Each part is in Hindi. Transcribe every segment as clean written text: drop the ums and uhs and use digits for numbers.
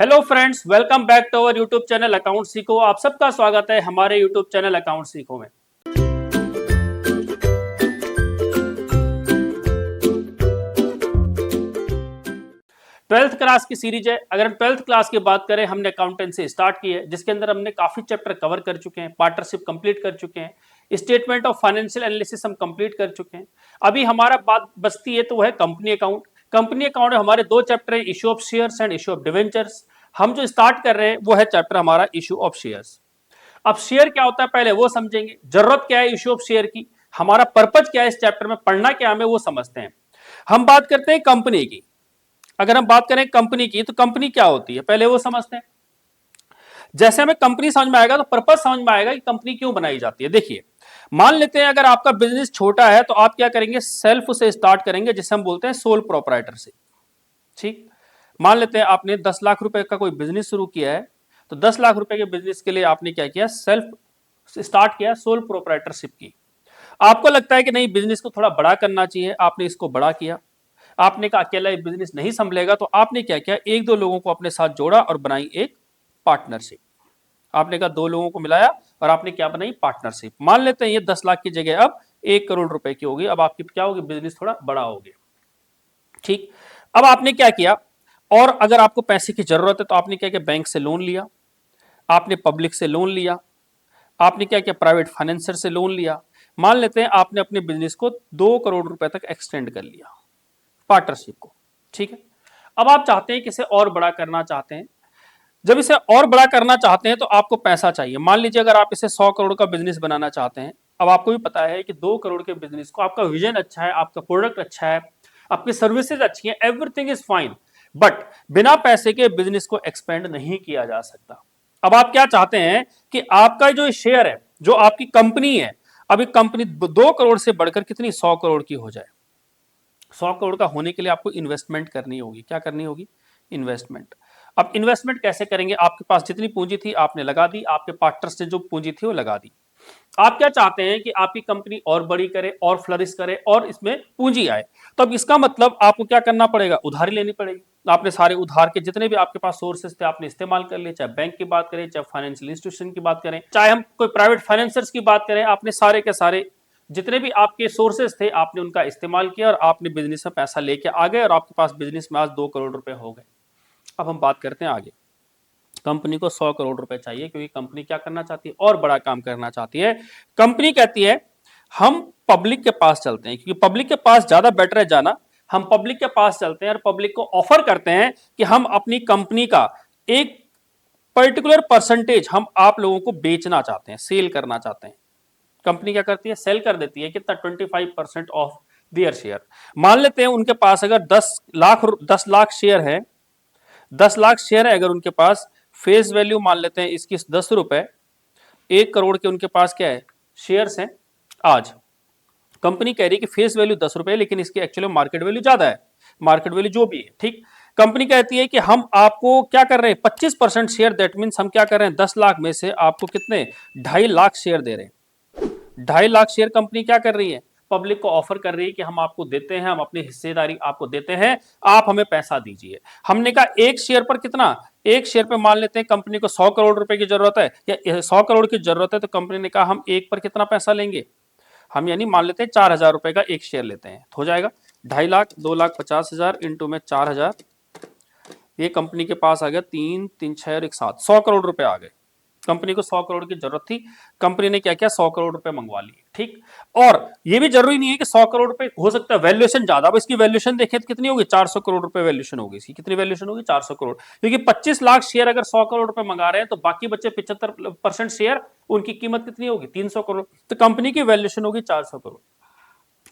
Hello friends, welcome back to our YouTube channel account सीखो। आप सबका स्वागत है हमारे यूट्यूब चैनल अकाउंट सीखो में। ट्वेल्थ क्लास की सीरीज है। अगर हम ट्वेल्थ क्लास की बात करें, हमने अकाउंटेंसी स्टार्ट की है, जिसके अंदर हमने काफी चैप्टर कवर कर चुके हैं, पार्टनरशिप कंप्लीट कर चुके हैं, स्टेटमेंट ऑफ फाइनेंशियल एनालिसिस हम कंप्लीट कर चुके हैं। अभी हमारा बात बचती है तो वह है कंपनी अकाउंट। कंपनी अकाउंट में हमारे दो चैप्टर है, issue of shares and issue of debentures. हम जो स्टार्ट कर रहे हैं वो है चैप्टर हमारा इशू ऑफ शेयर्स। अब शेयर क्या होता है पहले वो समझेंगे, जरूरत क्या है इशू ऑफ शेयर की, हमारा पर्पज क्या है इस चैप्टर में, पढ़ना क्या हमें वो समझते हैं। हम बात करते हैं कंपनी की। अगर हम बात करें कंपनी की तो कंपनी क्या होती है पहले वो समझते हैं। जैसे हमें कंपनी समझ में आएगा तो पर्पज समझ में आएगा कि कंपनी क्यों बनाई जाती है। देखिए, मान लेते हैं अगर आपका बिजनेस छोटा है तो आप क्या करेंगे, सेल्फ से स्टार्ट करेंगे, जिसे हम बोलते हैं सोल प्रोप्राइटरशिप। ठीक, मान लेते हैं आपने 10 लाख रुपए का कोई बिजनेस शुरू किया है, तो 10 लाख रुपए के बिजनेस के लिए आपने क्या किया, सेल्फ स्टार्ट किया, सोल प्रोप्राइटरशिप की। आपको लगता है कि नहीं बिजनेस को थोड़ा बड़ा करना चाहिए, आपने इसको बड़ा किया। आपने कहा अकेला बिजनेस नहीं संभलेगा, तो आपने क्या किया, एक दो लोगों को अपने साथ जोड़ा और बनाई एक पार्टनरशिप। आपने कहा दो लोगों को मिलाया और आपने क्या बनाई, पार्टनरशिप। मान लेते हैं ये 10 लाख की जगह अब 1 करोड़ रुपए की होगी। अब आपकी क्या होगी, बिजनेस थोड़ा बड़ा हो गया। ठीक, अब आपने क्या किया, और अगर आपको पैसे की जरूरत है तो आपने क्या किया, बैंक से लोन लिया, आपने पब्लिक से लोन लिया, आपने क्या किया, प्राइवेट फाइनेंसर से लोन लिया। मान लेते हैं आपने अपने बिजनेस को 2 करोड़ रुपए तक एक्सटेंड कर लिया, पार्टनरशिप को। ठीक है, अब आप चाहते हैं कि इसे और बड़ा करना चाहते हैं। जब इसे और बड़ा करना चाहते हैं तो आपको पैसा चाहिए। मान लीजिए अगर आप इसे 100 करोड़ का बिजनेस बनाना चाहते हैं। अब आपको भी पता है कि 2 करोड़ के बिजनेस को, आपका विजन अच्छा है, आपका प्रोडक्ट अच्छा है, आपकी सर्विसेज अच्छी है, एवरीथिंग इज फाइन, बट बिना पैसे के बिजनेस को एक्सपेंड नहीं किया जा सकता। अब आप क्या चाहते हैं कि आपका जो शेयर है, जो आपकी कंपनी है, अभी कंपनी 2 करोड़ से बढ़कर कितनी, 100 करोड़ की हो जाए। 100 करोड़ का होने के लिए आपको इन्वेस्टमेंट करनी होगी। क्या करनी होगी, इन्वेस्टमेंट। अब इन्वेस्टमेंट कैसे करेंगे, आपके पास जितनी पूंजी थी आपने लगा दी, आपके पार्टनर्स ने जो पूंजी थी वो लगा दी। आप क्या चाहते हैं कि आपकी कंपनी और बड़ी करे और फ्लरिश करे और इसमें पूंजी आए। तो अब इसका मतलब आपको क्या करना पड़ेगा, उधारी लेनी पड़ेगी। आपने सारे उधार के जितने भी आपके पास सोर्सेस थे आपने इस्तेमाल कर लिए, चाहे बैंक की बात करें, चाहे फाइनेंशियल इंस्टीट्यूशन की बात करें, चाहे हम कोई प्राइवेट फाइनेंसर्स की बात करें, आपने सारे के सारे जितने भी आपके सोर्सेस थे आपने उनका इस्तेमाल किया और आपने बिजनेस में पैसा लेके आ गए और आपके पास बिजनेस में आज 2 करोड़ रुपए हो गए। अब हम बात करते हैं आगे। कंपनी को 100 करोड़ रुपए चाहिए क्योंकि कंपनी क्या करना चाहती है, और बड़ा काम करना चाहती है। कंपनी कहती है हम पब्लिक के पास चलते हैं, क्योंकि पब्लिक के पास ज्यादा बेटर है जाना। हम पब्लिक के पास चलते हैं और पब्लिक को ऑफर करते हैं कि हम अपनी कंपनी का एक पर्टिकुलर परसेंटेज हम आप लोगों को बेचना चाहते हैं, सेल करना चाहते हैं। कंपनी क्या करती है, सेल कर देती है कितना, 25% ऑफ दियर शेयर। मान लेते हैं उनके पास अगर 10 लाख शेयर है, 10 लाख शेयर है अगर उनके पास, फेस वैल्यू मान लेते हैं इसकी 10 रुपए, 1 करोड़ के उनके पास क्या है, शेयर्स हैं। आज कंपनी कह रही है कि फेस वैल्यू 10 रुपए, लेकिन इसकी एक्चुअली मार्केट वैल्यू ज्यादा है, मार्केट वैल्यू जो भी है। ठीक, कंपनी कहती है कि हम आपको क्या कर रहे हैं, 25% शेयर, दैट मीन हम क्या कर रहे हैं, 10 लाख में से आपको कितने, 2.5 लाख शेयर दे रहे हैं। 2.5 लाख शेयर कंपनी क्या कर रही है, पब्लिक को ऑफर कर रही है कि हम आपको देते हैं, हम अपनी हिस्सेदारी आपको देते हैं, आप हमें पैसा दीजिए। हमने कहा एक शेयर पर कितना, एक शेयर पे मान लेते हैं कंपनी को 100 करोड़ रुपए की जरूरत है या 100 करोड़ की जरूरत है, तो कंपनी ने कहा हम एक पर कितना पैसा लेंगे, हम यानी मान लेते हैं 4,000 रुपए का एक शेयर लेते हैं, हो जाएगा 2.5 लाख, 2,50,000 इंटू में 4,000, ये कंपनी के पास आ गया 3 3 6 और 1 7, 100 करोड़ रुपए आ गए। कंपनी को 100 करोड़ की जरूरत थी, कंपनी ने क्या किया, 100 करोड़ रुपए मंगवा लिए। ठीक, और ये भी जरूरी नहीं है कि 100 करोड़ रुपए, हो सकता है वैल्यूएशन ज्यादा, अब इसकी वैल्यूएशन देखें तो कितनी होगी, 400 करोड़ रुपए वैल्यूएशन होगी इसकी। कितनी वैल्यूएशन होगी, 400 करोड़, क्योंकि 25 लाख शेयर अगर 100 करोड़ रुपए मंगा रहे हैं तो बाकी बच्चे 75% शेयर, उनकी कीमत कितनी होगी, 300 करोड़, तो कंपनी की वैल्यूएशन होगी 400 करोड़।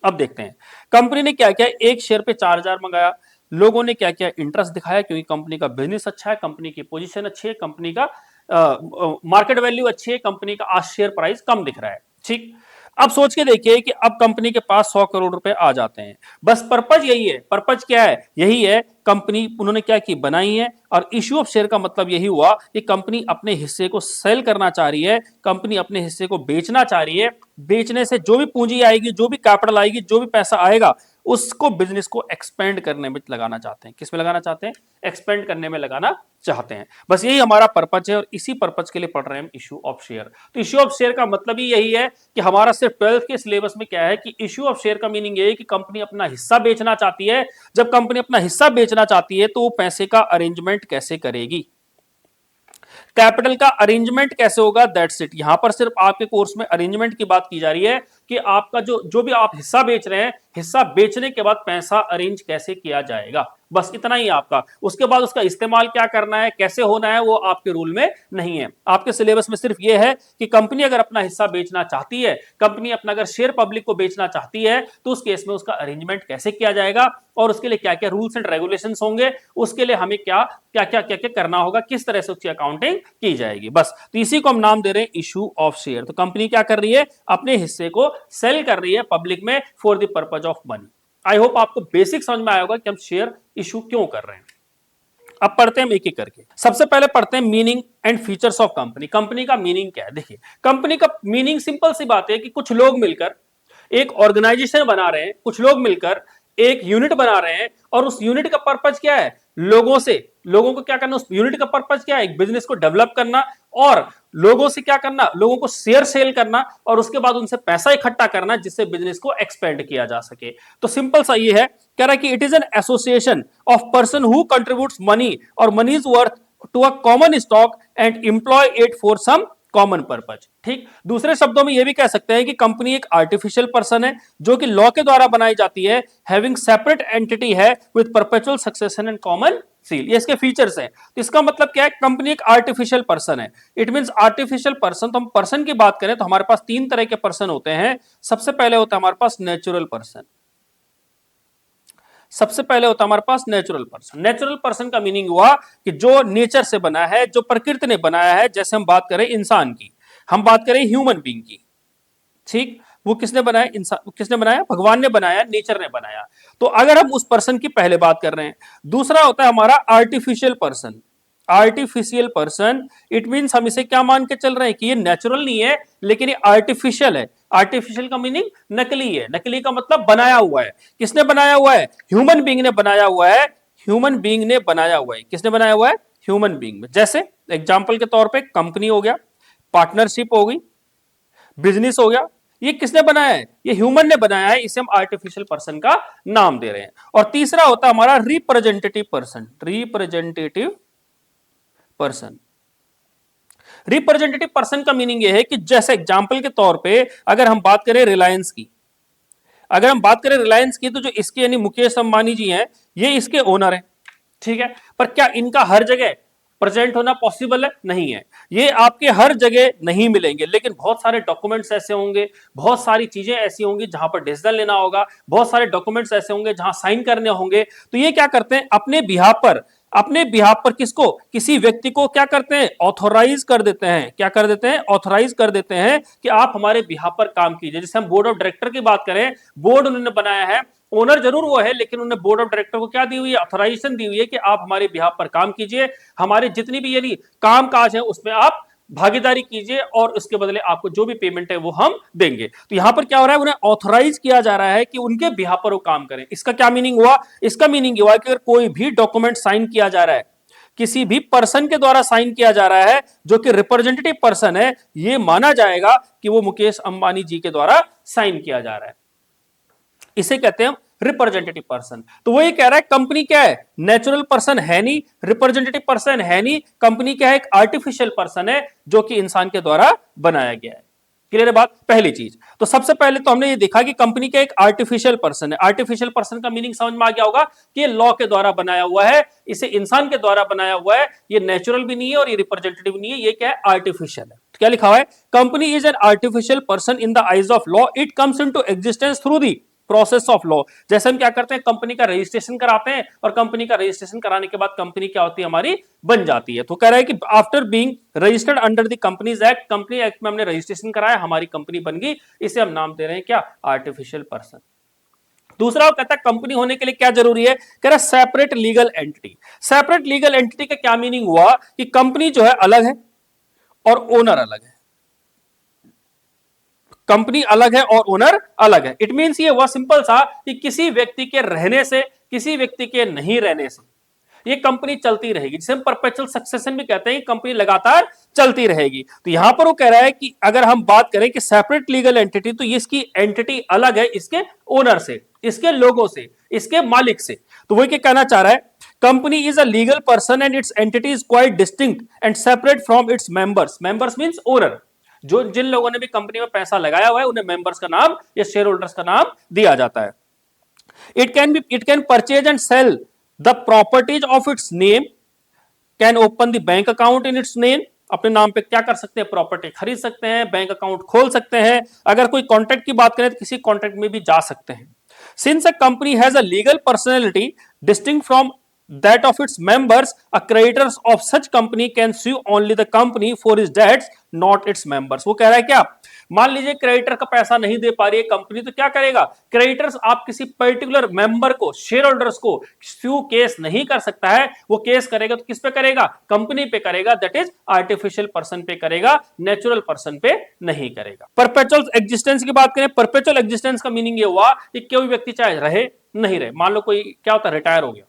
अब देखते हैं कंपनी ने क्या किया, एक शेयर पे 4,000 मंगाया, लोगों ने क्या किया, इंटरेस्ट दिखाया, क्योंकि कंपनी का बिजनेस अच्छा है, कंपनी की पोजीशन अच्छी है, कंपनी का मार्केट वैल्यू अच्छी है, कंपनी का आज शेयर प्राइस कम दिख रहा है। ठीक, अब सोच के देखिए कि अब कंपनी के पास 100 करोड़ रुपए आ जाते हैं। बस पर्पज यही है, पर्पज क्या है, यही है, कंपनी उन्होंने क्या की, बनाई है, और इश्यू ऑफ शेयर का मतलब यही हुआ कि कंपनी अपने हिस्से को सेल करना चाह रही है, कंपनी अपने हिस्से को बेचना चाह रही है। बेचने से जो भी पूंजी आएगी, जो भी कैपिटल आएगी, जो भी पैसा आएगा, उसको बिजनेस को एक्सपेंड करने में लगाना चाहते हैं। किस में लगाना चाहते हैं? एक्सपेंड करने में लगाना चाहते हैं। बस यही हमारा पर्पज है और इसी पर्पज के लिए पढ़ रहे हैं हम इश्यू ऑफ शेयर। तो इश्यू ऑफ शेयर का मतलब ही यही है कि हमारा सिर्फ 12th के सिलेबस में क्या है कि इश्यू ऑफ शेयर का मीनिंग ये है कि कंपनी अपना हिस्सा बेचना चाहती है। जब कंपनी अपना हिस्सा बेचना चाहती है तो वो पैसे का अरेंजमेंट कैसे करेगी, कैपिटल का अरेंजमेंट कैसे होगा, दैट्स इट। यहां पर सिर्फ आपके कोर्स में अरेंजमेंट की बात की जा रही है कि आपका जो भी आप हिस्सा बेच रहे हैं, हिस्सा बेचने के बाद पैसा अरेंज कैसे किया जाएगा, बस इतना ही आपका। उसके बाद उसका इस्तेमाल क्या करना है, कैसे होना है, वो आपके रूल में नहीं है। आपके सिलेबस में सिर्फ ये है कि कंपनी अगर अपना हिस्सा बेचना चाहती है, कंपनी अपना अगर शेयर पब्लिक को बेचना चाहती है, तो उस केस में उसका अरेंजमेंट कैसे किया जाएगा और उसके लिए क्या क्या रूल्स एंड रेगुलेशंस होंगे, उसके लिए हमें क्या क्या क्या क्या क्या करना होगा, किस तरह से उसकी अकाउंटिंग की जाएगी, बस। तो इसी को हम नाम दे रहे हैं इशू ऑफ शेयर। तो कंपनी क्या कर रही है, अपने हिस्से को सेल कर रही है पब्लिक में for the purpose of money. I hope आपको बेसिक समझ में आया होगा कि हम शेयर इशू क्यों कर रहे हैं। अब पढ़ते हैं एक एक करके। सबसे पहले पढ़ते हैं meaning and features of company. Company का मीनिंग क्या है? देखिए, कंपनी का मीनिंग सिंपल सी बात है कि कुछ लोग मिलकर एक ऑर्गेनाइजेशन बना रहे हैं, कुछ लोग मिलकर एक यूनिट बना रहे हैं और उस यूनिट का पर्पज क्या है, लोगों को क्या करना, उस यूनिट का पर्पज क्या है, एक बिजनेस को डेवलप करना और लोगों से क्या करना, लोगों को शेयर सेल करना और उसके बाद उनसे पैसा इकट्ठा करना जिससे बिजनेस को एक्सपेंड किया जा सके। तो सिंपल सा ये है, कह रहा है कि it is an association of person who contributes money और money is worth to a common stock and employ it for some common purpose. ठीक, दूसरे शब्दों में यह भी कह सकते हैं कि कंपनी एक आर्टिफिशियल पर्सन है जो कि लॉ के द्वारा बनाई जाती है, हैविंग सेपरेट एंटिटी है with perpetual succession and common seal. ये इसके फीचर्स हैं। तो इसका मतलब क्या है, कंपनी एक आर्टिफिशियल पर्सन है। It means artificial person. तो हम पर्सन की बात करें तो हमारे पास तीन तरह के पर्सन होते हैं। सबसे पहले होता है हमारे पास नेचुरल पर्सन। सबसे पहले होता है हमारे पास नेचुरल पर्सन। नेचुरल पर्सन का मीनिंग हुआ कि जो नेचर से बना है, जो प्रकृति ने बनाया है। जैसे हम बात करें इंसान की, हम बात करें ह्यूमन बीइंग की, ठीक, वो किसने बनाया, इंसान किसने बनाया, भगवान ने बनाया, नेचर ने बनाया। तो अगर हम उस पर्सन की पहले बात कर रहे हैं। दूसरा होता है हमारा artificial person. Artificial person, it means हम इसे क्या मान के चल रहे हैं कि ये नेचुरल नहीं है लेकिन ये आर्टिफिशियल है। आर्टिफिशियल का मीनिंग नकली है। नकली का मतलब बनाया हुआ है। किसने बनाया हुआ है, ह्यूमन बीइंग ने बनाया हुआ है। ह्यूमन बीइंग ने बनाया हुआ है। किसने बनाया हुआ है, ह्यूमन बीइंग में। जैसे एग्जांपल के तौर पे कंपनी हो गया, पार्टनरशिप हो गई, बिजनेस हो गया, ये किसने बनाया है, ये ह्यूमन ने बनाया है। इसे हम आर्टिफिशियल पर्सन का नाम दे रहे हैं। और तीसरा होता है हमारा representative person. Representative person, representative person का मीनिंग यह है कि जैसे एग्जांपल के तौर पे अगर हम बात करें रिलायंस की, अगर हम बात करें रिलायंस की, तो जो इसके यानी मुकेश अंबानी जी हैं, ये इसके ओनर हैं, ठीक है। पर क्या इनका हर जगह प्रेजेंट होना पॉसिबल है? नहीं है। ये आपके हर जगह नहीं मिलेंगे, लेकिन बहुत सारे डॉक्यूमेंट्स ऐसे होंगे, बहुत सारी चीजें ऐसी होंगी जहां पर डिसीजन लेना होगा, बहुत सारे डॉक्यूमेंट्स ऐसे होंगे जहां साइन करने होंगे। तो ये क्या करते हैं, अपने बिहाफ पर किसको, किसी व्यक्ति को क्या करते हैं, ऑथोराइज कर देते हैं। क्या कर देते हैं, ऑथोराइज कर देते हैं कि आप हमारे बिहाफ पर काम कीजिए। जैसे हम बोर्ड ऑफ डायरेक्टर की बात करें, बोर्ड उन्होंने बनाया है, ओनर जरूर वो है लेकिन उन्होंने बोर्ड ऑफ डायरेक्टर को क्या दी हुई है, ऑथराइजेशन दी हुई है कि आप हमारे बिहाफ पर काम कीजिए, हमारे जितनी भी यानी काम काज है उसमें आप भागीदारी कीजिए और उसके बदले आपको जो भी पेमेंट है वो हम देंगे। तो यहां पर क्या हो रहा है, उन्हें ऑथराइज किया जा रहा है कि उनके बिहाफ पर वो काम करें। इसका क्या मीनिंग हुआ, इसका मीनिंग हुआ कि अगर कोई भी डॉक्यूमेंट साइन किया जा रहा है, किसी भी पर्सन के द्वारा साइन किया जा रहा है जो कि रिप्रेजेंटेटिव पर्सन है, यह माना जाएगा कि वो मुकेश अंबानी जी के द्वारा साइन किया जा रहा है। इसे कहते हैं रिप्रेजेंटेटिव पर्सन। तो वो ये कह रहा है कंपनी क्या है, नेचुरल पर्सन है नहीं, रिप्रेजेंटेटिव पर्सन है नहीं, कंपनी क्या है, एक आर्टिफिशियल पर्सन है जो कि इंसान के द्वारा बनाया गया है। क्लियर है बात, पहली चीज। तो सबसे पहले तो हमने ये देखा कि कंपनी का एक आर्टिफिशियल पर्सन है। आर्टिफिशियल पर्सन का मीनिंग समझ में आ गया होगा कि ये लॉ के द्वारा बनाया हुआ है, इसे इंसान के द्वारा बनाया हुआ है, ये नेचुरल भी नहीं है और ये रिप्रेजेंटेटिव नहीं है, ये क्या है, आर्टिफिशियल है। तो क्या लिखा हुआ है, company is an artificial person in the eyes of law, it comes into existence through the process of law. जैसे हम क्या करते हैं, कंपनी का रजिस्ट्रेशन कराते हैं और कंपनी का रजिस्ट्रेशन कराने के बाद कंपनी क्या होती है, हमारी बन जाती है। तो कह रहा है कि after being registered under the companies act, company act में हमने रजिस्ट्रेशन कराया, हमारी कंपनी बन गई, इसे हम नाम दे रहे हैं क्या, आर्टिफिशियल पर्सन। दूसरा वो कहता है कंपनी होने के लिए क्या जरूरी है, कह रहा है separate legal entity. Separate legal entity का क्या मीनिंग हुआ कि कंपनी जो है अलग है और ओनर अलग है। कंपनी अलग है और ओनर अलग है। इट मींस ये हुआ सिंपल सा कि किसी व्यक्ति के रहने से, किसी व्यक्ति के नहीं रहने से ये कंपनी चलती रहेगी, जिसे हम परपेचुअल सक्सेशन भी कहते हैं, कंपनी लगातार चलती रहेगी। तो यहां पर वो कह रहा है कि अगर हम बात करें कि सेपरेट लीगल एंटिटी, तो इसकी एंटिटी अलग है इसके ओनर से, इसके लोगों से, इसके मालिक से। तो वो क्या कहना चाह रहा है, company is a legal person and it's entity is quite distinct and separate from its members. Members means owner, जो जिन लोगों ने भी कंपनी में पैसा लगाया हुआ है उन्हें मेंबर्स का नाम या शेयर होल्डर्स का नाम दिया जाता है। It can purchase and sell the properties of its name, can open the bank account in its name, अपने नाम पे क्या कर सकते हैं, प्रॉपर्टी खरीद सकते हैं, बैंक अकाउंट खोल सकते हैं, अगर कोई कॉन्ट्रैक्ट की बात करें तो किसी कॉन्ट्रैक्ट में भी जा सकते हैं। Since a company has a legal personality distinct from that of its members, a creditors of such company can sue only the company for its debts, not its members। वो कह रहा है क्या, मान लीजिए क्रेडिटर का पैसा नहीं दे पा रही है कंपनी, तो क्या करेगा, क्रेडिटर्स आप किसी पर्टिकुलर मेंबर को, शेयर होल्डर्स को स्यू केस नहीं कर सकता है। वो केस करेगा तो किस पे करेगा, कंपनी पे करेगा, दैट इज आर्टिफिशियल पर्सन पे करेगा, नेचुरल पर्सन पे नहीं करेगा। परपेचुअल एग्जिस्टेंस की बात करें, परपेचुअल एग्जिस्टेंस का मीनिंग ये हुआ कि कोई व्यक्ति चाहे रहे नहीं रहे, मान लो कोई क्या होता है, रिटायर हो गया,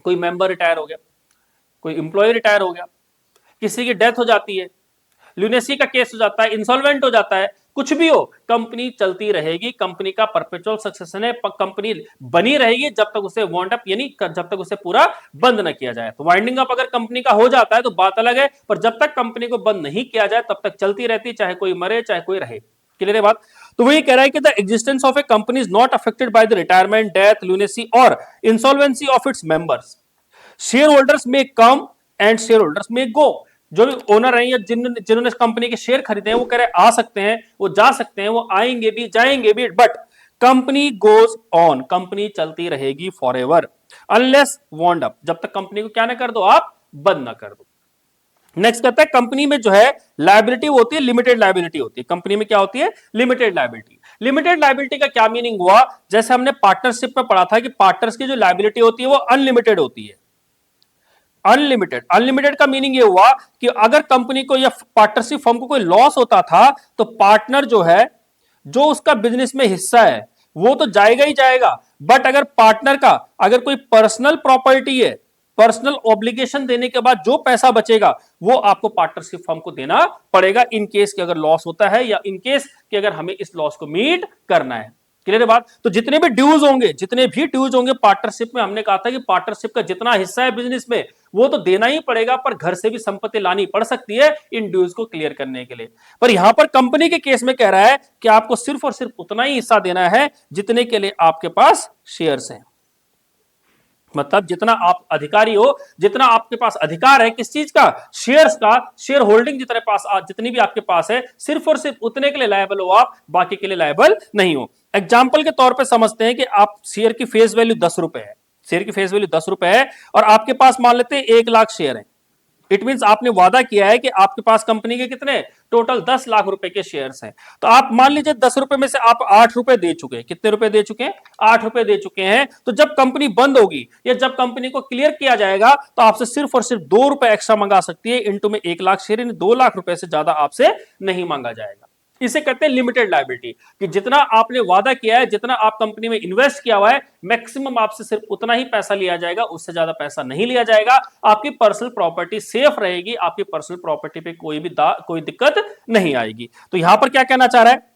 कोई मेंबर रिटायर हो गया, कोई इंप्लॉय रिटायर हो गया, किसी की डेथ हो जाती है, ल्यूनेसी का केस हो जाता है, इंसॉल्वेंट हो जाता है, कुछ भी हो, कंपनी चलती रहेगी। कंपनी का परपेचुअल सक्सेशन है, कंपनी बनी रहेगी जब तक उसे वाइंड अप, यानी जब तक उसे पूरा बंद न किया जाए। तो वाइंडिंग अप अगर कंपनी का हो जाता है तो बात अलग है, पर जब तक कंपनी को बंद नहीं किया जाए तब तक चलती रहती, चाहे कोई मरे चाहे कोई रहे। क्लियर है बात। तो वही कह रहा है कि the existence of a company is not affected by the retirement, death, lunacy और insolvency of its members. Share holders में कम एंड शेयर होल्डर्स में गो। जो भी ओनर है या जिन्होंने कंपनी के शेयर खरीदे हैं वो कह रहे आ सकते हैं, वो जा सकते हैं, वो आएंगे भी जाएंगे भी, but company goes on, company चलती रहेगी for ever unless wound up, जब तक कंपनी को क्या ना कर दो, आप बंद ना कर दो। नेक्स्ट कहता है कंपनी में जो है लायबिलिटी होती है, लिमिटेड लायबिलिटी होती है। कंपनी में क्या होती है, लिमिटेड लायबिलिटी। लिमिटेड लायबिलिटी का क्या मीनिंग हुआ, जैसे हमने पार्टनरशिप में पढ़ा था कि पार्टनर्स की जो लायबिलिटी होती है वो अनलिमिटेड होती है। अनलिमिटेड, अनलिमिटेड का मीनिंग ये हुआ कि अगर कंपनी को या पार्टनरशिप फर्म को कोई लॉस होता था तो पार्टनर जो है, जो उसका बिजनेस में हिस्सा है वो तो जाएगा ही जाएगा, बट अगर पार्टनर का अगर कोई पर्सनल प्रॉपर्टी है, पर्सनल ऑब्लिगेशन देने के बाद जो पैसा बचेगा वो आपको पार्टनरशिप फर्म को देना पड़ेगा, इन केस कि अगर लॉस होता है या इन केस कि अगर हमें इस लॉस को मीट करना है। क्लियर है बात। तो जितने भी ड्यूज होंगे पार्टनरशिप में, हमने कहा था कि पार्टनरशिप का जितना हिस्सा है बिजनेस में वो तो देना ही पड़ेगा, पर घर से भी संपत्ति लानी पड़ सकती है इन ड्यूज को क्लियर करने के लिए। पर यहां पर कंपनी के केस में कह रहा है कि आपको सिर्फ और सिर्फ उतना ही हिस्सा देना है जितने के लिए आपके पास शेयर्स हैं। मतलब जितना आप अधिकारी हो, जितना आपके पास अधिकार है किस चीज का, शेयर्स का, शेयर होल्डिंग जितने पास जितनी भी आपके पास है, सिर्फ और सिर्फ उतने के लिए लायबल हो आप, बाकी के लिए लायबल नहीं हो। एग्जाम्पल के तौर पे समझते हैं कि आप शेयर की फेस वैल्यू 10 रुपए है, शेयर की फेस वैल्यू 10 रुपए है और आपके पास मान लेते हैं 1 लाख शेयर है। इट मींस आपने वादा किया है कि आपके पास कंपनी के कितने, टोटल 10 लाख रुपए के शेयर्स हैं। तो आप मान लीजिए 10 रुपए में से आप 8 रुपए दे चुके हैं। कितने रुपए दे चुके हैं, 8 रुपए दे चुके हैं। तो जब कंपनी बंद होगी या जब कंपनी को क्लियर किया जाएगा तो आपसे सिर्फ और सिर्फ 2 रुपए एक्स्ट्रा मंगा सकती है, इंटू में 1 लाख शेयर, 2 लाख रुपए से ज्यादा आपसे नहीं मांगा जाएगा। इसे कहते हैं लिमिटेड लायबिलिटी, कि जितना आपने वादा किया है, जितना आप कंपनी में इन्वेस्ट किया हुआ है, मैक्सिमम आपसे सिर्फ उतना ही पैसा लिया जाएगा, उससे ज्यादा पैसा नहीं लिया जाएगा। आपकी पर्सनल प्रॉपर्टी सेफ रहेगी, आपकी पर्सनल प्रॉपर्टी पे कोई दिक्कत नहीं आएगी। तो यहां पर क्या कहना चाह रहा है,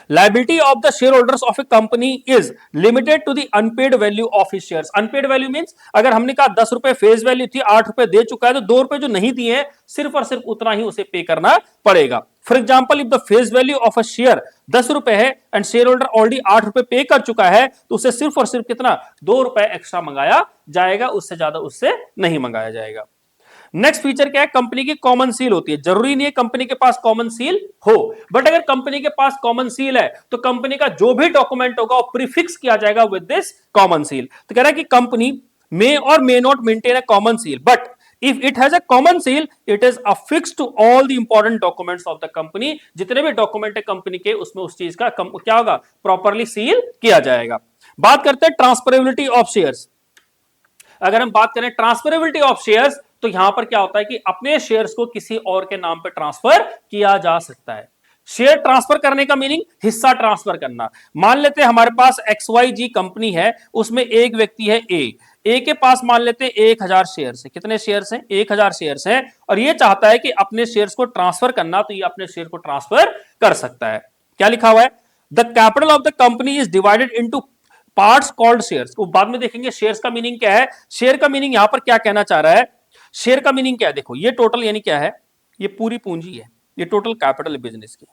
liability of the shareholders of a company is limited to the unpaid value of his shares। unpaid value means अगर हमने कहा 10 रुपए फेस वैल्यू थी, 8 रुपए दे चुका है, तो 2 रुपए जो नहीं दिए हैं सिर्फ और सिर्फ उतना ही उसे पे करना पड़ेगा। For example if the face value of a share 10 रुपए है एंड शेयर होल्डर ऑलरेडी 8 रुपए पे कर चुका है, तो उसे सिर्फ और सिर्फ कितना, 2 रुपए एक्स्ट्रा मंगाया जाएगा, उससे ज्यादा उससे नहीं मंगाया जाएगा। नेक्स्ट फीचर क्या है, कंपनी की कॉमन सील होती है। जरूरी नहीं है कंपनी के पास कॉमन सील हो, बट अगर कंपनी के पास कॉमन सील है तो कंपनी का जो भी डॉक्यूमेंट होगा वो प्रीफिक्स किया जाएगा विद दिस कॉमन सील। तो कह रहा है कि कंपनी मे और may not maintain a common seal, but if it has a common seal it is affixed to all the important documents of the company। जितने भी डॉक्यूमेंट है कंपनी के उसमें उस चीज का क्या होगा, प्रॉपरली सील किया जाएगा। बात करते हैं ट्रांसफरेबिलिटी ऑफ शेयर्स। अगर हम बात करें ट्रांसफरेबिलिटी ऑफ शेयर्स, तो यहां पर क्या होता है कि अपने शेयर्स को किसी और के नाम पर ट्रांसफर किया जा सकता है। शेयर ट्रांसफर करने का मीनिंग हिस्सा ट्रांसफर करना। मान लेते हैं हमारे पास XYG कंपनी है, उसमें एक व्यक्ति है ए के पास मान लेते हैं 1000 शेयर है। कितने शेयर हैं? 1000 शेयर हैं, और ये चाहता है कि अपने शेयर्स को ट्रांसफर करना, तो ये अपने शेयर को ट्रांसफर कर सकता है। क्या लिखा हुआ है? The capital of the company is divided into parts called shares. वो बाद में देखेंगे शेयर्स का मीनिंग क्या है। शेयर का मीनिंग यहां पर क्या कहना चाह रहा है, शेयर का मीनिंग क्या है, देखो ये टोटल यानी क्या है, ये पूरी पूंजी है, ये टोटल कैपिटल बिजनेस की।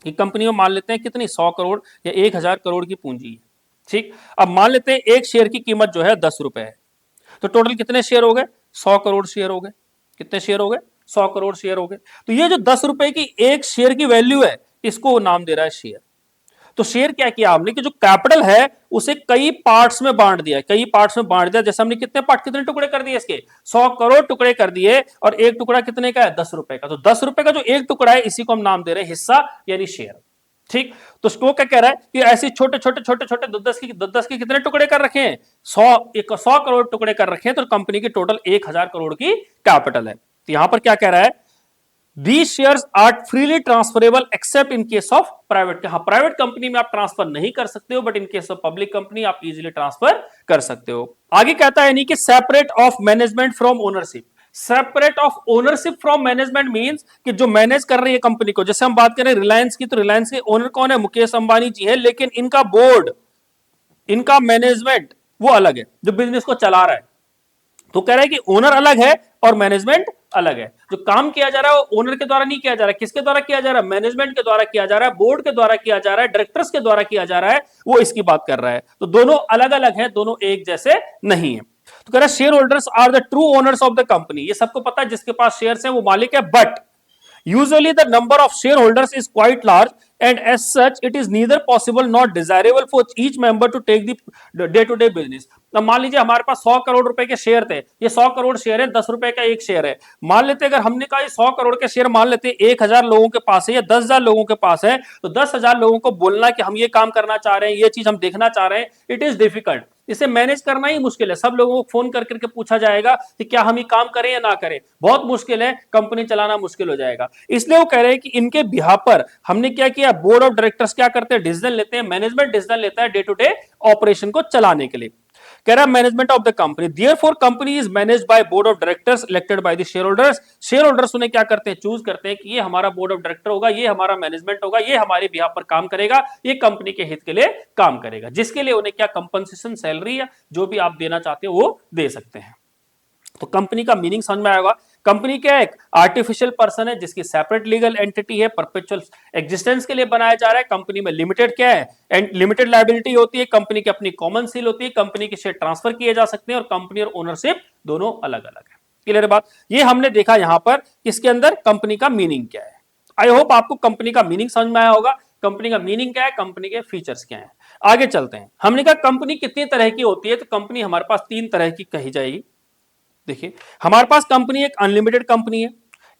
ये कंपनी में मान लेते हैं कितनी 100 करोड़ या 1000 करोड़ की पूंजी है, ठीक। अब मान लेते हैं एक शेयर की कीमत जो है 10 रुपए है, तो टोटल कितने शेयर हो गए? 100 करोड़ शेयर हो गए। कितने शेयर हो गए? 100 करोड़ शेयर हो गए। तो ये जो 10 रुपए की एक शेयर की वैल्यू है, इसको नाम दे रहा है शेयर। तो शेयर क्या किया हमने कि जो कैपिटल है उसे कई पार्ट्स में बांट दिया, कई पार्ट्स में बांट दिया। जैसे हमने कितने पार्ट, कितने टुकड़े कर दिए इसके? 100 करोड़ टुकड़े कर दिए, और एक टुकड़ा कितने का है? 10 रुपए का। तो 10 रुपए का जो एक टुकड़ा है, इसी को हम नाम दे रहे हैं हिस्सा यानी शेयर, ठीक। तो वो क्या कह रहा है कि ऐसे छोटे छोटे छोटे छोटे 10 के कितने टुकड़े कर रखे हैं? 100 करोड़ टुकड़े कर रखे हैं। तो कंपनी की टोटल 1000 करोड़ की कैपिटल है। तो यहां पर क्या कह रहा है, These shares are freely transferable except in case of private। हाँ, प्राइवेट कंपनी में आप ट्रांसफर नहीं कर सकते हो, but in case of public company आप इजीली ट्रांसफर कर सकते हो। आगे कहता है नहीं कि separate of management from ownership. Separate of ownership from management means कि जो मैनेज कर रही है कंपनी को, जैसे हम बात करें रिलायंस की, तो रिलायंस के ओनर कौन है? मुकेश अंबानी जी है, लेकिन इनका बोर्ड, इनका मैनेजमेंट वो अलग है जो बिजनेस को चला रहा है। तो कह रहा है कि ओनर अलग है और मैनेजमेंट अलग है। जो काम किया जा रहा है वो ओनर के द्वारा नहीं किया जा रहा है, किसके द्वारा किया जा रहा है? मैनेजमेंट के द्वारा किया जा रहा है, बोर्ड के द्वारा किया जा रहा है, डायरेक्टर्स के द्वारा किया जा रहा है, वो इसकी बात कर रहा है। तो दोनों अलग अलग है, दोनों एक जैसे नहीं है। तो कह रहा है share holders are the true owners of the company. ये सबको पता है, जिसके पास शेयर्स हैं वो मालिक है, but usually the number of shareholders is quite large, and as such it is neither possible nor desirable for each member to take the day to day business। अब मान लीजिए हमारे पास 100 करोड़ रुपए के शेयर थे, ये 100 करोड़ शेयर है, 10 रुपए का एक शेयर है। मान लेते अगर हमने कहा ये 100 करोड़ के शेयर मान लेते 1000 लोगों के पास है या 10,000 लोगों के पास है, तो 10,000 लोगों को बोलना कि हम ये काम करना चाह रहे हैं, ये चीज हम देखना चाह रहे हैं, इट इज डिफिकल्ट। इसे मैनेज करना ही मुश्किल है। सब लोगों को फोन कर करके पूछा जाएगा कि क्या हम ये काम करें या ना करें, बहुत मुश्किल है, कंपनी चलाना मुश्किल हो जाएगा। इसलिए वो कह रहे हैं कि इनके बिहाफ पर हमने क्या किया, बोर्ड ऑफ डायरेक्टर्स क्या करते हैं? डिसीजन लेते हैं, मैनेजमेंट डिसीजन लेता है डे टू डे ऑपरेशन को चलाने के लिए। कह रहा है management of the company, therefore company is managed by board of directors elected by the share holders. Share holders उन्हें क्या करते हैं? चूज करते हैं कि ये हमारा बोर्ड ऑफ डायरेक्टर होगा, ये हमारा मैनेजमेंट होगा, ये हमारे बिहाफ पर काम करेगा, ये कंपनी के हित के लिए काम करेगा, जिसके लिए उन्हें क्या कंपनसेशन, सैलरी या जो भी आप देना चाहते हो वो दे सकते हैं। तो कंपनी का मीनिंग समझ में आएगा। कंपनी क्या है? एक आर्टिफिशियल पर्सन है जिसकी सेपरेट लीगल एंटिटी है, परपेचुअल एग्जिस्टेंस के लिए बनाया जा रहा है। कंपनी में लिमिटेड क्या है? एंड लिमिटेड लायबिलिटी होती है। कंपनी की अपनी कॉमन सील होती है, कंपनी के शेयर ट्रांसफर किए जा सकते हैं, और कंपनी और ओनरशिप दोनों अलग अलग है। क्लियर बात? ये हमने देखा यहां पर इसके अंदर कंपनी का मीनिंग क्या है। आई होप आपको कंपनी का मीनिंग समझ में आया होगा। कंपनी का मीनिंग क्या है, कंपनी के फीचर्स क्या है। आगे चलते हैं। हमने कहा कंपनी कितनी तरह की होती है, तो कंपनी हमारे पास 3 तरह की कही जाएगी। देखिए हमारे पास कंपनी एक अनलिमिटेड कंपनी है,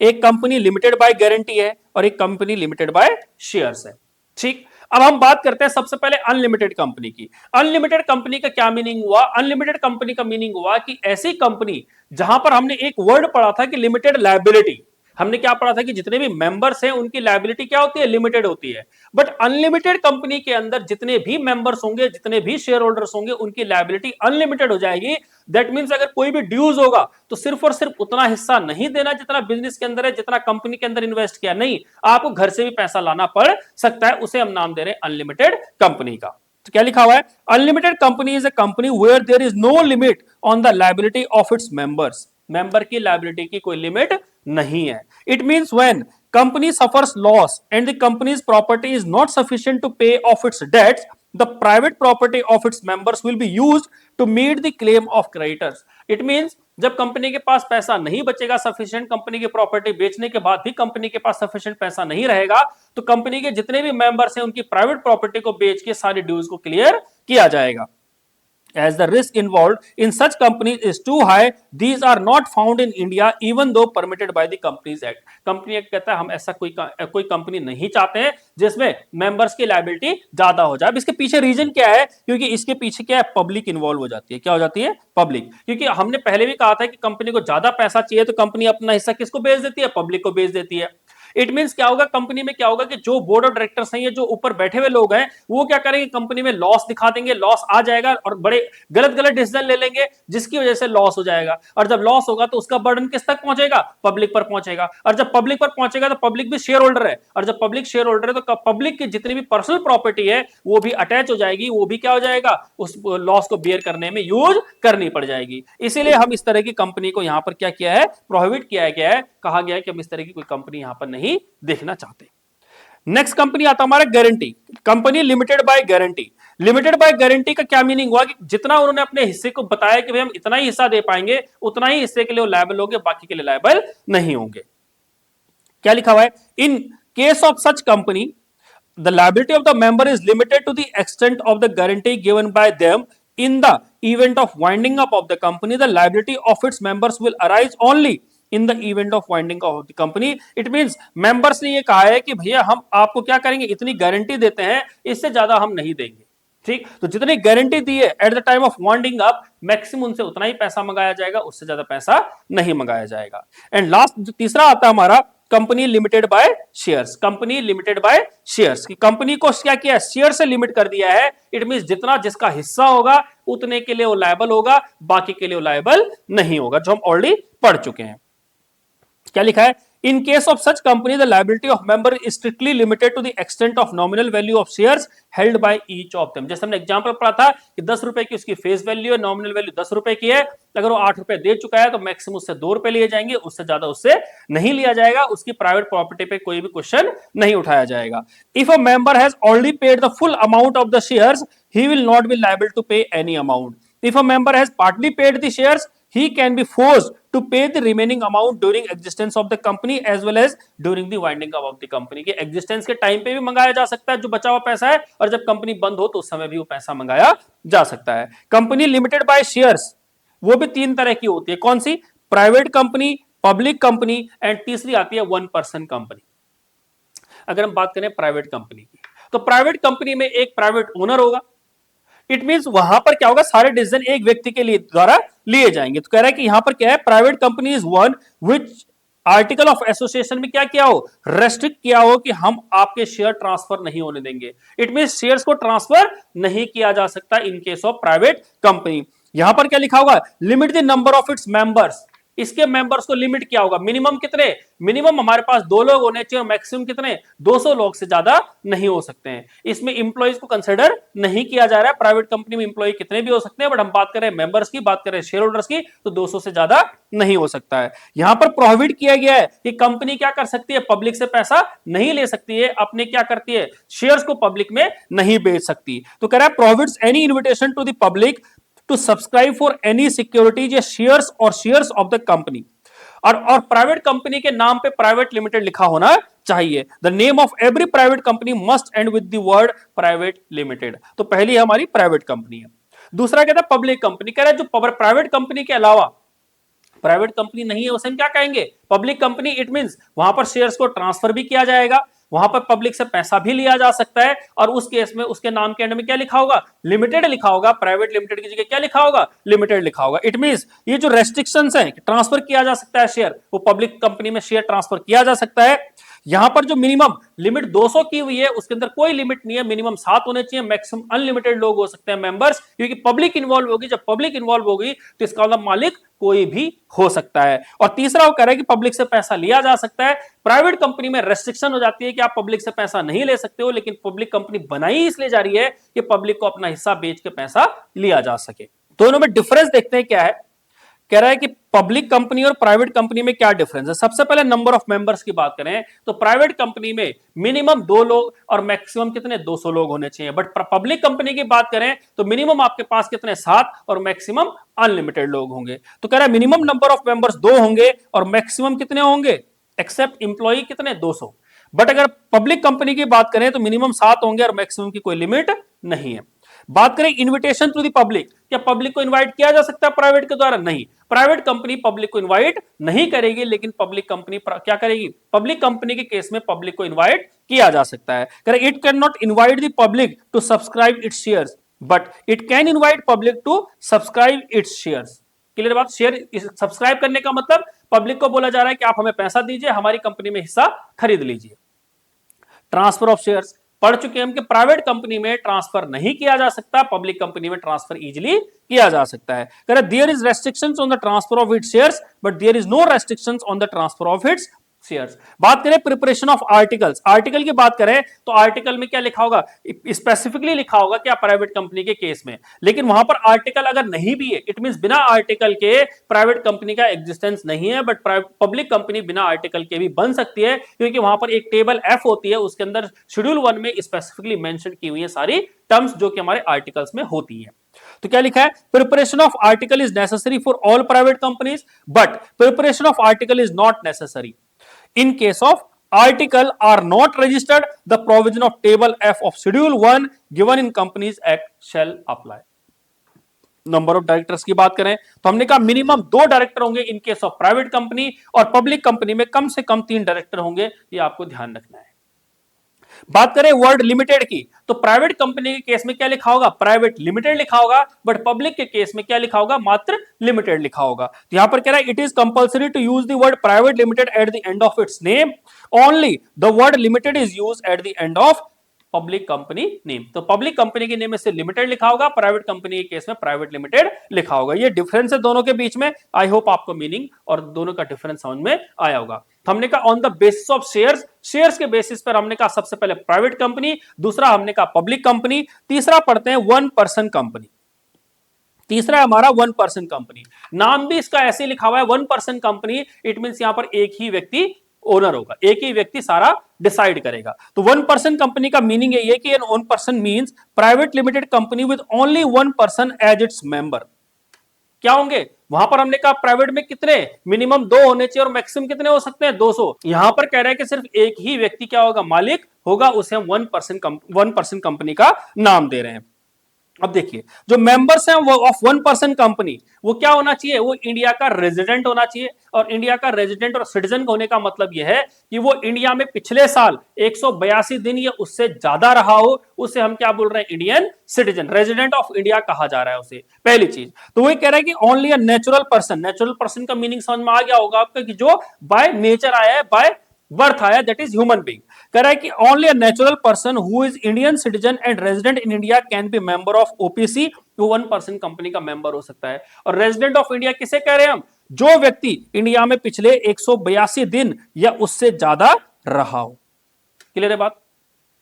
एक कंपनी लिमिटेड बाय गारंटी है, और एक कंपनी लिमिटेड बाय शेयर्स है, ठीक। अब हम बात करते हैं सबसे पहले अनलिमिटेड कंपनी की। अनलिमिटेड कंपनी का क्या मीनिंग हुआ? अनलिमिटेड कंपनी का मीनिंग हुआ कि ऐसी कंपनी जहां पर हमने एक वर्ड पढ़ा था कि लिमिटेड लायबिलिटी। हमने क्या पढ़ा था कि जितने भी मेंबर्स हैं उनकी लायबिलिटी क्या होती है? लिमिटेड होती है। बट अनलिमिटेड कंपनी के अंदर जितने भी मेंबर्स होंगे, जितने भी शेयर होल्डर्स होंगे, उनकी लायबिलिटी अनलिमिटेड हो जाएगी। दैट मींस अगर कोई भी ड्यूज होगा तो सिर्फ और सिर्फ उतना हिस्सा नहीं देना जितना बिजनेस के अंदर है, जितना कंपनी के अंदर इन्वेस्ट किया, नहीं, आपको घर से भी पैसा लाना पड़ सकता है। उसे हम नाम दे रहे हैं अनलिमिटेड कंपनी का। तो क्या लिखा हुआ है? Unlimited company is a company where there is no limit on the liability of its members. Member की लायबिलिटी की कोई लिमिट नहीं है। It means when company suffers loss and the company's property is not sufficient to pay off its debts, the private property of its members will be used to meet the claim of creditors। It means जब कंपनी के पास पैसा नहीं बचेगा सफिशिएंट, कंपनी की प्रॉपर्टी बेचने के बाद भी कंपनी के पास सफिशिएंट पैसा नहीं रहेगा, तो कंपनी के जितने भी मेंबर्स हैं उनकी प्राइवेट प्रॉपर्टी को बेच के सारी ड्यूज को क्लियर किया जाएगा। As the risk involved in such companies is too high, these are not found in India even though permitted by the Companies Act। Company कहता है हम ऐसा कोई कंपनी नहीं चाहते हैं जिसमें मेंबर्स की लायबिलिटी ज्यादा हो जाए। अब इसके पीछे रीजन क्या है? क्योंकि इसके पीछे क्या है? पब्लिक इन्वॉल्व हो जाती है। क्या हो जाती है? पब्लिक। क्योंकि हमने पहले भी कहा था कि कंपनी को ज्यादा पैसा चाहिए तो कंपनी अपना हिस्सा किसको बेच देती है? पब्लिक को बेच देती है। इट मींस क्या होगा, कंपनी में क्या होगा कि जो बोर्ड ऑफ डायरेक्टर्स हैं, ये जो ऊपर बैठे हुए लोग हैं, वो क्या करेंगे, कंपनी में लॉस दिखा देंगे, लॉस आ जाएगा और बड़े गलत गलत डिसीजन ले लेंगे जिसकी वजह से लॉस हो जाएगा। और जब लॉस होगा तो उसका बर्डन किस तक पहुंचेगा, पब्लिक पर पहुंचेगा। और जब पब्लिक पर पहुंचेगा तो पब्लिक भी शेयर होल्डर है, और जब पब्लिक शेयर होल्डर है तो पब्लिक की जितनी भी पर्सनल प्रॉपर्टी है वो भी अटैच हो जाएगी, वो भी क्या हो जाएगा, उस लॉस को बियर करने में यूज करनी पड़ जाएगी। इसीलिए हम इस तरह की कंपनी को यहां पर क्या किया है, प्रोहिबिट किया गया है, कहा गया है कि हम इस तरह की कोई कंपनी यहां पर नहीं देखना चाहते। नेक्स्ट कंपनी आता हमारा guarantee, company limited by guarantee. Limited by guarantee का क्या मीनिंग हुआ कि जितना उन्होंने अपने हिस्से को बताया कि भाई हम इतना ही हिस्सा दे पाएंगे, उतना ही हिस्से के लिए लायबल होंगे, बाकी के लिए लायबल नहीं होंगे। क्या लिखा हुआ है, in case of such company the liability of the member is limited to the extent of the guarantee given by them. In the event of winding up of the company, the liability of its members will arise only in the event of winding up of the company. It means members ने ये कहा है कि भैया हम आपको क्या करेंगे, इतनी गारंटी देते हैं, इससे ज्यादा हम नहीं देंगे। ठीक, तो जितनी गारंटी दी है eight the time of winding up, maximum से उतना ही पैसा मंगाया जाएगा, उससे ज्यादा पैसा नहीं मंगाया जाएगा। एंड लास्ट जो तीसरा आता है हमारा, company limited by shares. Company limited by shares, की कंपनी को क्या किया, शेयर से लिमिट कर दिया है। इट मींस जितना जिसका हिस्सा होगा उतने के लिए वो लायबल होगा, बाकी के लिए वो लायबल नहीं होगा, जो हम ऑलरेडी पढ़ चुके हैं। क्या लिखा है, in case of such company the liability of member is strictly limited to the extent of nominal value of shares held by each of them. जैसे हमने एग्जांपल पढ़ा था कि 10 रुपए की उसकी फेस वैल्यू है, नॉमिनल वैल्यू 10 रुपए की है, अगर वो 8 रुपए दे चुका है तो मैक्सिमम उससे 2 रुपए लिए जाएंगे, उससे ज्यादा उससे नहीं लिया जाएगा, उसकी प्राइवेट प्रॉपर्टी पे कोई भी क्वेश्चन नहीं उठाया जाएगा। If a member has already paid the full amount of the shares, he will not be liable to pay any amount. If a member has partly paid the shares, he can be forced to pay the remaining amount during existence of the company as well as during the winding up of the company। के existence के टाइम पे भी मंगाया जा सकता है जो बचा हुआ पैसा है, और जब कंपनी बंद हो तो उस समय भी वो पैसा मंगाया जा सकता है। कंपनी लिमिटेड बाय शेयर्स वो भी 3 तरह की होती है, कौन सी, private company, public company, and तीसरी आती है 1 पर्सन कंपनी। अगर हम बात करें प्राइवेट कंपनी की, तो प्राइवेट कंपनी में एक प्राइवेट ओनर होगा। इट मींस वहां पर क्या होगा, सारे डिसीजन एक व्यक्ति के लिए द्वारा लिए जाएंगे। तो कह रहा है कि यहां पर क्या है, private company is one which article of association में क्या किया हो, रेस्ट्रिक्ट किया हो कि हम आपके शेयर ट्रांसफर नहीं होने देंगे। इट मींस शेयर्स को ट्रांसफर नहीं किया जा सकता इन केस ऑफ प्राइवेट कंपनी। यहां पर क्या लिखा होगा, limit the number of its members, इसके मेंबर्स को लिमिट किया होगा, मिनिमम कितने, मिनिमम हमारे पास 2 लोग होने चाहिए और मैक्सिमम कितने, 200 लोग से ज्यादा नहीं हो सकते हैं। इसमें इंप्लॉइज को कंसिडर नहीं किया जा रहा है, प्राइवेट कंपनी में इंप्लॉय कितने भी हो सकते हैं, बट हम बात करें मेंबर्स की, बात करें शेयर होल्डर्स की, तो 200 से ज्यादा नहीं हो सकता है। यहां पर प्रोहिबिट किया गया है कि कंपनी क्या कर सकती है, पब्लिक से पैसा नहीं ले सकती है, अपने क्या करती है, शेयर्स को पब्लिक में नहीं बेच सकती। तो कह रहा है prohibits any invitation to the public to subscribe for any securities या shares or shares of the company। और प्राइवेट कंपनी के नाम पे प्राइवेट लिमिटेड लिखा होना चाहिए। The name of every private company must and with the word private limited. तो पहली हमारी प्राइवेट कंपनी है। दूसरा कहता है पब्लिक कंपनी, कह रहा है जो प्राइवेट कंपनी के अलावा प्राइवेट कंपनी नहीं है उसे हम क्या कहेंगे, पब्लिक कंपनी। इट मींस वहां पर शेयर्स को ट्रांसफर भी किया जाएगा, वहां पर पब्लिक से पैसा भी लिया जा सकता है, और उस केस में उसके नाम के एंड में क्या लिखा होगा, लिमिटेड लिखा होगा, प्राइवेट लिमिटेड की जगह क्या लिखा होगा, लिमिटेड लिखा होगा। इट मींस ये जो रेस्ट्रिक्शंस हैं, ट्रांसफर किया जा सकता है शेयर, वो पब्लिक कंपनी में शेयर ट्रांसफर किया जा सकता है। यहां पर जो मिनिमम लिमिट 200 की हुई है उसके अंदर कोई लिमिट नहीं है, मिनिमम 7 होने चाहिए, मैक्सिमम अनलिमिटेड लोग हो सकते हैं मेंबर्स, क्योंकि पब्लिक इन्वॉल्व होगी। जब पब्लिक इन्वॉल्व होगी तो इसका मतलब मालिक कोई भी हो सकता है। और तीसरा वो कह रहा है कि पब्लिक से पैसा लिया जा सकता है। प्राइवेट कंपनी में रेस्ट्रिक्शन हो जाती है कि आप पब्लिक से पैसा नहीं ले सकते हो, लेकिन पब्लिक कंपनी बनाई इसलिए जा रही है कि पब्लिक को अपना हिस्सा बेच के पैसा लिया जा सके। दोनों में डिफरेंस देखते हैं क्या है। कह रहा है कि पब्लिक कंपनी और प्राइवेट कंपनी में क्या डिफरेंस है। सबसे पहले नंबर ऑफ मेंबर्स की बात करें तो प्राइवेट कंपनी में मिनिमम 2 लोग और मैक्सिमम कितने, 200 लोग होने चाहिए। बट पब्लिक कंपनी की बात करें तो मिनिमम आपके पास कितने, 7 और मैक्सिमम अनलिमिटेड लोग होंगे। तो कह रहा है मिनिमम नंबर ऑफ मेंबर्स 2 होंगे और मैक्सिमम कितने होंगे, एक्सेप्ट इंप्लॉई कितने, 200। बट अगर पब्लिक कंपनी की बात करें तो मिनिमम 7 होंगे और मैक्सिमम की कोई लिमिट नहीं है। बात करें इनविटेशन टू द पब्लिक, क्या पब्लिक को इनवाइट किया जा सकता है प्राइवेट के द्वारा, नहीं। प्राइवेट कंपनी पब्लिक को इनवाइट नहीं करेगी, लेकिन पब्लिक कंपनी क्या करेगी, पब्लिक कंपनी के केस में पब्लिक को इनवाइट किया जा सकता है। It can not invite the public to subscribe its shares but it can invite public to subscribe its shares. Clear बात। शेयर सब्सक्राइब करने का मतलब पब्लिक को बोला जा रहा है कि आप हमें पैसा दीजिए, हमारी कंपनी में हिस्सा खरीद लीजिए। ट्रांसफर ऑफ शेयर्स पढ़ चुके हैं हम कि प्राइवेट कंपनी में ट्रांसफर नहीं किया जा सकता, पब्लिक कंपनी में ट्रांसफर इजीली किया जा सकता है। कह रहा there is restrictions on the transfer of its shares but there is no restrictions on the transfer of its shares. बात करें प्रिपरेशन ऑफ आर्टिकल्स, आर्टिकल की बात करें तो आर्टिकल में क्या लिखा होगा, स्पेसिफिकली लिखा होगा क्या प्राइवेट कंपनी के केस में, लेकिन वहां पर आर्टिकल अगर नहीं भी है इट मींस बिना आर्टिकल के प्राइवेट कंपनी का एग्जिस्टेंस नहीं है, बट पब्लिक कंपनी बिना आर्टिकल के भी बन सकती है, क्योंकि वहां पर एक टेबल एफ होती है, उसके अंदर शेड्यूल 1 में स्पेसिफिकली मेंशन की हुई है सारी टर्म्स जो कि हमारे आर्टिकल्स में होती है। तो क्या लिखा है, preparation of article is necessary for all private companies but preparation of article is not necessary in case of article are not registered the provision of table F of schedule 1 given in companies act shall apply। Number of directors की बात करें तो हमने कहा मिनिमम 2 डायरेक्टर होंगे इन केस ऑफ प्राइवेट कंपनी, और पब्लिक कंपनी में कम से कम 3 डायरेक्टर होंगे, ये आपको ध्यान रखना है। बात करें वर्ड लिमिटेड की तो प्राइवेट कंपनी के केस में क्या लिखा होगा, प्राइवेट लिमिटेड लिखा होगा, बट पब्लिक के केस में क्या लिखा होगा, मात्र लिमिटेड लिखा होगा। तो यहां पर कह रहा है it is compulsory to use the word private limited at the end of its name, only the word limited is use at the end of public company name. तो पब्लिक कंपनी के नेम में से लिमिटेड लिखा होगा, प्राइवेट कंपनी के केस में प्राइवेट लिमिटेड लिखा होगा। ये डिफरेंस है दोनों के बीच में। आई होप आपको मीनिंग और दोनों का डिफरेंस समझ में आया होगा। हमने कहा on the basis of shares, shares के बेसिस पर हमने कहा सबसे पहले प्राइवेट कंपनी, दूसरा हमने कहा पब्लिक कंपनी, तीसरा पढ़ते हैं 1 पर्सन कंपनी। तीसरा हमारा 1 पर्सन कंपनी, नाम भी इसका ऐसे लिखा हुआ है 1 पर्सन कंपनी, इट मींस यहां पर एक ही व्यक्ति ओनर होगा, एक ही व्यक्ति सारा डिसाइड करेगा। तो 1 पर्सन कंपनी का मीनिंग है कि an 1 person means private limited company with only 1 person as its member. क्या होंगे वहां पर हमने कहा प्राइवेट में कितने, मिनिमम 2 होने चाहिए और मैक्सिमम कितने हो सकते हैं, 200। यहां पर कह रहा है कि सिर्फ एक ही व्यक्ति क्या होगा, मालिक होगा, उसे हम 1 पर्सन कंपनी का नाम दे रहे हैं। अब देखिए जो मेंबर्स हैं वो ऑफ 1 पर्सन कंपनी, वो क्या होना चाहिए, वो इंडिया का रेजिडेंट होना चाहिए, और इंडिया का रेजिडेंट और सिटीजन होने का मतलब यह है कि वो इंडिया में पिछले साल 182 दिन या उससे ज्यादा रहा हो, उसे हम क्या बोल रहे हैं, Indian citizen, resident of India कहा जा रहा है उसे, पहली चीज। तो वही कह रहा है कि only a natural person, natural person का मीनिंग समझ में आ गया होगा आपका कि जो बाय नेचर आया है, बाय बर्थ आया, दैट इज ह्यूमन बीइंग। कह रहा है कि only a natural person who is Indian citizen and resident in India can be member of OPC, वो 1 पर्सन कंपनी का मेंबर हो सकता है। और रेजिडेंट ऑफ इंडिया किसे कह रहे हैं हम, जो व्यक्ति इंडिया में पिछले 182 दिन या उससे ज्यादा रहा हो। क्लियर है बात।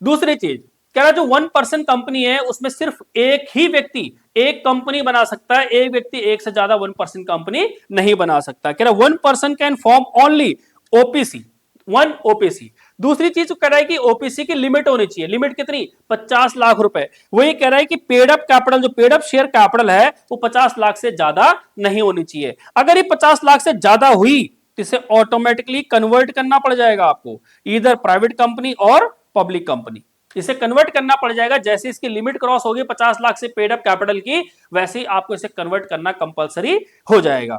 दूसरी चीज कह रहा है जो 1 पर्सन कंपनी है उसमें सिर्फ एक ही व्यक्ति एक कंपनी बना सकता है, एक व्यक्ति एक से ज्यादा 1 पर्सन कंपनी नहीं बना सकता। कह रहा है 1 person can form only OPC, 1 OPC. दूसरी चीज कह रहा है कि ओपीसी की लिमिट होनी चाहिए, लिमिट कितनी, 50 लाख रुपए। वही कह रहा है कि पेड अप कैपिटल, जो पेड अप शेयर कैपिटल है वो 50 लाख से ज्यादा नहीं होनी चाहिए। अगर ये 50 लाख से ज्यादा हुई तो इसे ऑटोमेटिकली कन्वर्ट करना पड़ जाएगा आपको, इधर प्राइवेट कंपनी और पब्लिक कंपनी, इसे कन्वर्ट करना पड़ जाएगा। जैसे इसकी लिमिट क्रॉस होगी 50 लाख से पेड अप कैपिटल की, वैसे ही आपको इसे कन्वर्ट करना कंपलसरी हो जाएगा।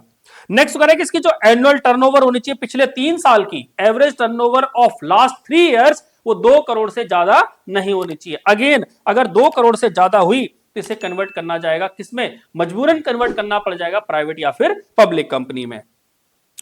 नेक्स्ट करें कि इसकी जो एनुअल टर्नओवर होनी चाहिए पिछले 3 साल की, average turnover of last 3 years, वो 2 करोड़ से ज्यादा नहीं होनी चाहिए। अगेन अगर 2 करोड़ से ज्यादा हुई तो इसे कन्वर्ट करना जाएगा किसमें, मजबूरन कन्वर्ट करना पड़ जाएगा प्राइवेट या फिर पब्लिक कंपनी में।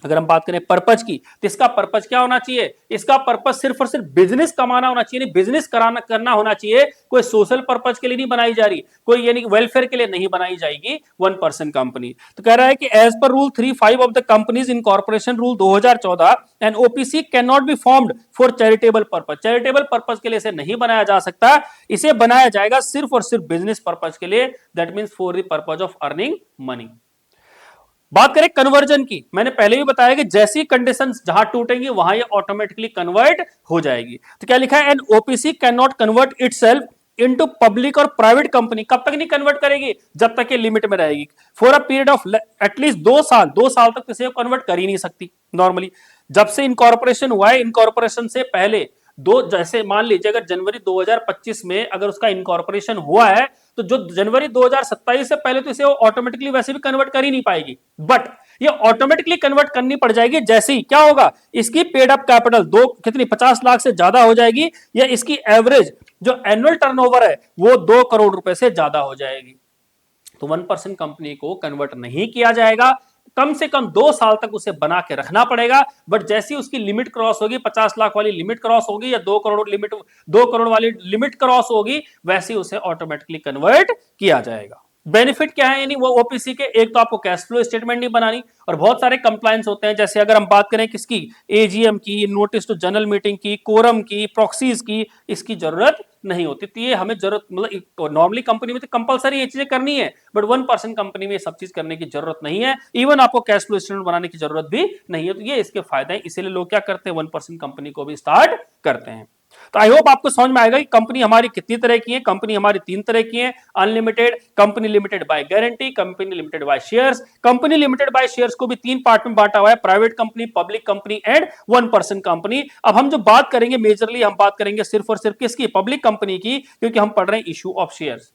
अगर हम बात करें पर्पज की तो इसका पर्पज क्या होना चाहिए, इसका पर्पज सिर्फ और सिर्फ बिजनेस कमाना होना चाहिए, बिजनेस करना होना चाहिए, कोई सोशल पर्पज के लिए नहीं बनाई जा रही, कोई यानी वेलफेयर के लिए नहीं बनाई जाएगी 1 पर्सन कंपनी। तो कह रहा है कि as per rule 3(5) of the companies incorporation rule 2014 and OPC can not be formed for charitable purpose, charitable purpose के लिए इसे नहीं बनाया जा सकता, इसे बनाया जाएगा सिर्फ और सिर्फ बिजनेस पर्पज के लिए, that means for the purpose of earning money. बात करें कन्वर्जन की, मैंने पहले भी बताया कि जैसी कंडीशंस जहां टूटेंगी वहां ये ऑटोमेटिकली कन्वर्ट हो जाएगी। तो क्या लिखा है, an OPC can not convert itself into public और प्राइवेट कंपनी, कब तक नहीं कन्वर्ट करेगी, जब तक ये लिमिट में रहेगी, for a period of at least 2 साल, 2 साल तक इसे कन्वर्ट कर ही नहीं सकती नॉर्मली। जब से इनकॉर्पोरेशन हुआ है, इनकॉर्पोरेशन से पहले जैसे मान लीजिए अगर जनवरी 2025 में अगर उसका इनकॉर्पोरेशन हुआ है तो जो जनवरी 2027 से पहले तो इसे ऑटोमेटिकली वैसे भी कन्वर्ट कर ही नहीं पाएगी, बट ये ऑटोमेटिकली कन्वर्ट करनी पड़ जाएगी जैसे ही क्या होगा, इसकी पेड अप कैपिटल कितनी 50 लाख से ज्यादा हो जाएगी, या इसकी एवरेज जो एनुअल टर्नओवर है वो 2 करोड़ रुपए से ज्यादा हो जाएगी। तो 1% कंपनी को कन्वर्ट नहीं किया जाएगा, कम से कम 2 साल तक उसे बना के रखना पड़ेगा। बट जैसी उसकी लिमिट क्रॉस होगी, 50 लाख वाली लिमिट क्रॉस होगी या 2 करोड़ वाली लिमिट क्रॉस होगी, वैसे उसे ऑटोमेटिकली कन्वर्ट किया जाएगा। बेनिफिट क्या है यानी वो ओपीसी के, एक तो आपको कैश फ्लो स्टेटमेंट नहीं बनानी और बहुत सारे कंप्लायंस होते हैं। जैसे अगर हम बात करें किसकी, एजीएम की, नोटिस टू जनरल मीटिंग की, कोरम की, प्रॉक्सीज की, इसकी जरूरत नहीं होती। तो ये हमें जरूरत, मतलब नॉर्मली कंपनी में तो कंपलसरी ये चीजें करनी है, बट 1% कंपनी में ये सब चीज करने की जरूरत नहीं है। इवन आपको कैश फ्लो स्टेटमेंट बनाने की जरूरत भी नहीं है। तो ये इसके फायदे हैं, इसीलिए लोग क्या करते हैं, 1% कंपनी को भी स्टार्ट करते हैं। तो आई होप आपको समझ में आएगा कि कंपनी हमारी कितनी तरह की है। कंपनी हमारी 3 तरह की है, unlimited, company limited by guarantee, company limited by shares. Company limited by shares को भी 3 पार्ट में बांटा हुआ है, private company, public company and 1% company. अब हम जो बात करेंगे मेजरली हम बात करेंगे सिर्फ और सिर्फ किसकी, पब्लिक कंपनी की, क्योंकि हम पढ़ रहे हैं इशू ऑफ शेयर्स।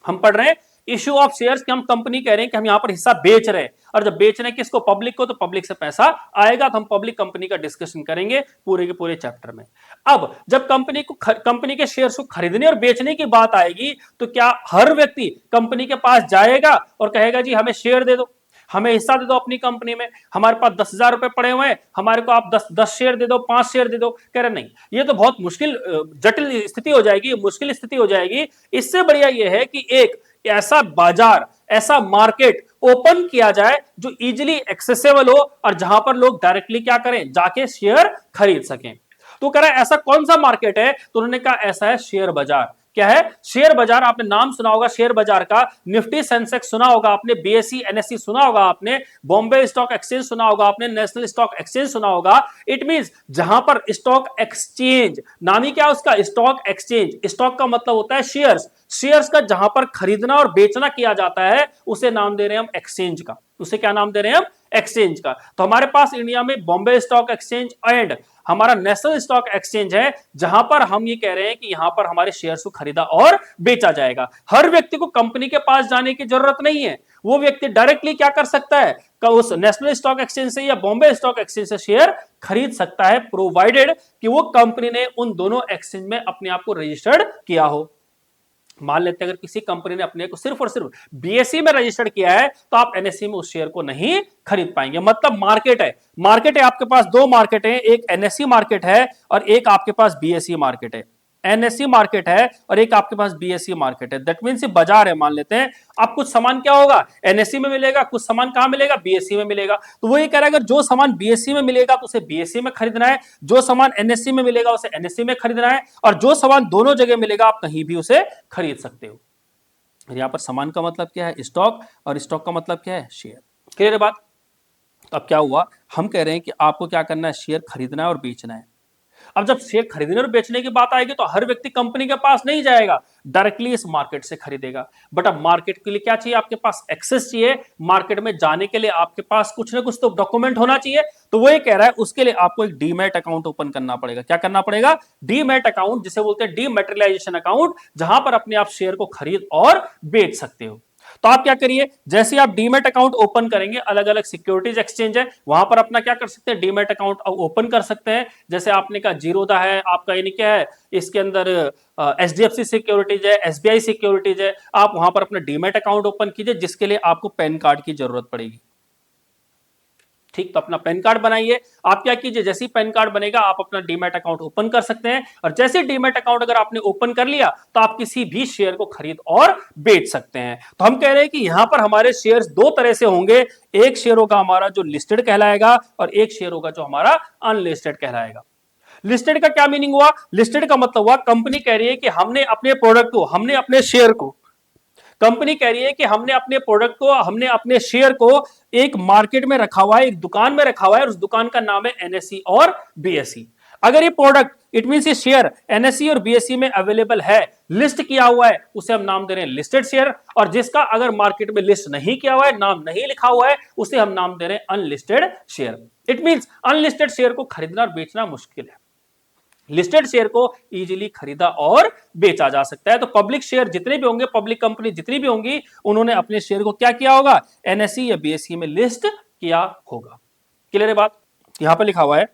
हम पढ़ रहे हैं इश्यू ऑफ शेयर्स कि हम कंपनी कह रहे हैं कि हम यहां पर हिस्सा बेच रहे हैं, और जब बेच रहे हैं किसको, पब्लिक को, तो पब्लिक से पैसा आएगा। तो हम पब्लिक कंपनी का डिस्कशन करेंगे पूरे के पूरे चैप्टर में। अब जब कंपनी के शेयर्स को खरीदने और बेचने की बात आएगी, तो क्या हर व्यक्ति कंपनी के पास जाएगा और कहेगा जी हमें शेयर दे दो, हमें हिस्सा दे दो अपनी कंपनी में, हमारे पास 10,000 रुपए पड़े हुए हैं, हमारे को आप 10 शेयर दे दो, 5 शेयर दे दो? कह रहे नहीं, ये तो बहुत मुश्किल, जटिल स्थिति हो जाएगी, मुश्किल स्थिति हो जाएगी। इससे बढ़िया यह है कि एक ऐसा बाजार, ऐसा मार्केट ओपन किया जाए जो इजीली एक्सेसिबल हो और जहां पर लोग डायरेक्टली क्या करें, जाके शेयर खरीद सकें। तो कह रहा है ऐसा कौन सा मार्केट है, तो उन्होंने कहा ऐसा है शेयर बाजार। क्या है, शेयर बाजार। आपने नाम सुना होगा शेयर बाजार का, निफ्टी सेंसेक्स सुना होगा आपने, बीएसई एनएसई सुना होगा आपने, बॉम्बे स्टॉक एक्सचेंज सुना होगा आपने, नेशनल स्टॉक एक्सचेंज सुना होगा। इट मींस जहां पर स्टॉक एक्सचेंज, नाम ही क्या उसका, स्टॉक एक्सचेंज। स्टॉक का मतलब होता है शेयर्स, शेयर्स का जहां पर खरीदना और बेचना किया जाता है उसे नाम दे रहे हैं हम एक्सचेंज का। उसे क्या नाम दे रहे हैं हम, एक्सचेंज का। तो हमारे पास इंडिया में बॉम्बे स्टॉक एक्सचेंज एंड हमारा नेशनल स्टॉक एक्सचेंज है, जहां पर हम ये कह रहे हैं कि यहां पर हमारे शेयर्स को खरीदा और बेचा जाएगा। हर व्यक्ति को कंपनी के पास जाने की जरूरत नहीं है, वो व्यक्ति डायरेक्टली क्या कर सकता है, उस नेशनल स्टॉक एक्सचेंज से या बॉम्बे स्टॉक एक्सचेंज से शेयर खरीद सकता है, प्रोवाइडेड कि वो कंपनी ने उन दोनों एक्सचेंज में अपने आप को रजिस्टर्ड किया हो। मान लेते हैं अगर किसी कंपनी ने अपने को सिर्फ और सिर्फ बीएसई में रजिस्टर्ड किया है, तो आप एनएसई में उस शेयर को नहीं खरीद पाएंगे। मतलब मार्केट है आपके पास, 2 मार्केट है, एक एनएसई मार्केट है और एक आपके पास बीएसई मार्केट है। एनएसई मार्केट है और एक आपके पास बीएसई मार्केट है। दैट मींस बाजार है, मान लेते हैं। अब कुछ सामान क्या होगा, एनएसई में मिलेगा, कुछ सामान कहां मिलेगा, बीएसई में मिलेगा। तो वो ये कह रहा है अगर जो सामान बीएसई में मिलेगा तो उसे बीएसई में खरीदना है, जो सामान एनएसई में मिलेगा उसे एनएसई में खरीदना है, और जो सामान दोनों जगह मिलेगा आप कहीं भी उसे खरीद सकते हो। यहां पर सामान का मतलब क्या है, स्टॉक, और स्टॉक का मतलब क्या है, शेयर। क्लियर है बात। तो अब क्या हुआ, हम कह रहे हैं कि आपको क्या करना है, शेयर खरीदना है और बेचना है। अब जब शेयर खरीदने और बेचने की बात आएगी तो हर व्यक्ति कंपनी के पास नहीं जाएगा, डायरेक्टली इस मार्केट से खरीदेगा। बट अब मार्केट के लिए क्या चाहिए, आपके पास एक्सेस चाहिए। मार्केट में जाने के लिए आपके पास कुछ ना कुछ तो डॉक्यूमेंट होना चाहिए। तो वो ये कह रहा है उसके लिए आपको एक डीमैट अकाउंट ओपन करना पड़ेगा। क्या करना पड़ेगा, डीमैट अकाउंट, जिसे बोलते हैं डीमैटेरियलाइजेशन अकाउंट, जहां पर अपने आप शेयर को खरीद और बेच सकते हो। तो आप क्या करिए, जैसे आप डीमैट अकाउंट ओपन करेंगे, अलग अलग सिक्योरिटीज एक्सचेंज है, वहां पर अपना क्या कर सकते हैं, डीमैट अकाउंट ओपन कर सकते हैं। जैसे आपने कहा जीरोधा है आपका, यानी क्या है, इसके अंदर एचडीएफसी सिक्योरिटीज है, एसबीआई सिक्योरिटीज है। आप वहां पर अपना डीमैट अकाउंट ओपन कीजिए, जिसके लिए आपको पैन कार्ड की जरूरत पड़ेगी। ठीक, तो अपना पैन कार्ड बनाइए। आप क्या कीजिए, जैसे ही पैन कार्ड बनेगा आप अपना डीमैट अकाउंट ओपन कर सकते हैं, और जैसे डीमैट अकाउंट अगर आपने ओपन कर लिया तो आप किसी भी शेयर को खरीद और बेच सकते हैं। तो हम कह रहे हैं कि यहां पर हमारे शेयर्स 2 तरह से होंगे, एक शेयर होगा हमारा जो लिस्टेड कहलाएगा और एक शेयर होगा जो हमारा अनलिस्टेड कहलाएगा। लिस्टेड का क्या मीनिंग हुआ, लिस्टेड का मतलब हुआ कंपनी कह रही है कि हमने अपने प्रोडक्ट को, हमने अपने शेयर को, कंपनी कह रही है कि हमने अपने प्रोडक्ट को, हमने अपने शेयर को एक मार्केट में रखा हुआ है, एक दुकान में रखा हुआ है, और उस दुकान का नाम है एनएसई और बीएसई। अगर ये प्रोडक्ट, इट मींस ये शेयर एनएसई और बीएसई में अवेलेबल है, लिस्ट किया हुआ है, उसे हम नाम दे रहे हैं लिस्टेड शेयर। और जिसका अगर मार्केट में लिस्ट नहीं किया हुआ है, नाम नहीं लिखा हुआ है, उसे हम नाम दे रहे हैं unlisted share. It means unlisted share को खरीदना और बेचना मुश्किल है, लिस्टेड शेयर को इजीली खरीदा और बेचा जा सकता है। तो पब्लिक शेयर जितने भी होंगे, पब्लिक कंपनी जितनी भी होंगी, उन्होंने अपने शेयर को क्या किया होगा, एनएसई या बीएसई में लिस्ट किया होगा। क्लियर है बात। यहां पर लिखा हुआ है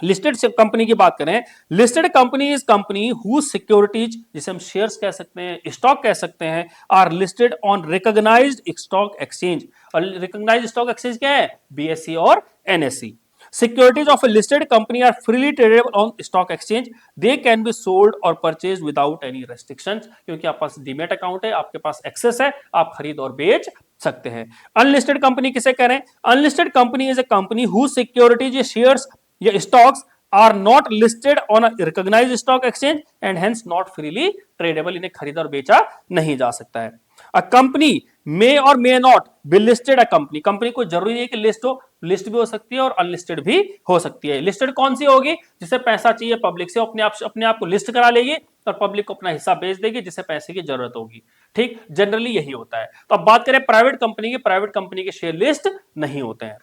लिस्टेड कंपनी की बात करें, listed company is company who securities, जिसे हम शेयर्स कह सकते हैं, स्टॉक कह सकते हैं, are listed on recognised stock exchange. और रिकॉग्नाइज्ड स्टॉक एक्सचेंज क्या है? बीएसई और NSE. Securities of a listed company are freely tradable on stock exchange. They can be sold or purchased without any restrictions. क्योंकि आपके पास डीमेट अकाउंट है, आपके पास एक्सेस है, आप खरीद और बेच सकते हैं। अनलिस्टेड कंपनी किसे कह रहे हैं? Unlisted company is a company who securities, shares या stocks are not listed on a recognised stock exchange and hence not freely tradable. इन्हें खरीदा और बेचा नहीं जा सकता है। अ कंपनी मे और may not be listed. A company, company को जरूरी नहीं है कि लिस्ट हो, लिस्ट भी हो सकती है और अनलिस्टेड भी हो सकती है। लिस्टेड कौन सी होगी? जिसे पैसा चाहिए पब्लिक से, अपने आप को लिस्ट करा लेगी और पब्लिक को अपना हिस्सा बेच देगी जिसे पैसे की जरूरत होगी। ठीक, जनरली यही होता है। तो अब बात करें प्राइवेट कंपनी की, प्राइवेट कंपनी के शेयर लिस्ट नहीं होते हैं।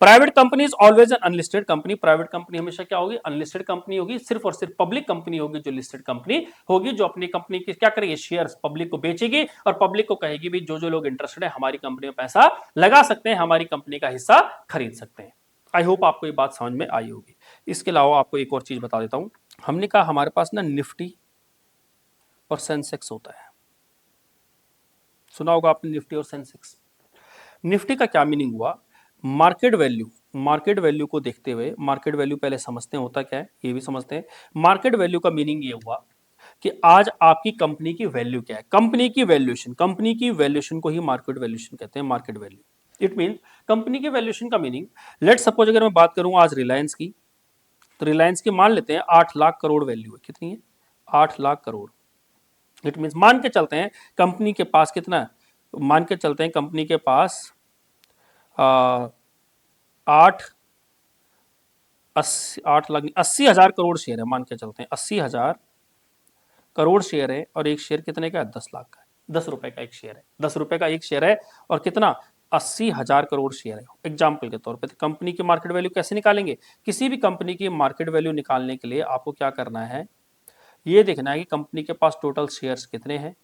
Private company is always an unlisted company. Private company हमेशा क्या होगी? अनलिस्टेड कंपनी होगी। सिर्फ और सिर्फ पब्लिक कंपनी होगी जो लिस्टेड कंपनी होगी, जो अपनी कंपनी की क्या करेगी? शेयर्स पब्लिक को बेचेगी और पब्लिक को कहेगी भी जो जो लोग इंटरेस्टेड है हमारी कंपनी में पैसा लगा सकते हैं, हमारी कंपनी का हिस्सा खरीद सकते हैं। आई होप आपको ये बात समझ में आई होगी। इसके अलावा आपको एक और चीज बता देता हूं। हमने कहा हमारे पास ना निफ्टी और सेंसेक्स होता है। सुना होगा आपने निफ्टी और सेंसेक्स। निफ्टी का क्या मीनिंग हुआ? Market value. मार्केट वैल्यू को देखते हुए, मार्केट वैल्यू पहले समझते हैं होता क्या है, ये भी समझते हैं। मार्केट वैल्यू का मीनिंग ये हुआ कि आज आपकी कंपनी की वैल्यू क्या है, कंपनी की वैल्यूएशन। कंपनी की वैल्यूएशन को ही मार्केट वैल्यूएशन कहते हैं, market value. It mean company की वैल्यूएशन का मीनिंग, लेट सपोज अगर मैं बात करूं आज रिलायंस की, तो रिलायंस की मान लेते हैं 8 लाख करोड़ वैल्यू है। कितनी है? 8 लाख करोड़। इट मीन मान के चलते हैं कंपनी के पास कितना है? मान के चलते हैं कंपनी के पास 80,000 करोड़ शेयर है। मान के चलते हैं 80,000 करोड़ शेयर है और एक शेयर कितने का है? 10 लाख का है। 10 रुपए का एक शेयर है, 10 रुपए का एक शेयर है और कितना? 80,000 करोड़ शेयर है। एग्जाम्पल के तौर पे तो कंपनी की मार्केट वैल्यू कैसे निकालेंगे? किसी भी कंपनी की मार्केट वैल्यू निकालने के लिए आपको क्या करना है? ये देखना है कि कंपनी के पास टोटल शेयर्स कितने हैं,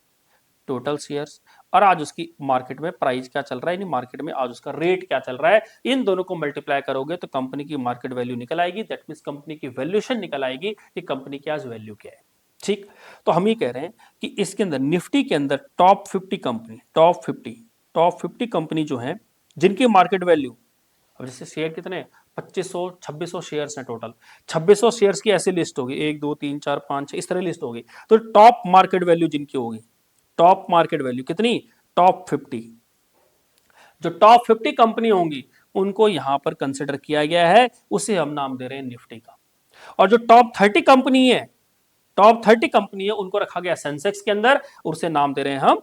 टोटल शेयर्स, और आज उसकी मार्केट में प्राइस क्या चल रहा है, यानी मार्केट में आज उसका रेट क्या चल रहा है। इन दोनों को मल्टीप्लाई करोगे तो कंपनी की मार्केट वैल्यू निकल आएगी। दैट मींस कंपनी की वैल्यूएशन निकल आएगी कि कंपनी की आज वैल्यू क्या है। ठीक, तो हम ये कह रहे हैं कि इसके अंदर निफ्टी के अंदर टॉप 50 कंपनी, टॉप 50 कंपनी जो है जिनकी मार्केट वैल्यू, अब जैसे शेयर कितने? 2500 2600 शेयर्स हैं टोटल। 2600 शेयर्स की ऐसी लिस्ट होगी, 1 2 3 4 5 6 इस तरह लिस्ट होगी। तो टॉप मार्केट वैल्यू जिनकी होगी, टॉप मार्केट वैल्यू कितनी? टॉप 50। जो टॉप 50 कंपनी होंगी उनको यहां पर कंसिडर किया गया है, उसे हम नाम दे रहे हैं निफ्टी का। और जो टॉप 30 कंपनी है, टॉप 30 कंपनी है, उनको रखा गया सेंसेक्स के अंदर, उसे नाम दे रहे हैं हम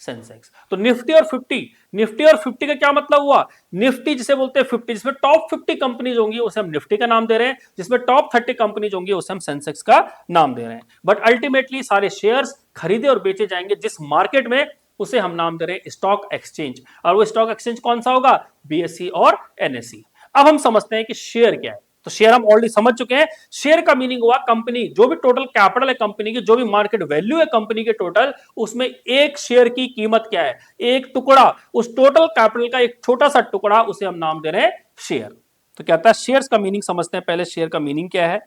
सेंसेक्स। तो निफ्टी और 50, निफ्टी और 50 का क्या मतलब हुआ? निफ्टी जिसे बोलते हैं 50, जिसमें टॉप 50 कंपनीज होंगी उसे हम निफ्टी का नाम दे रहे हैं, जिसमें टॉप 30 कंपनीज होंगी उसे हम सेंसेक्स का नाम दे रहे हैं। बट अल्टीमेटली सारे शेयर्स खरीदे और बेचे जाएंगे जिस मार्केट में, उसे हम नाम दे रहे हैं स्टॉक एक्सचेंज। और वो स्टॉक एक्सचेंज कौन सा होगा? बीएसई और एनएसई। अब हम समझते हैं कि शेयर क्या है। तो शेयर हम ऑलरेडी समझ चुके हैं। शेयर का मीनिंग हुआ कंपनी, जो भी टोटल कैपिटल है कंपनी की, जो भी मार्केट वैल्यू है कंपनी के टोटल, उसमें एक शेयर की कीमत क्या है? एक टुकड़ा, उस टोटल कैपिटल का एक छोटा सा टुकड़ा, उसे हम नाम दे रहे हैं शेयर। तो कहता है शेयर्स का मीनिंग समझते हैं पहले। शेयर का मीनिंग क्या है?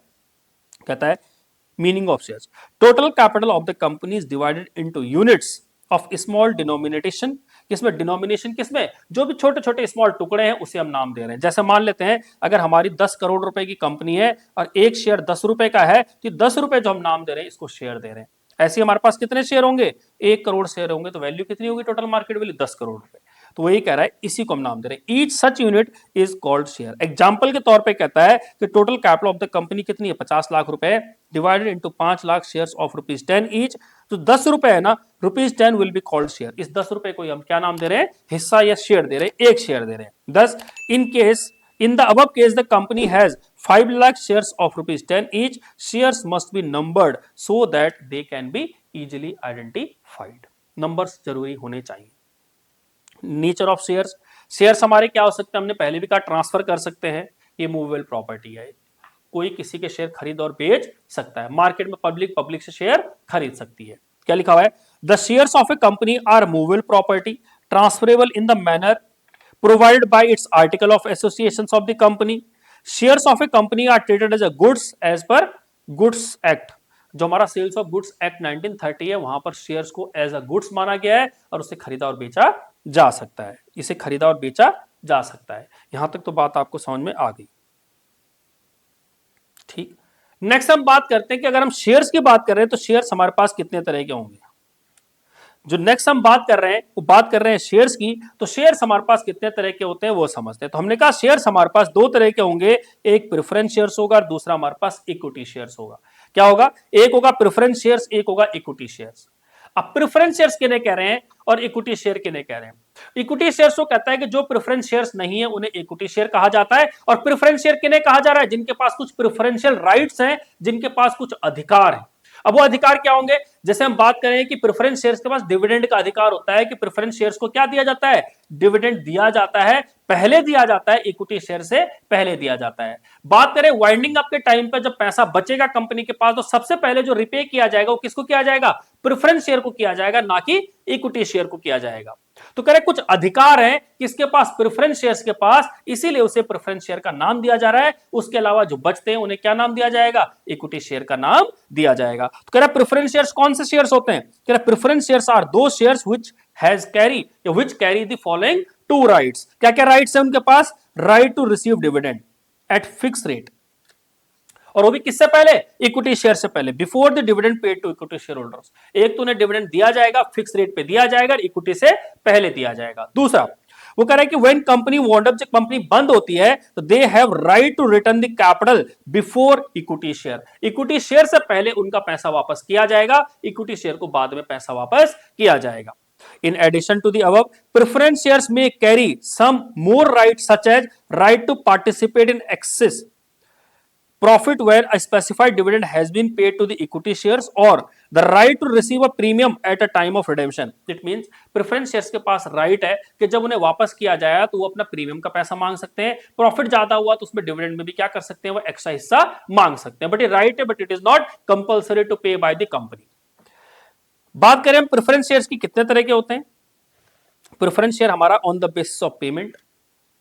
कहता है meaning of shares, total capital of the company is divided into units of small denomination. किसमें? डिनोमिनेशन किसमें? जो भी छोटे छोटे स्मॉल टुकड़े हैं उसे हम नाम दे रहे हैं। जैसे मान लेते हैं अगर हमारी 10 करोड़ रुपए की कंपनी है और एक शेयर 10 रुपए का है, तो 10 रुपए जो हम नाम दे रहे हैं इसको शेयर दे रहे हैं। ऐसे हमारे पास कितने शेयर होंगे? 1 करोड़ शेयर होंगे, तो वैल्यू कितनी होगी? टोटल मार्केट वैल्यू 10 करोड़ रुपए। तो वही कह रहा है, इसी को हम नाम दे रहे हैं, each such unit is called share. Example के तौर पे कहता है कि total capital of the company कितनी है? 50 लाख रुपए, divided into 5 lakh shares of ₹10 each. तो 10 रुपए है ना, ₹10 विल बी कॉल्ड शेयर। इस 10 रुपए को हम क्या नाम दे रहे हैं? हिस्सा या शेयर दे रहे हैं, एक शेयर दे रहे हैं। दस, in the above case the company has 5 lakh shares of ₹10 each. Shares must be numbered so that they can be easily identified. Numbers जरूरी होने चाहिए। नेचर ऑफ शेयर्स, शेयर्स हमारे क्या हो सकते हैं? हमने पहले भी कहा ट्रांसफर कर सकते हैं, ये मूवेबल प्रॉपर्टी है, कोई किसी के शेयर खरीद और बेच सकता है। मार्केट में पब्लिक से शेयर खरीद सकती है। क्या लिखा हुआ है? The shares of a company are movable property transferable in the manner provided by its article of associations of the company. Shares of a company are traded as a goods as per goods act. जो हमारा सेल्स ऑफ गुड्स एक्ट 1930 है, वहां पर शेयर्स को एज अ गुड्स माना गया है और उसे खरीदा और बेचा जा सकता है, इसे खरीदा और बेचा जा सकता है। यहां तक तो बात आपको समझ में आ गई। ठीक, नेक्स्ट हम बात करते हैं कि अगर हम शेयर्स की बात कर रहे हैं तो शेयर्स हमारे पास कितने तरह के होंगे। जो नेक्स्ट हम बात कर रहे हैं वो बात कर रहे हैं शेयर्स की, तो शेयर्स हमारे पास कितने तरह के होते हैं वो समझते हैं। तो हमने कहा शेयर्स हमारे पास दो तरह के होंगे, एक प्रेफरेंस शेयर्स होगा और दूसरा हमारे पास इक्विटी शेयर्स होगा। क्या होगा? एक होगा प्रेफरेंस शेयर्स, एक होगा इक्विटी शेयर्स। अब प्रेफरेंस शेयर्स किन्हें कह रहे हैं और इक्विटी शेयर किन्हें कह रहे हैं? इक्विटी शेयर्स को कहता है कि जो प्रेफरेंस शेयर्स नहीं है उन्हें इक्विटी शेयर कहा जाता है, और प्रेफरेंस शेयर किन्हें कहा जा रहा है? जिनके पास कुछ प्रेफरेंशियल राइट्स हैं, जिनके पास कुछ अधिकार हैं। अब वो अधिकार क्या होंगे? जैसे हम बात करें कि प्रेफरेंस शेयर्स के पास डिविडेंड का अधिकार होता है, कि प्रेफरेंस शेयर्स को क्या दिया जाता है? डिविडेंड दिया जाता है, पहले दिया जाता है, इक्विटी शेयर से पहले दिया जाता है। बात करें वाइंडिंग अप के टाइम पर जब पैसा बचेगा कंपनी के पास, तो सबसे पहले जो रिपे किया जाएगा वो किसको किया जाएगा? प्रेफरेंस शेयर को किया जाएगा, ना कि इक्विटी शेयर को किया जाएगा। तो कह रहे कुछ अधिकार हैं किसके पास? प्रेफरेंस शेयर्स के पास, इसीलिए उसे प्रेफरेंस शेयर का नाम दिया जा रहा है। उसके अलावा जो बचते हैं उन्हें क्या नाम दिया जाएगा? इक्विटी शेयर का नाम दिया जाएगा। तो कह रहा प्रेफरेंस शेयर्स कौन से शेयर्स होते हैं? कह रहा preference shares are those shares which carry the following two rights. क्या क्या राइट्स है उनके पास? Right to receive dividend at fix rate, और वो भी किससे पहले? इक्विटी शेयर से पहले, before the dividend paid to equity share holders. एक तो उन्हें डिविडेंड दिया जाएगा, फिक्स रेट पे दिया जाएगा, इक्विटी से पहले दिया जाएगा। दूसरा वो कह रहा है कि व्हेन कंपनी वाउंड अप, जब कंपनी बंद होती है तो they have right to return the capital before equity share. Equity share से पहले उनका पैसा वापस किया जाएगा, इक्विटी शेयर को बाद में पैसा वापस किया जाएगा। In addition to the above, preference shares may carry some more rights such as right to participate in excess profit where a specified dividend has been paid to the equity shares, or the right to receive a premium at a time of redemption. It means preference shares के पास right है कि जब उन्हें वापस किया जाए तो वो अपना प्रीमियम का पैसा मांग सकते हैं, प्रॉफिट ज्यादा हुआ तो उसमें डिविडेंड में भी क्या कर सकते हैं? वो एक्स्ट्रा हिस्सा मांग सकते हैं। बट ये राइट है, but it is not compulsory to pay by the company. बात करें प्रेफरेंस शेयर्स की कितने तरह के होते हैं? प्रेफरेंस शेयर हमारा on the basis of payment,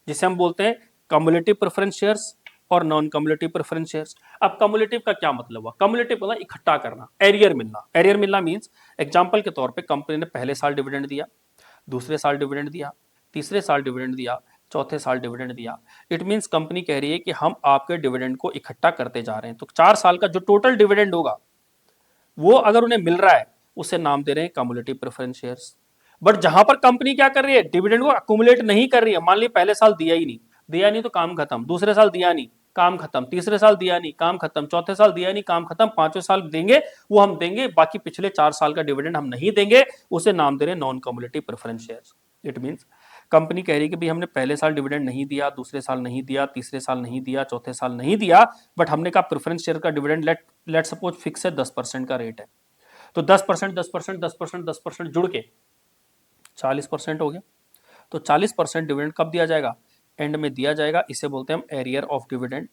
जिसे हम बोलते हैं कम्युलेटिव प्रेफरेंस शेयर्स और नॉन कम्युलेटिव प्रेफरेंस शेयर्स। अब कम्युलेटिव का क्या मतलब हुआ? कम्युलेटिव मतलब इकट्ठा करना, एरियर मिलना। एरियर मिलना मींस एग्जांपल के तौर पे कंपनी ने पहले साल डिविडेंड दिया, दूसरे साल डिविडेंड दिया, तीसरे साल डिविडेंड दिया, चौथे साल डिविडेंड दिया। इट मींस कंपनी कह रही है कि हम आपके डिविडेंड को इकट्ठा करते जा रहे हैं। तो 4 साल का जो टोटल डिविडेंड होगा वो अगर उन्हें मिल रहा है, उसे नाम दे रहे हैं कम्युलेटिव प्रेफरेंस शेयर्स। बट जहां पर कंपनी क्या कर रही है? डिविडेंड को अक्यूमुलेट नहीं कर रही है। मान ली पहले साल दिया ही नहीं तो काम खत्म, दूसरे साल दिया नहीं, काम खत्म, तीसरे साल दिया नहीं, काम खत्म, चौथे साल दिया नहीं, काम खत्म, पांचवें साल देंगे वो हम देंगे, बाकी पिछले 4 साल का डिविडेंड हम नहीं देंगे, उसे नाम दे रहे हैं non cumulative preference shares. It means company कह रही है कि भाई हमने पहले साल डिविडेंड नहीं दिया, दूसरे साल नहीं दिया, तीसरे साल नहीं दिया, चौथे साल नहीं दिया, बट हमने कहा प्रेफरेंस शेयर का डिविडेंड लेट सपोज फिक्स है 10% का रेट है, तो 10%, 10%, 10%, 10% जुड़ के 40% हो गया। तो 40% डिविडेंड कब दिया जाएगा? एंड में दिया जाएगा। इसे बोलते हैं हम एरियर ऑफ डिविडेंड।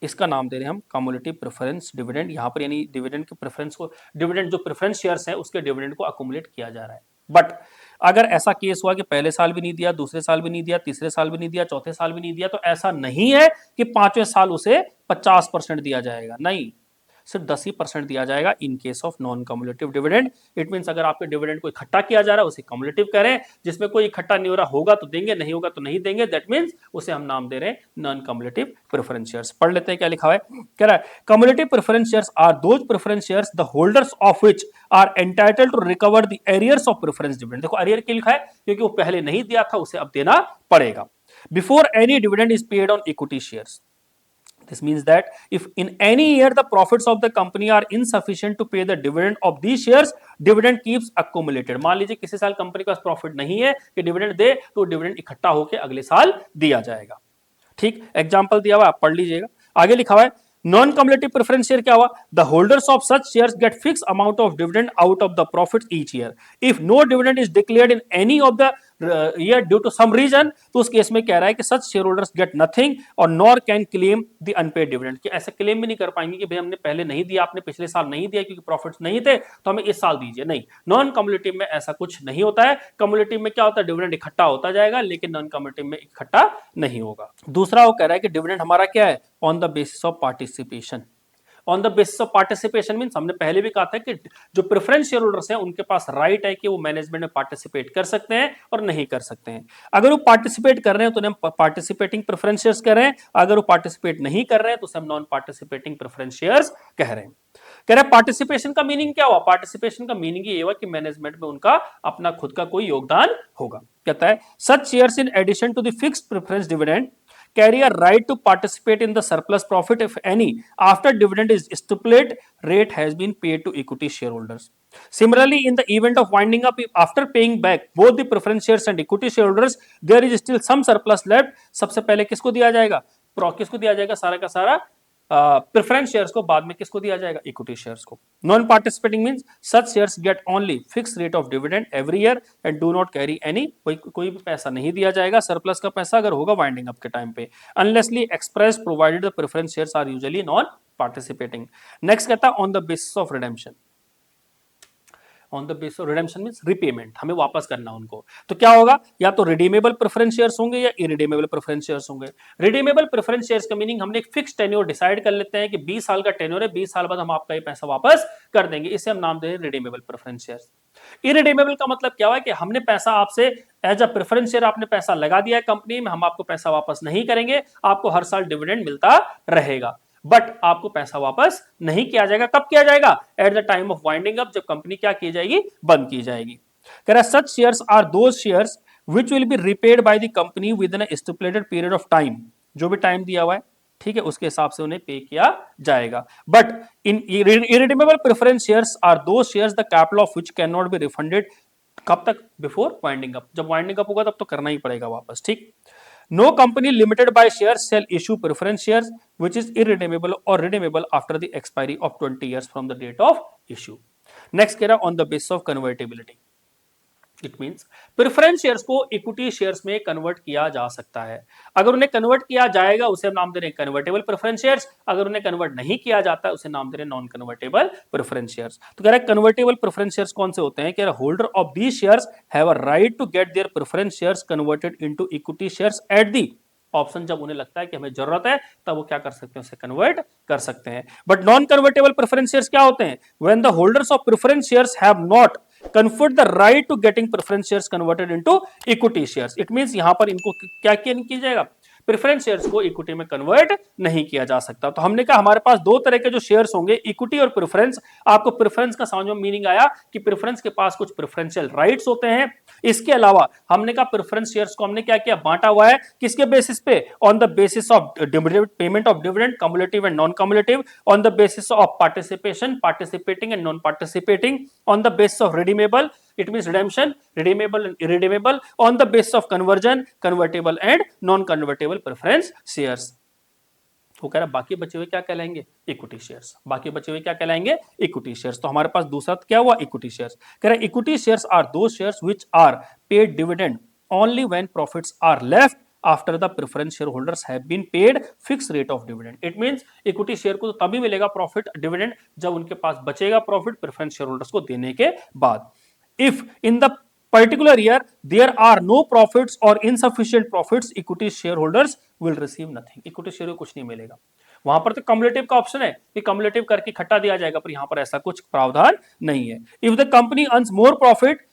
इसका नाम दे रहे हैं हम कम्युलेटिव प्रेफरेंस डिविडेंड। यहां पर यानी डिविडेंड के प्रेफरेंस को, डिविडेंड जो प्रेफरेंस शेयर्स हैं उसके डिविडेंड को अक्यूमुलेट किया जा रहा है। बट अगर ऐसा केस हुआ कि पहले साल भी नहीं दिया, दूसरे साल भी नहीं दिया, तीसरे साल भी नहीं दिया, चौथे साल भी नहीं दिया, तो ऐसा नहीं है कि 5वें साल उसे 50% दिया जाएगा, नहीं, सिर्फ 10% दिया जाएगा इन case of non cumulative dividend. It means अगर आपके डिविडेंड को इकट्ठा किया जा रहा है उसे कम्युलेटिव करें, जिसमें कोई इकट्ठा नहीं हो रहा होगा तो देंगे, नहीं होगा तो नहीं देंगे, दैट मींस उसे हम नाम दे रहे हैं नॉन कम्युलेटिव प्रेफरेंस शेयर्स। पढ़ लेते हैं क्या लिखा है। कह रहा है cumulative preference shares are those preference shares the holders of which are entitled to recover the arrears of preference dividend. देखो एरियर क्यों लिखा है? क्योंकि वो पहले नहीं दिया था, उसे अब देना पड़ेगा। Before any dividend is paid on equity shares. This means that if in any year the profits of the company are insufficient to pay the dividend of these shares, dividend keeps accumulated। मान लीजिए किसी साल कंपनी के पास प्रॉफिट नहीं है कि डिविडेंड दे, तो डिविडेंड इकट्ठा होकर अगले साल दिया जाएगा। ठीक, एग्जांपल दिया हुआ, आप पढ़ लीजिएगा। आगे लिखा हुआ है नॉन कम्युलेटिव प्रेफरेंस शेयर क्या हुआ? The holders of such shares get fix amount of dividend out of the profit each year. If no dividend is declared in any of the year due to some reason, तो उस केस में कह रहा है कि such share holders get nothing और nor can claim the unpaid dividend, कि ऐसा क्लेम भी नहीं कर पाएंगे कि भाई हमने पहले नहीं दिया, आपने पिछले साल नहीं दिया क्योंकि प्रॉफिट्स नहीं थे तो हमें इस साल दीजिए, नहीं। नॉन कम्युलेटिव में ऐसा कुछ नहीं होता है। कम्युलेटिव में क्या होता है, डिविडेंड इकट्ठा होता जाएगा, लेकिन नॉन कम्युलेटिव में इकट्ठा नहीं होगा। दूसरा वो कह रहा है कि डिविडेंड हमारा क्या है, on the basis of participation. On the basis of participation means हमने पहले भी कहा था कि जो प्रेफरेंस शेयर होल्डर्स हैं उनके पास राइट है कि वो मैनेजमेंट में पार्टिसिपेट कर सकते हैं और नहीं कर सकते हैं। अगर वो पार्टिसिपेट कर रहे हैं तो उन्हें हम पार्टिसिपेटिंग प्रेफरेंस शेयर्स कह रहे हैं, अगर वो पार्टिसिपेट नहीं कर रहे हैं तो उसे हम नॉन पार्टिसिपेटिंग प्रेफरेंस शेयर्स कह रहे हैं। कह रहे हैं पार्टिसिपेशन का मीनिंग क्या हुआ, पार्टिसिपेशन का मीनिंग ये हुआ कि मैनेजमेंट में उनका अपना खुद का कोई योगदान होगा। कहता है such shares in addition to the fixed preference dividend carry a right to participate in the surplus profit if any after dividend is stipulated rate has been paid to equity shareholders. Similarly, in the event of winding up after paying back both the preference shares and equity shareholders, there is still some surplus left. सबसे पहले किसको दिया जाएगा, किसको दिया जाएगा सारा का सारा प्रेफरेंस शेयर्स को, बाद में किसको दिया जाएगा, इक्विटी शेयर्स को। Non participating means such shares get only fix rate of dividend every year and do not carry any, कोई भी पैसा नहीं दिया जाएगा, सरप्लस का पैसा अगर होगा वाइंडिंग अप के टाइम पे, unless expressly provided the preference shares are usually non participating. Next कहता है on the basis of redemption. On the basis of redemption means repayment, हमें वापस करना उनको, तो क्या होगा, या तो रिडीमेबल प्रेफरेंस शेयर्स होंगे या इरिडीमेबल प्रेफरेंस शेयर्स होंगे। रिडीमेबल प्रेफरेंस शेयर्स का मीनिंग हमने एक फिक्स टेन्योर डिसाइड कर लेते हैं कि 20 साल का टेन्योर है, 20 साल बाद हम आपका ये पैसा वापस कर देंगे, इसे हम नाम दे रहे हैं रिडीमेबल प्रेफरेंस शेयर्स। इरिडीमेबल का मतलब क्या है कि हमने पैसा आपसे एज अ प्रेफरेंस शेयर आपने पैसा लगा दिया है कंपनी में, हम आपको पैसा वापस नहीं करेंगे, आपको हर साल डिविडेंड मिलता रहेगा, बट आपको पैसा वापस नहीं किया जाएगा। कब किया जाएगा, at the time of winding up, जब कंपनी क्या की जाएगी, बंद की जाएगी। कह रहा है such shares are those shares which will be repaid by the company within a stipulated period of time, जो भी टाइम दिया हुआ है, ठीक है, उसके हिसाब से उन्हें पे किया जाएगा। But in irredeemable preference shares are those shares the capital of which can not be refunded, कब तक, बिफोर वाइंडिंग अप, जब वाइंडिंग अप होगा तब तो करना ही पड़ेगा वापस, ठीक। No company limited by shares shall issue preference shares which is irredeemable or redeemable after the expiry of 20 years from the date of issue. Next कह रहा on the basis of convertibility. It means preference shares को इक्विटी शेयर्स में कन्वर्ट किया जा सकता है। अगर उन्हें कन्वर्ट किया जाएगा उसे हम नाम दे रहे हैं कन्वर्टेबल प्रेफरेंस शेयर्स, अगर उन्हें कन्वर्ट नहीं किया जाता है उसे नाम दे रहे हैं नॉन कन्वर्टेबल प्रेफरेंस शेयर्स। तो कह रहा है कन्वर्टेबल प्रेफरेंस शेयर्स कौन से होते हैं, कह रहा है holder of these shares have a right to get their preference shares converted into equity shares at the option, जब उन्हें लगता है कि हमें जरूरत है तब वो क्या कर सकते हैं, उसे कन्वर्ट कर सकते हैं। But non convertible preference shares क्या होते हैं, when the holders of preference shares have not conferred the right to getting preference shares converted into equity shares. It means यहां पर इनको क्या किया जाएगा, प्रेफरेंस शेयर्स को इक्विटी में कन्वर्ट नहीं किया जा सकता। तो हमने कहा हमारे पास दो तरह के जो शेयर्स होंगे, इक्विटी और प्रेफरेंस। आपको प्रेफरेंस का समझ में मीनिंग आया कि प्रेफरेंस के पास कुछ प्रेफरेंशियल राइट्स होते हैं। इसके अलावा हमने कहा प्रेफरेंस शेयर्स को हमने क्या किया, बांटा हुआ है, किसके बेसिस पे, on the basis of payment of dividend, cumulative and non cumulative, on the basis of participation, participating and non participating, on the basis of redeemable, it means redemption, redeemable and irredeemable, on the basis of conversion, convertible and non convertible preference shares. वो कह रहा बाकी बचे हुए क्या कहलाएंगे, इक्विटी शेयर्स। बाकी बचे हुए क्या कहलाएंगे, इक्विटी शेयर्स। तो हमारे पास दूसरा क्या हुआ, इक्विटी शेयर्स। कह रहा equity shares are those shares which are paid dividend only when profits are left after the preference share holders have been paid fix rate of dividend. It means equity share को तो तभी मिलेगा प्रॉफिट डिविडेंड जब उनके पास बचेगा प्रॉफिट प्रेफरेंस शेयर होल्डर्स को देने के बाद। If in the particular year there are no profits or insufficient profits, equity shareholders will receive nothing. Equity share को कुछ नहीं मिलेगा। वहां पर तो कम्युलेटिव का ऑप्शन है कि कम्युलेटिव करके इकट्ठा दिया जाएगा, पर यहां पर ऐसा कुछ प्रावधान नहीं है। If the company earns more profit,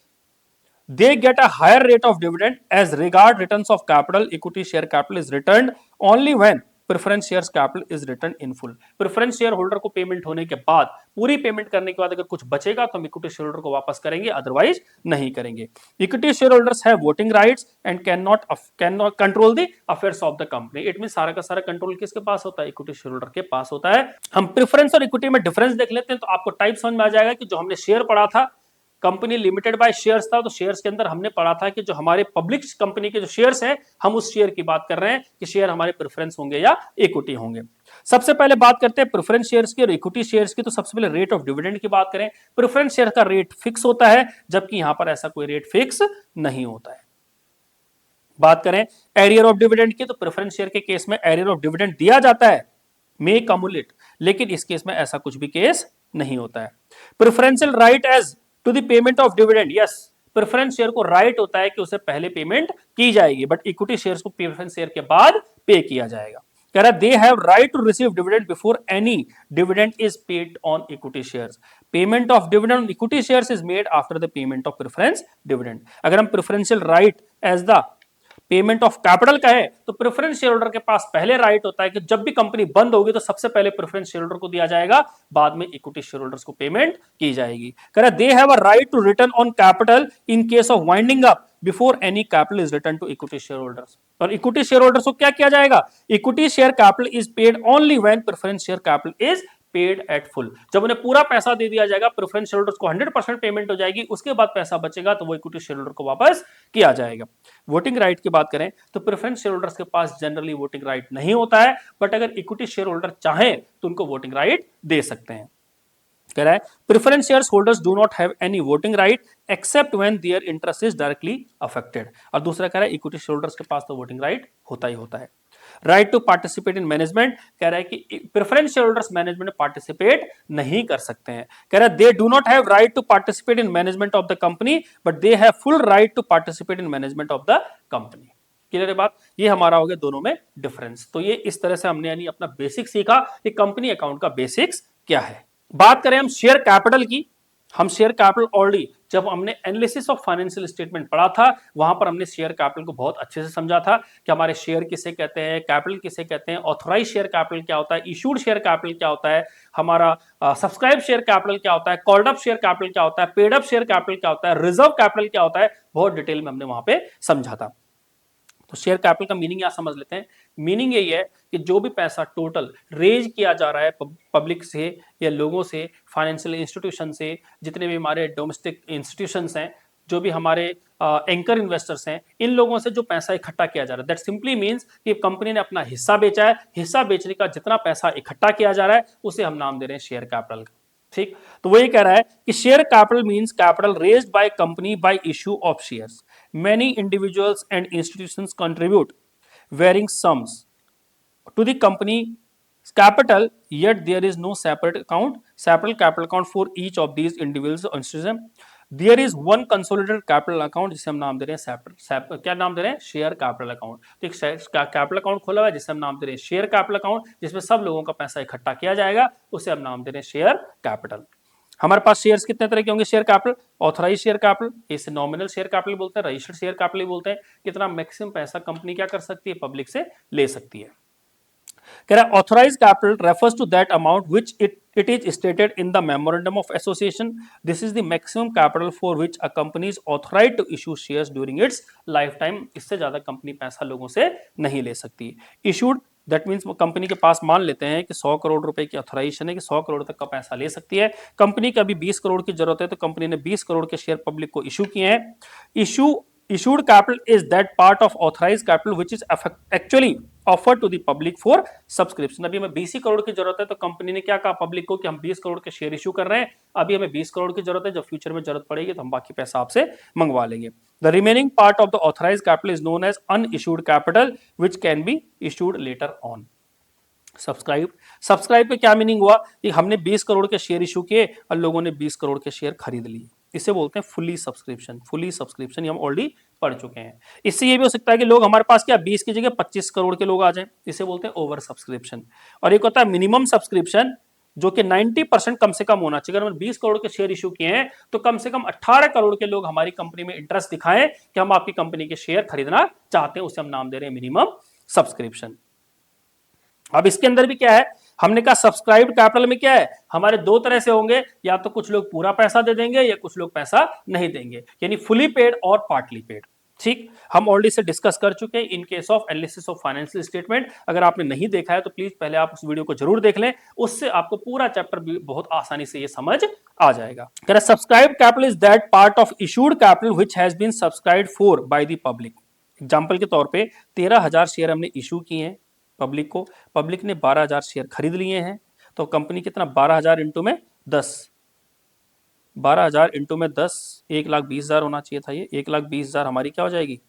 they get a higher rate of dividend as regard returns of capital. Equity share capital is returned only when preference shares capital is return in full. Preference share holder को पेमेंट होने के बाद, पूरी पेमेंट करने के बाद अगर कुछ बचेगा तो हम इक्विटी शेयर होल्डर को वापस करेंगे, अदरवाइज नहीं करेंगे। Equity share holders have voting rights and can not control the affairs of the company. It means सारा का सारा कंट्रोल किसके पास होता है, इक्विटी शेयर होल्डर के पास होता है। हम प्रेफरेंस और इक्विटी में डिफरेंस देख लेते हैं तो आपको टाइप समझ में आ जाएगा कि जो हमने शेयर पढ़ा था कंपनी लिमिटेड बाय शेयर्स था, तो शेयर्स के अंदर हमने पढ़ा था कि जो हमारे पब्लिक कंपनी के जो शेयर्स हैं हम उस शेयर की बात कर रहे हैं कि शेयर हमारे प्रेफरेंस होंगे या इक्विटी होंगे। सबसे पहले बात करते हैं प्रेफरेंस शेयर्स की और इक्विटी शेयर्स की। तो सबसे पहले रेट ऑफ डिविडेंड की बात करें। प्रेफरेंस शेयर का रेट फिक्स होता है जबकि यहां पर ऐसा कोई रेट फिक्स नहीं होता है। बात करें एरियर ऑफ डिविडेंड की, तो प्रेफरेंस शेयर के केस में एरियर ऑफ डिविडेंड दिया जाता है, मे कम्युलेट, लेकिन इस केस में ऐसा कुछ भी केस नहीं होता है। Preferential right as to the payment of dividend, yes, preference share को राइट होता है कि उसे पहले पेमेंट की जाएगी, बट इक्विटी शेयर्स को प्रेफरेंस शेयर के बाद पे किया जाएगा। कह रहा है they have right to receive dividend before any dividend is paid on equity shares. Payment of dividend on equity shares is made after the payment of preference dividend. अगर हम preferential right as the payment of capital का है, तो प्रेफरेंस शेयर होल्डर के पास पहले राइट होता है कि जब भी कंपनी बंद होगी तो सबसे पहले प्रेफरेंस शेयर होल्डर को दिया जाएगा, बाद में इक्विटी शेयर होल्डर्स को पेमेंट की जाएगी। कह रहा है they have a right to return on capital in case of winding up before any capital is return to equity share holders. और इक्विटी शेयर होल्डर्स को क्या किया जाएगा, equity share capital is paid only when preference share capital is paid at full. जब उन्हें पूरा पैसा दे दिया जाएगा, प्रेफरेंस शेयर होल्डर्स को 100% पेमेंट हो जाएगी, उसके बाद पैसा बचेगा तो वो इक्विटी शेयर होल्डर को वापस किया जाएगा। वोटिंग राइट की बात करें तो प्रेफरेंस शेयर होल्डर्स के पास जनरली वोटिंग राइट नहीं होता है, बट अगर इक्विटी शेयर होल्डर चाहे तो उनको वोटिंग राइट दे सकते हैं। कह रहा है preference share holders do not have any voting right except when their interest is directly affected. और दूसरा कह रहा है इक्विटी शेयर होल्डर्स के पास तो वोटिंग राइट होता ही होता है। Right to participate in management, कह रहा है कि प्रेफरेंस शेयर होल्डर्स मैनेजमेंट में पार्टिसिपेट नहीं कर सकते हैं। कह रहा है they do not have right to participate in management of the company, but they have full right to participate in management of the company. Clear है बात, ये हमारा हो गया दोनों में डिफरेंस। तो ये इस तरह से हमने यानी अपना बेसिक सीखा कि कंपनी अकाउंट का बेसिक्स क्या है। बात करें हम शेयर कैपिटल की, हम शेयर कैपिटल ऑलरेडी जब हमने एनालिसिस ऑफ फाइनेंशियल स्टेटमेंट पढ़ा था, वहां पर हमने शेयर कैपिटल को बहुत अच्छे से समझा था कि हमारे शेयर किसे कहते हैं, कैपिटल किसे कहते हैं, ऑथराइज शेयर कैपिटल क्या होता है, इशूड शेयर कैपिटल क्या होता है, हमारा सब्सक्राइब शेयर कैपिटल क्या होता है, कॉल्ड अप शेयर कैपिटल क्या होता है, पेड अप शेयर कैपिटल क्या होता है, रिजर्व कैपिटल क्या होता है, बहुत डिटेल में हमने वहां पे समझा था। तो शेयर कैपिटल का मीनिंग यहां समझ लेते हैं। मीनिंग यही है कि जो भी पैसा टोटल रेज किया जा रहा है पब्लिक से या लोगों से, फाइनेंशियल इंस्टीट्यूशन से, जितने भी हमारे डोमेस्टिक इंस्टीट्यूशंस हैं, जो भी हमारे एंकर इन्वेस्टर्स हैं, इन लोगों से जो पैसा इकट्ठा किया जा रहा है, दैट सिंपली मींस कि कंपनी ने अपना हिस्सा बेचा है, हिस्सा बेचने का जितना पैसा इकट्ठा किया जा रहा है उसे हम नाम दे रहे हैं शेयर कैपिटल का। ठीक, तो वो ये कह रहा है कि share capital means capital raised by company by issue of shares. Many individuals and institutions contribute varying sums to the company's capital, yet there is no separate capital account for each of these individuals or institutions. There is one consolidated capital account जिसे हम नाम दे रहे हैं क्या नाम दे रहे हैं, शेयर कैपिटल अकाउंट। तो एक कैपिटल अकाउंट खोला हुआ है जिसे हम नाम दे रहे हैं शेयर कैपिटल अकाउंट, जिसमें सब लोगों का पैसा इकट्ठा किया जाएगा, उसे हम नाम दे रहे हैं शेयर कैपिटल। हमारे पास शेयर्स कितने तरह के होंगे share capital, authorise share capital, इसे नॉमिनल शेयर कैपिटल बोलते हैं, रजिस्टर्ड शेयर कैपिटल बोलते हैं। कितना मैक्सिमम पैसा कंपनी क्या कर सकती है, पब्लिक से ले सकती है। कह रहा है authorise capital refers to that amount which it is stated in the memorandum of association. This is the maximum capital for which a company is authorized to issue shares during its lifetime. इससे ज्यादा कंपनी पैसा लोगों से नहीं ले सकती। Issued दैट मीन्स कंपनी के पास मान लेते हैं कि 100 करोड़ रुपए की ऑथराइजेशन है कि 100 करोड़ तक का पैसा ले सकती है। कंपनी का अभी 20 करोड़ की जरूरत है, तो कंपनी ने 20 करोड़ के शेयर पब्लिक को इशू किए हैं। Issued capital is that part of authorized capital which is actually offered to the public for subscription. अभी हमें 20 करोड़ की जरूरत है, तो कंपनी ने क्या कहा पब्लिक को कि हम 20 करोड़ के शेयर इशू कर रहे हैं, अभी हमें 20 करोड़ की जरूरत है, जब फ्यूचर में जरूरत पड़ेगी तो हम बाकी पैसा आपसे मंगवा लेंगे। The remaining part of the authorized capital is known as unissued capital which can be issued later on. Subscribe पे क्या मीनिंग हुआ कि हमने 20 करोड़ के शेयर इशू किए और लोगों ने 20 करोड़ के शेयर खरीद लिए, इसे बोलते हैं फुली सब्सक्रिप्शन। हम ऑलरेडी पढ़ चुके हैं। इससे ये भी हो सकता है कि लोग हमारे पास क्या 20 की जगह 25 करोड़ के लोग आ जाएं, इसे बोलते हैं ओवर सब्सक्रिप्शन। और एक होता है मिनिमम सब्सक्रिप्शन, जो कि 90% कम से कम होना चाहिए। अगर हम 20 करोड़ के शेयर इशू किए हैं तो कम से कम 18 करोड़ के लोग हमारी कंपनी में इंटरेस्ट दिखाएं कि हम आपकी कंपनी के शेयर खरीदना चाहते हैं, उसे हम नाम दे रहे हैं मिनिमम सब्सक्रिप्शन। अब इसके अंदर भी क्या है, हमने कहा सब्सक्राइब्ड कैपिटल में क्या है, हमारे दो तरह से होंगे, या तो कुछ लोग पूरा पैसा दे देंगे या कुछ लोग पैसा नहीं देंगे, यानी फुली पेड और पार्टली पेड। ठीक, हम ऑलरेडी से डिस्कस कर चुके हैं इन case of analysis of financial statement. अगर आपने नहीं देखा है तो प्लीज पहले आप उस वीडियो को जरूर देख लें, उससे आपको पूरा चैप्टर भी बहुत आसानी से ये समझ आ जाएगा। कह रहा है subscribed capital is that part of issued capital which has been subscribed for by the public. Example के तौर पे 13,000 शेयर हमने इशू किए हैं पब्लिक को, पब्लिक ने 12,000 शेयर खरीद लिए हैं, तो कंपनी कितना 12,000 इंटू में 10, 12,000 इंटू में 10, 1,20,000 होना चाहिए था। ये 1,20,000 हमारी क्या हो जाएगी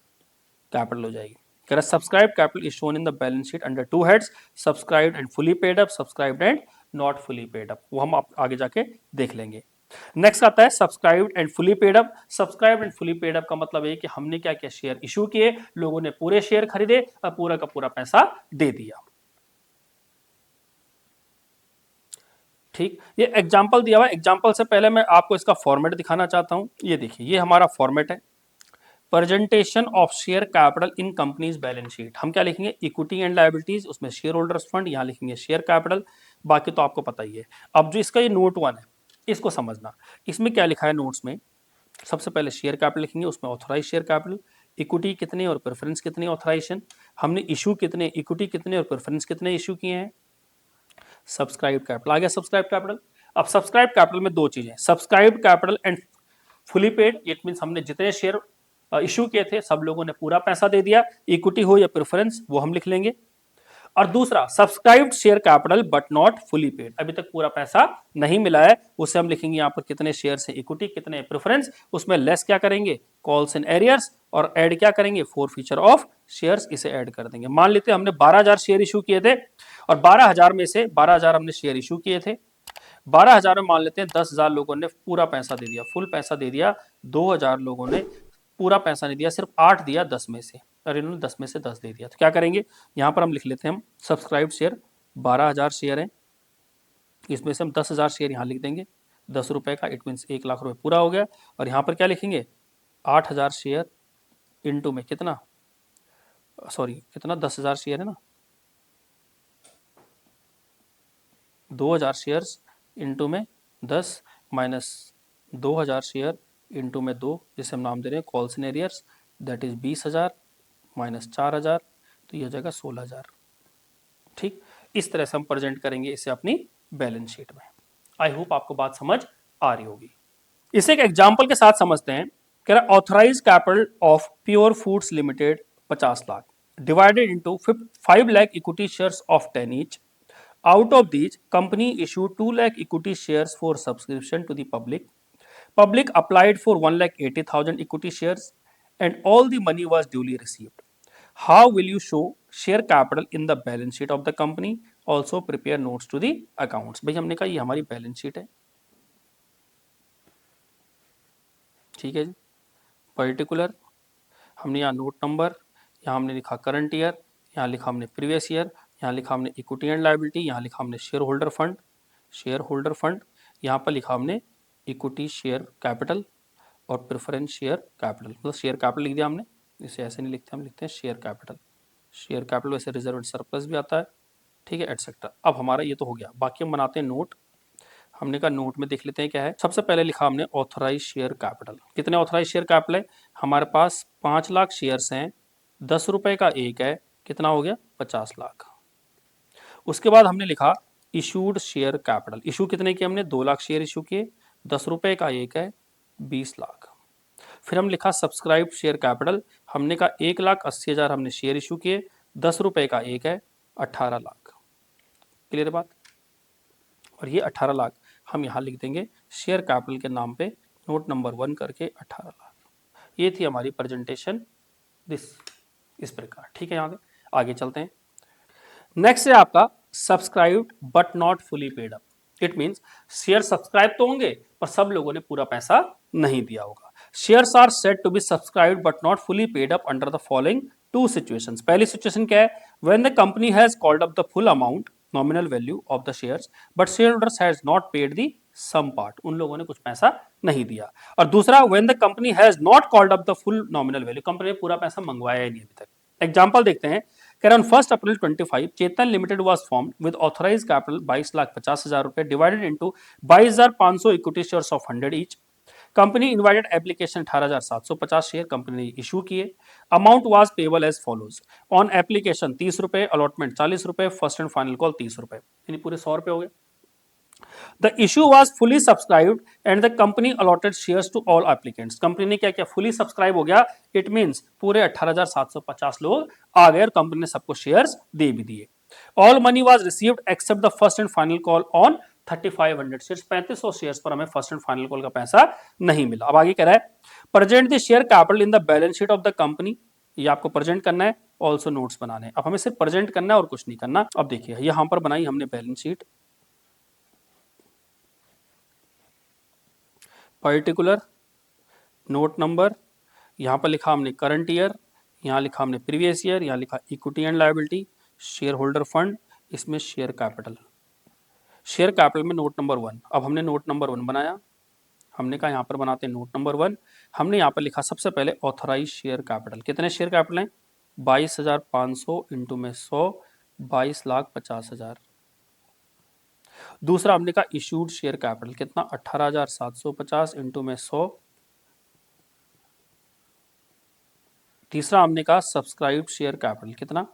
कैपिटल हो जाएगी। कह रहा subscribe capital is shown in the balance sheet under two heads, subscribed and fully paid up, subscribed and not fully paid up, वो हम आगे जाके देख लेंगे। नेक्स्ट आता है subscribed and fully paid up. Subscribed and fully paid up का मतलब है कि हमने क्या किया, शेयर इशू किए, लोगों ने पूरे शेयर खरीदे और पूरा का पूरा पैसा दे दिया। ठीक, ये एग्जाम्पल दिया हुआ है। एग्जाम्पल से पहले मैं आपको इसका फॉर्मेट दिखाना चाहता हूं। ये देखिए, ये हमारा फॉर्मेट है, presentation of share capital in companies balance sheet. हम क्या लिखेंगे, इक्विटी एंड लायबिलिटीज, उसमें शेयर होल्डर्स फंड, यहां लिखेंगे शेयर कैपिटल, बाकी तो आपको पता ही है। अब जो इसका ये नोट 1 है, इसको समझना। इसमें क्या लिखा है नोट्स में, सबसे पहले शेयर कैपिटल लिखेंगे, उसमें ऑथराइज शेयर कैपिटल, इक्विटी कितने और प्रेफरेंस कितने ऑथराइजेशन, हमने इशू कितने, इक्विटी कितने और प्रेफरेंस कितने इशू किए हैं, सब्सक्राइब कैपिटल आ गया। सब्सक्राइब कैपिटल, अब सब्सक्राइब कैपिटल में दो चीजें, subscribe capital and fully paid, it means हमने जितने शेयर इशू किए थे सब लोगों ने पूरा पैसा दे दिया, इक्विटी हो या प्रेफरेंस वो हम लिख लेंगे। और दूसरा subscribed share capital but not fully paid, अभी तक पूरा पैसा नहीं मिला है, उसे हम लिखेंगे यहाँ पर कितने शेयर्स हैं, इक्विटी कितने प्रेफरेंस, उसमें लेस क्या करेंगे, कॉल्स एंड एरियर्स, और ऐड क्या करेंगे, फोर फीचर ऑफ शेयर्स, इसे ऐड कर देंगे। मान लेते हैं हमने 12,000 शेयर इशू किए थे और 12,000 में से 12,000 हमने शेयर इशू किए थे, 12,000 में मान लेते हैं 10,000 लोगों ने पूरा पैसा दे दिया, फुल पैसा दे दिया, 2,000 लोगों ने पूरा पैसा नहीं दिया, सिर्फ 8 दिया 10 में से, और इन्होंने 10 में से 10 दे दिया। तो क्या करेंगे, यहां पर हम लिख लेते हैं, हम सब्सक्राइब शेयर 12,000 शेयर है, इसमें से हम 10,000 शेयर यहां लिख देंगे, 10 रुपए का, इट मीन 1 लाख रुपए पूरा हो गया। और यहां पर क्या लिखेंगे, 8,000 शेयर इंटू में कितना, सॉरी कितना, 10,000 शेयर है ना, 2,000 शेयर्स इंटू में 10 माइनस 2,000 शेयर इंटू में 2, जिसे हम नाम दे रहे हैं calls and arrears, that is 20,000 minus 4,000, तो ये हो जाएगा 16,000। ठीक, इस तरह से हम प्रेजेंट करेंगे इसे अपनी बैलेंस शीट में। आई होप आपको बात समझ आ रही होगी। इसे एक एग्जाम्पल के साथ समझते हैं। कह रहा authorise capital of Pure Foods Limited 50 lakh divided into 5 lakh equity shares of 10 each. Out of these, company issued 2 lakh equity shares for subscription to the public. Public applied for 1,80,000 equity shares, and all the money was duly received. How will you show share capital in the balance sheet of the company? Also prepare notes to the accounts. भाई हमने कहा ये हमारी बैलेंस शीट है, ठीक है जी। पर्टिकुलर हमने यहाँ नोट नंबर, यहाँ हमने लिखा करंट ईयर, यहाँ लिखा हमने प्रीवियस ईयर, यहाँ लिखा हमने इक्विटी एंड लायबिलिटी, यहाँ लिखा हमने शेयर होल्डर फंड, यहाँ पर लिखा हमने इक्विटी शेयर कैपिटल और प्रेफरेंस शेयर कैपिटल, मतलब शेयर कैपिटल लिख दिया हमने, इसे ऐसे नहीं लिखते, हम लिखते हैं शेयर कैपिटल वैसे रिजर्व एंड सरप्लस भी आता है, ठीक है, एटसेट्रा। अब हमारा ये तो हो गया, बाकी हम बनाते हैं नोट। हमने कहा नोट में देख लेते हैं क्या है। सबसे पहले लिखा हमने ऑथराइज शेयर कैपिटल, कितने ऑथराइज शेयर कैपिटल है हमारे पास, 5 लाख शेयर्स हैं, 10 रुपए का एक है, कितना हो गया, 50 लाख। उसके बाद हमने लिखा इशूड शेयर कैपिटल, इशू कितने किए हमने, 2 लाख शेयर इशू किए, 10 रुपए का एक है, 20 लाख। फिर हम लिखा सब्सक्राइब शेयर कैपिटल, हमने कहा 1,80,000 हमने शेयर इशू किए, 10 रुपए का एक है, 18 लाख। क्लियर बात, और ये 18 लाख हम यहाँ लिख देंगे शेयर कैपिटल के नाम पे, नोट नंबर 1 करके 18 लाख। ये थी हमारी प्रेजेंटेशन इस प्रकार, ठीक है। यहाँ आगे चलते हैं। नेक्स्ट है आपका subscribed but not fully paid up. It means share subscribe तो होंगे पर सब लोगों ने पूरा पैसा नहीं दिया होगा। Shares are said to be subscribed but not fully paid up under the following two situations. पहली सिचुएशन क्या है, when the company has called up the full amount nominal value of the shares but share holders has not paid the some part, उन लोगों ने कुछ पैसा नहीं दिया। और दूसरा, when the company has not called up the full nominal value, कंपनी ने पूरा पैसा मंगवाया ही नहीं अभी तक। एग्जाम्पल देखते हैं। On 1st April 25, Chetan Limited was formed with authorized capital 22,50,000 रुपए divided into 22,500 equity shares of 100 each. Company invited application 18,750 share company ने इशू किए। Amount was payable as follows, on application 30 रुपए, अलॉटमेंट 40 रुपए, फर्स्ट एंड फाइनल कॉल 30 रुपए, यानी पूरे 100 रुपए हो गए। The issue was fully subscribed and the company allotted shares to all applicants. Company ने क्या किया, fully subscribe हो गया, it means पूरे 18,750 लोग आ गए और कंपनी ने सबको शेयर्स दे भी दिए। All money was received except the first and final call on 3,500 shares, 3,500 shares पर हमें फर्स्ट एंड फाइनल कॉल का पैसा नहीं मिला। अब आगे कह रहा है, present the share capital in the balance sheet of the company ये आपको प्रेजेंट करना है, ऑल्सो नोट्स बनाने हैं। अब हमें सिर्फ प्रेजेंट करना है और कुछ नहीं करना। अब देखिए यहां पर बनाई हमने balance sheet, particular, note number, यहां पर लिखा हमने करंट ईयर, यहां लिखा हमने प्रीवियस ईयर, यहां लिखा equity and liability, share holder fund, इसमें शेयर कैपिटल। शेयर कैपिटल में नोट नंबर 1। अब हमने नोट नंबर 1 बनाया, हमने कहा यहाँ पर बनाते हैं नोट नंबर 1। हमने यहाँ पर लिखा सबसे पहले ऑथराइज शेयर कैपिटल। कितने शेयर कैपिटल हैं? 22,500 इंटू में 100, 22,50,000। दूसरा हमने कहा इशूड शेयर कैपिटल, कितना? 18,750 इंटू में 100। तीसरा हमने कहा सब्सक्राइब्ड शेयर कैपिटल, कितना?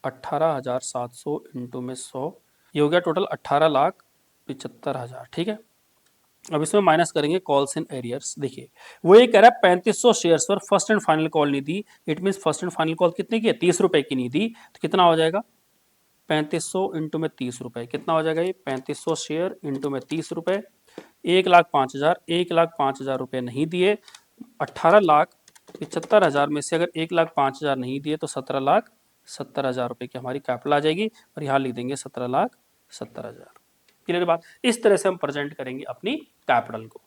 18,700 इंटू में 100, ये हो गया टोटल 18,75,000। ठीक है, अब इसमें माइनस करेंगे कॉल्स इन एरियर्स। देखिए वो ये कह रहा है 3500 शेयर्स पर फर्स्ट एंड फाइनल कॉल नहीं दी। It mean first and final call कितने की है? 30 रुपए की नहीं दी। तो कितना हो जाएगा? 3500 इंटू में 30 रुपए, कितना हो जाएगा ये? 3500 शेयर इंटू में 30 रुपए, 1,05,000। 1,05,000 रुपए नहीं दिए। 18,75,000 में से अगर 1,05,000 नहीं दिए तो 17,70,000 रुपए की हमारी कैपिटल आ जाएगी, और यहाँ लिख देंगे 17,70,000। क्लियर बात? इस तरह से हम प्रेजेंट करेंगे अपनी कैपिटल को।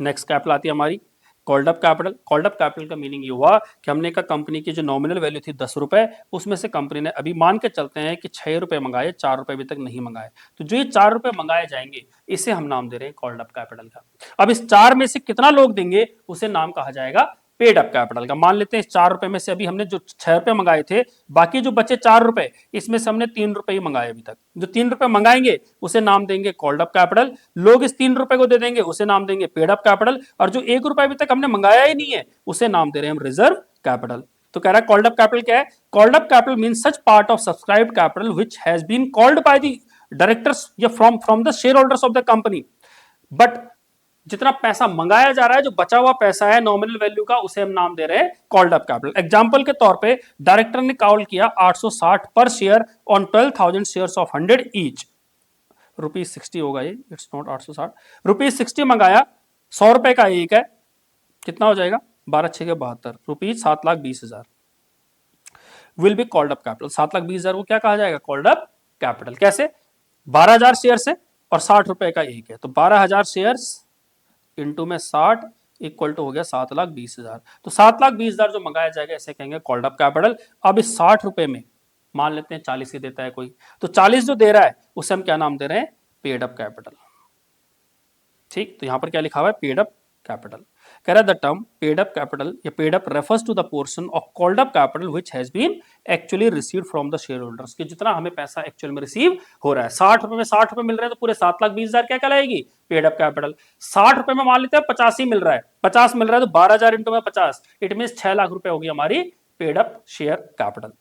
नेक्स्ट कैपिटल आती है हमारी called up capital. Called up capital का मीनिंग ये हुआ कि हमने कहा कंपनी की जो नॉमिनल वैल्यू थी 10 रुपए, उसमें से कंपनी ने अभी मान के चलते हैं कि 6 रुपए मंगाए, 4 रुपए अभी तक नहीं मंगाए, तो जो ये 4 रुपए मंगाए जाएंगे इसे हम नाम दे रहे हैं कॉल्ड अप कैपिटल का। अब इस 4 में से कितना लोग देंगे उसे नाम कहा जाएगा पेड अप कैपिटल का। मान लेते हैं इस 4 रुपए में से अभी हमने जो 6 रुपए मंगाए थे, बाकी जो बचे 4 रुपए, इसमें से हमने 3 रुपए ही मंगाए अभी तक। जो 3 रुपए मंगाएंगे उसे नाम देंगे कॉल्ड अप कैपिटल। लोग इस 3 रुपए को दे देंगे, उसे नाम देंगे पेड अप कैपिटल। और जो 1 रुपए अभी तक हमने मंगाया ही नहीं है उसे नाम दे रहे हैं हम रिजर्व कैपिटल। तो कह रहा है कॉल्ड अप कैपिटल क्या है? Called up capital means such part of subscribed capital which has been called by the directors या from the share holders of the company, but जितना पैसा मंगाया जा रहा है, जो बचा हुआ पैसा है नॉमिनल वैल्यू का, उसे हम नाम दे रहे हैं कॉल्ड अप कैपिटल। एग्जांपल के तौर पे डायरेक्टर ने कॉल किया 860 पर share on 12,000 shares of 100 each, ₹60 होगा ये, इट्स नॉट 860, ₹60 मंगाया, 100 रुपए का एक है, कितना हो जाएगा? 12 6 के 72, rupees 7,20,000 will be called up capital. 7,20,000 को क्या कहा जाएगा? Called up capital. कैसे? 12,000 शेयर है और 60 रुपए का एक है, तो 12,000 शेयर्स इंटू में 60 इक्वल टू हो गया 7,20,000। तो 7,20,000 जो मंगाया जाएगा इसे कहेंगे कॉल्ड अप कैपिटल। अब इस 60 रुपए में मान लेते हैं 40 ही देता है कोई, तो 40 जो दे रहा है उसे हम क्या नाम दे रहे हैं? Paid up capital. ठीक, तो यहां पर क्या लिखा हुआ है? Paid up capital. कह रहा है the term paid up capital या paid up refers to the portion of called up capital which has been actually received from the share holders, कि जितना हमें पैसा एक्चुअल में रिसीव हो रहा है। 60 रुपए में 60 रुपए मिल रहे हैं तो पूरे 7,20,000 क्या कहलाएगी? Paid up capital. 60 रुपए में मान लेते हैं 85 मिल रहा है, 50 मिल रहा है तो 12,000 इंटू में 50, इट मीन 6 लाख रुपए होगी हमारी पेड अप शेयर कैपिटल।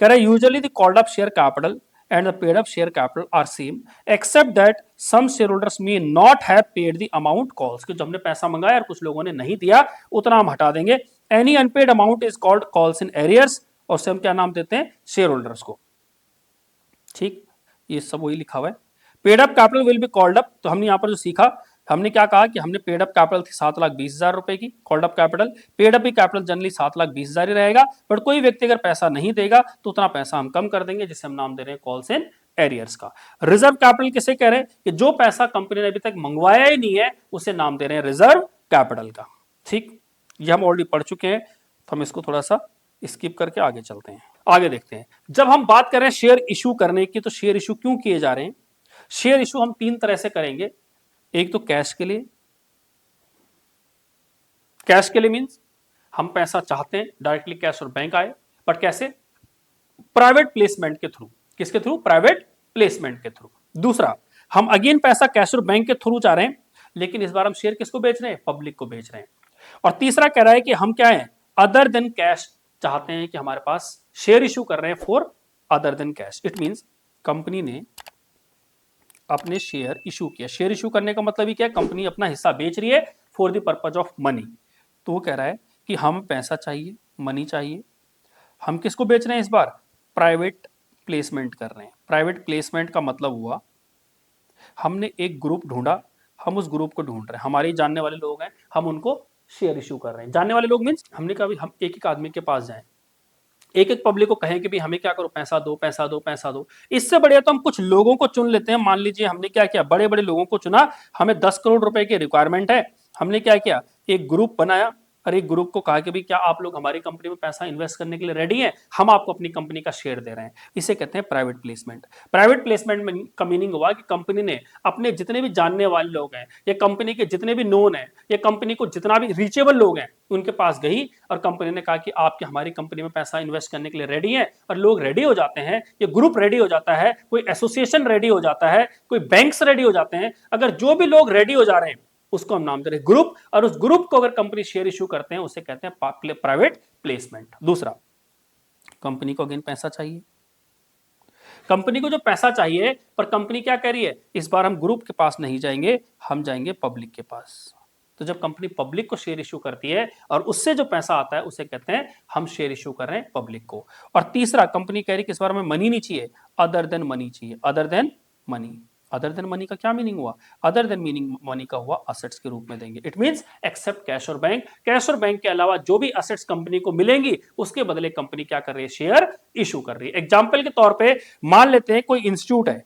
कह रहा है usually the called up share capital and the paid up share capital are same except that some shareholders may not have paid the amount calls, कि जो हमने पैसा मंगाया और कुछ लोगों ने नहीं दिया उतना हम हटा देंगे। any unpaid amount is called calls in arrears, और से हम क्या नाम देते हैं? शेयर होल्डर्स को। ठीक, ये सब वही लिखा हुआ है। Paid up capital will be called up, तो हमने यहां पर जो सीखा, हमने क्या कहा कि हमने पेड अप कैपिटल थी 7,20,000 रुपए की, called up capital. Paid up capital generally 7,20,000 ही रहेगा, बट कोई व्यक्ति अगर पैसा नहीं देगा तो उतना पैसा हम कम कर देंगे, जिसे हम नाम दे रहे हैं कॉल्स इन एरियर्स का। रिजर्व कैपिटल किसे कह रहे हैं? कि जो पैसा कंपनी ने अभी तक मंगवाया ही नहीं है उसे नाम दे रहे हैं रिजर्व कैपिटल का। ठीक, ये हम ऑलरेडी पढ़ चुके हैं, तो हम इसको थोड़ा सा स्किप करके आगे चलते हैं। आगे देखते हैं, जब हम बात कर रहे हैं शेयर इशू करने की, तो शेयर इशू क्यों किए जा रहे हैं? शेयर इशू हम 3 तरह से करेंगे। एक तो कैश के लिए, कैश के लिए मींस हम पैसा चाहते हैं डायरेक्टली कैश और बैंक आए, बट कैसे? प्राइवेट प्लेसमेंट के थ्रू। किसके थ्रू? प्राइवेट प्लेसमेंट के थ्रू। दूसरा, हम अगेन पैसा कैश और बैंक के थ्रू चाह रहे हैं, लेकिन इस बार हम शेयर किसको बेच रहे हैं? पब्लिक को बेच रहे हैं। और तीसरा कह रहा है कि हम क्या है? अदर देन कैश चाहते हैं, कि हमारे पास शेयर इशू कर रहे हैं for other than cash. It means company ने अपने शेयर इशू किया। शेयर इशू करने का मतलब ही क्या है? कंपनी अपना हिस्सा बेच रही है for the purpose of money. तो वो कह रहा है कि हम पैसा चाहिए, मनी चाहिए। हम किसको बेच रहे हैं इस बार? प्राइवेट प्लेसमेंट कर रहे हैं। प्राइवेट प्लेसमेंट का मतलब हुआ हमने एक ग्रुप ढूंढा, हम उस ग्रुप को ढूंढ रहे हैं, हमारे जानने वाले लोग हैं, हम उनको शेयर इशू कर रहे हैं। जानने वाले लोग मीन्स हमने कहा हम एक एक आदमी के पास जाएं, एक एक पब्लिक को कहें कि भाई हमें क्या करो, पैसा दो पैसा दो पैसा दो। इससे बढ़िया तो हम कुछ लोगों को चुन लेते हैं। मान लीजिए हमने क्या किया, बड़े बड़े लोगों को चुना, हमें 10 करोड़ रुपए की रिक्वायरमेंट है। हमने क्या किया, एक ग्रुप बनाया और एक ग्रुप को कहा कि भाई क्या आप लोग हमारी कंपनी में पैसा इन्वेस्ट करने के लिए रेडी हैं, हम आपको अपनी कंपनी का शेयर दे रहे हैं। इसे कहते हैं प्राइवेट प्लेसमेंट। प्राइवेट प्लेसमेंट में का मीनिंग हुआ कि कंपनी ने अपने जितने भी जानने वाले लोग हैं, या कंपनी के जितने भी नोन हैं, या कंपनी को जितना भी रीचेबल लोग हैं, उनके पास गई और कंपनी ने कहा कि आपके हमारी कंपनी में पैसा इन्वेस्ट करने के लिए रेडी हैं। और लोग रेडी हो जाते हैं, ये ग्रुप रेडी हो जाता है, कोई एसोसिएशन रेडी हो जाता है, कोई बैंक्स रेडी हो जाते हैं। अगर जो भी लोग रेडी हो जा रहे हैं उसको हम नाम दे रहे हैं ग्रुप, और उस ग्रुप को अगर कंपनी शेयर इशू करते हैं उसे कहते हैं प्राइवेट प्लेसमेंट। दूसरा, कंपनी को अगेन पैसा चाहिए। कंपनी को जो पैसा चाहिए, पर कंपनी क्या कह रही है, इस बार हम ग्रुप के पास नहीं जाएंगे, हम जाएंगे पब्लिक के पास। तो जब कंपनी पब्लिक को शेयर इशू करती है और उससे जो पैसा आता है उसे कहते हैं हम शेयर इशू कर रहे हैं पब्लिक को। और तीसरा, कंपनी कह रही है कि इस बार हमें मनी नहीं चाहिए, अदर देन मनी चाहिए। Other than money, other than money का क्या मीनिंग हुआ, अदर देन मीनिंग मनी का हुआ असेट्स के रूप में देंगे। इट मींस एक्सेप्ट कैश और बैंक, कैश और बैंक के अलावा जो भी असेट्स कंपनी को मिलेंगी उसके बदले कंपनी क्या कर रही है, शेयर इशू कर रही है। एग्जांपल के तौर पे मान लेते हैं कोई इंस्टीट्यूट है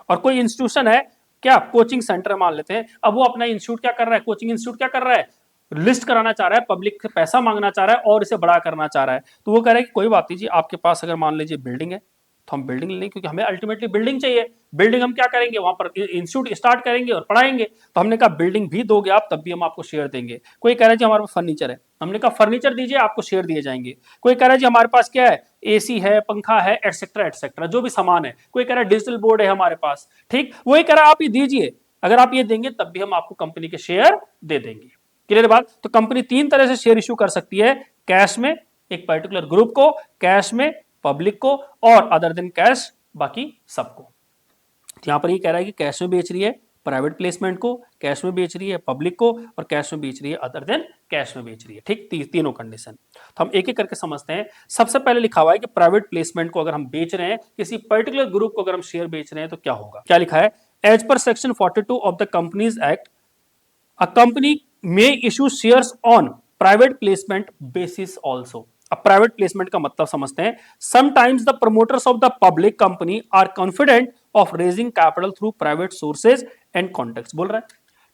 और कोई इंस्टीट्यूशन है, क्या कोचिंग सेंटर मान लेते हैं। अब वो अपना इंस्टीट्यूट क्या कर रहा है, कोचिंग इंस्टीट्यूट क्या कर रहा है, लिस्ट कराना चाह रहा है, पब्लिक से पैसा मांगना चाह रहा है और इसे बड़ा करना चाह रहा है। तो वो कह रहा है कि कोई बात नहीं जी, आपके पास अगर मान लीजिए बिल्डिंग है तो हम बिल्डिंग लेंगे, क्योंकि हमें अल्टीमेटली बिल्डिंग चाहिए। बिल्डिंग हम क्या करेंगे, वहां पर इंस्टीट्यूट स्टार्ट करेंगे और पढ़ाएंगे। तो हमने कहा बिल्डिंग भी दोगे आप तब भी हम आपको शेयर देंगे। कोई कह रहा है जी हमारे पास फर्नीचर है, हमने कहा फर्नीचर दीजिए आपको शेयर दिए जाएंगे। कोई कह रहा है जी हमारे पास क्या है, एसी है, पंखा है, एटसेट्रा एटसेट्रा, जो भी सामान है। कोई कह रहा है डिजिटल बोर्ड है हमारे पास, ठीक, वही कह रहा है आप ये दीजिए, अगर आप ये देंगे तब भी हम आपको कंपनी के शेयर दे देंगे। क्लियर बात। तो कंपनी तीन तरह से शेयर इशू कर सकती है, कैश में एक पर्टिकुलर ग्रुप को, कैश में पब्लिक को, और अदर देन कैश बाकी सबको। यहां पर ये कह रहा है कि कैश में बेच रही है प्राइवेट प्लेसमेंट को, कैश में बेच रही है पब्लिक को, और कैश में बेच रही है अदर देन कैश में बेच रही है। ठीक, तीनों कंडीशन। तो हम एक एक करके समझते हैं। सबसे पहले लिखा हुआ है कि प्राइवेट प्लेसमेंट को अगर हम बेच रहे हैं, किसी पर्टिकुलर ग्रुप को अगर हम शेयर बेच रहे हैं तो क्या होगा। क्या लिखा है, as per section 42 of the companies act, a company may issue shares on private placement basis also. अब प्राइवेट प्लेसमेंट का मतलब समझते हैं। Sometimes the promoters of the public company are confident of raising capital through private sources and contacts. बोल रहा है,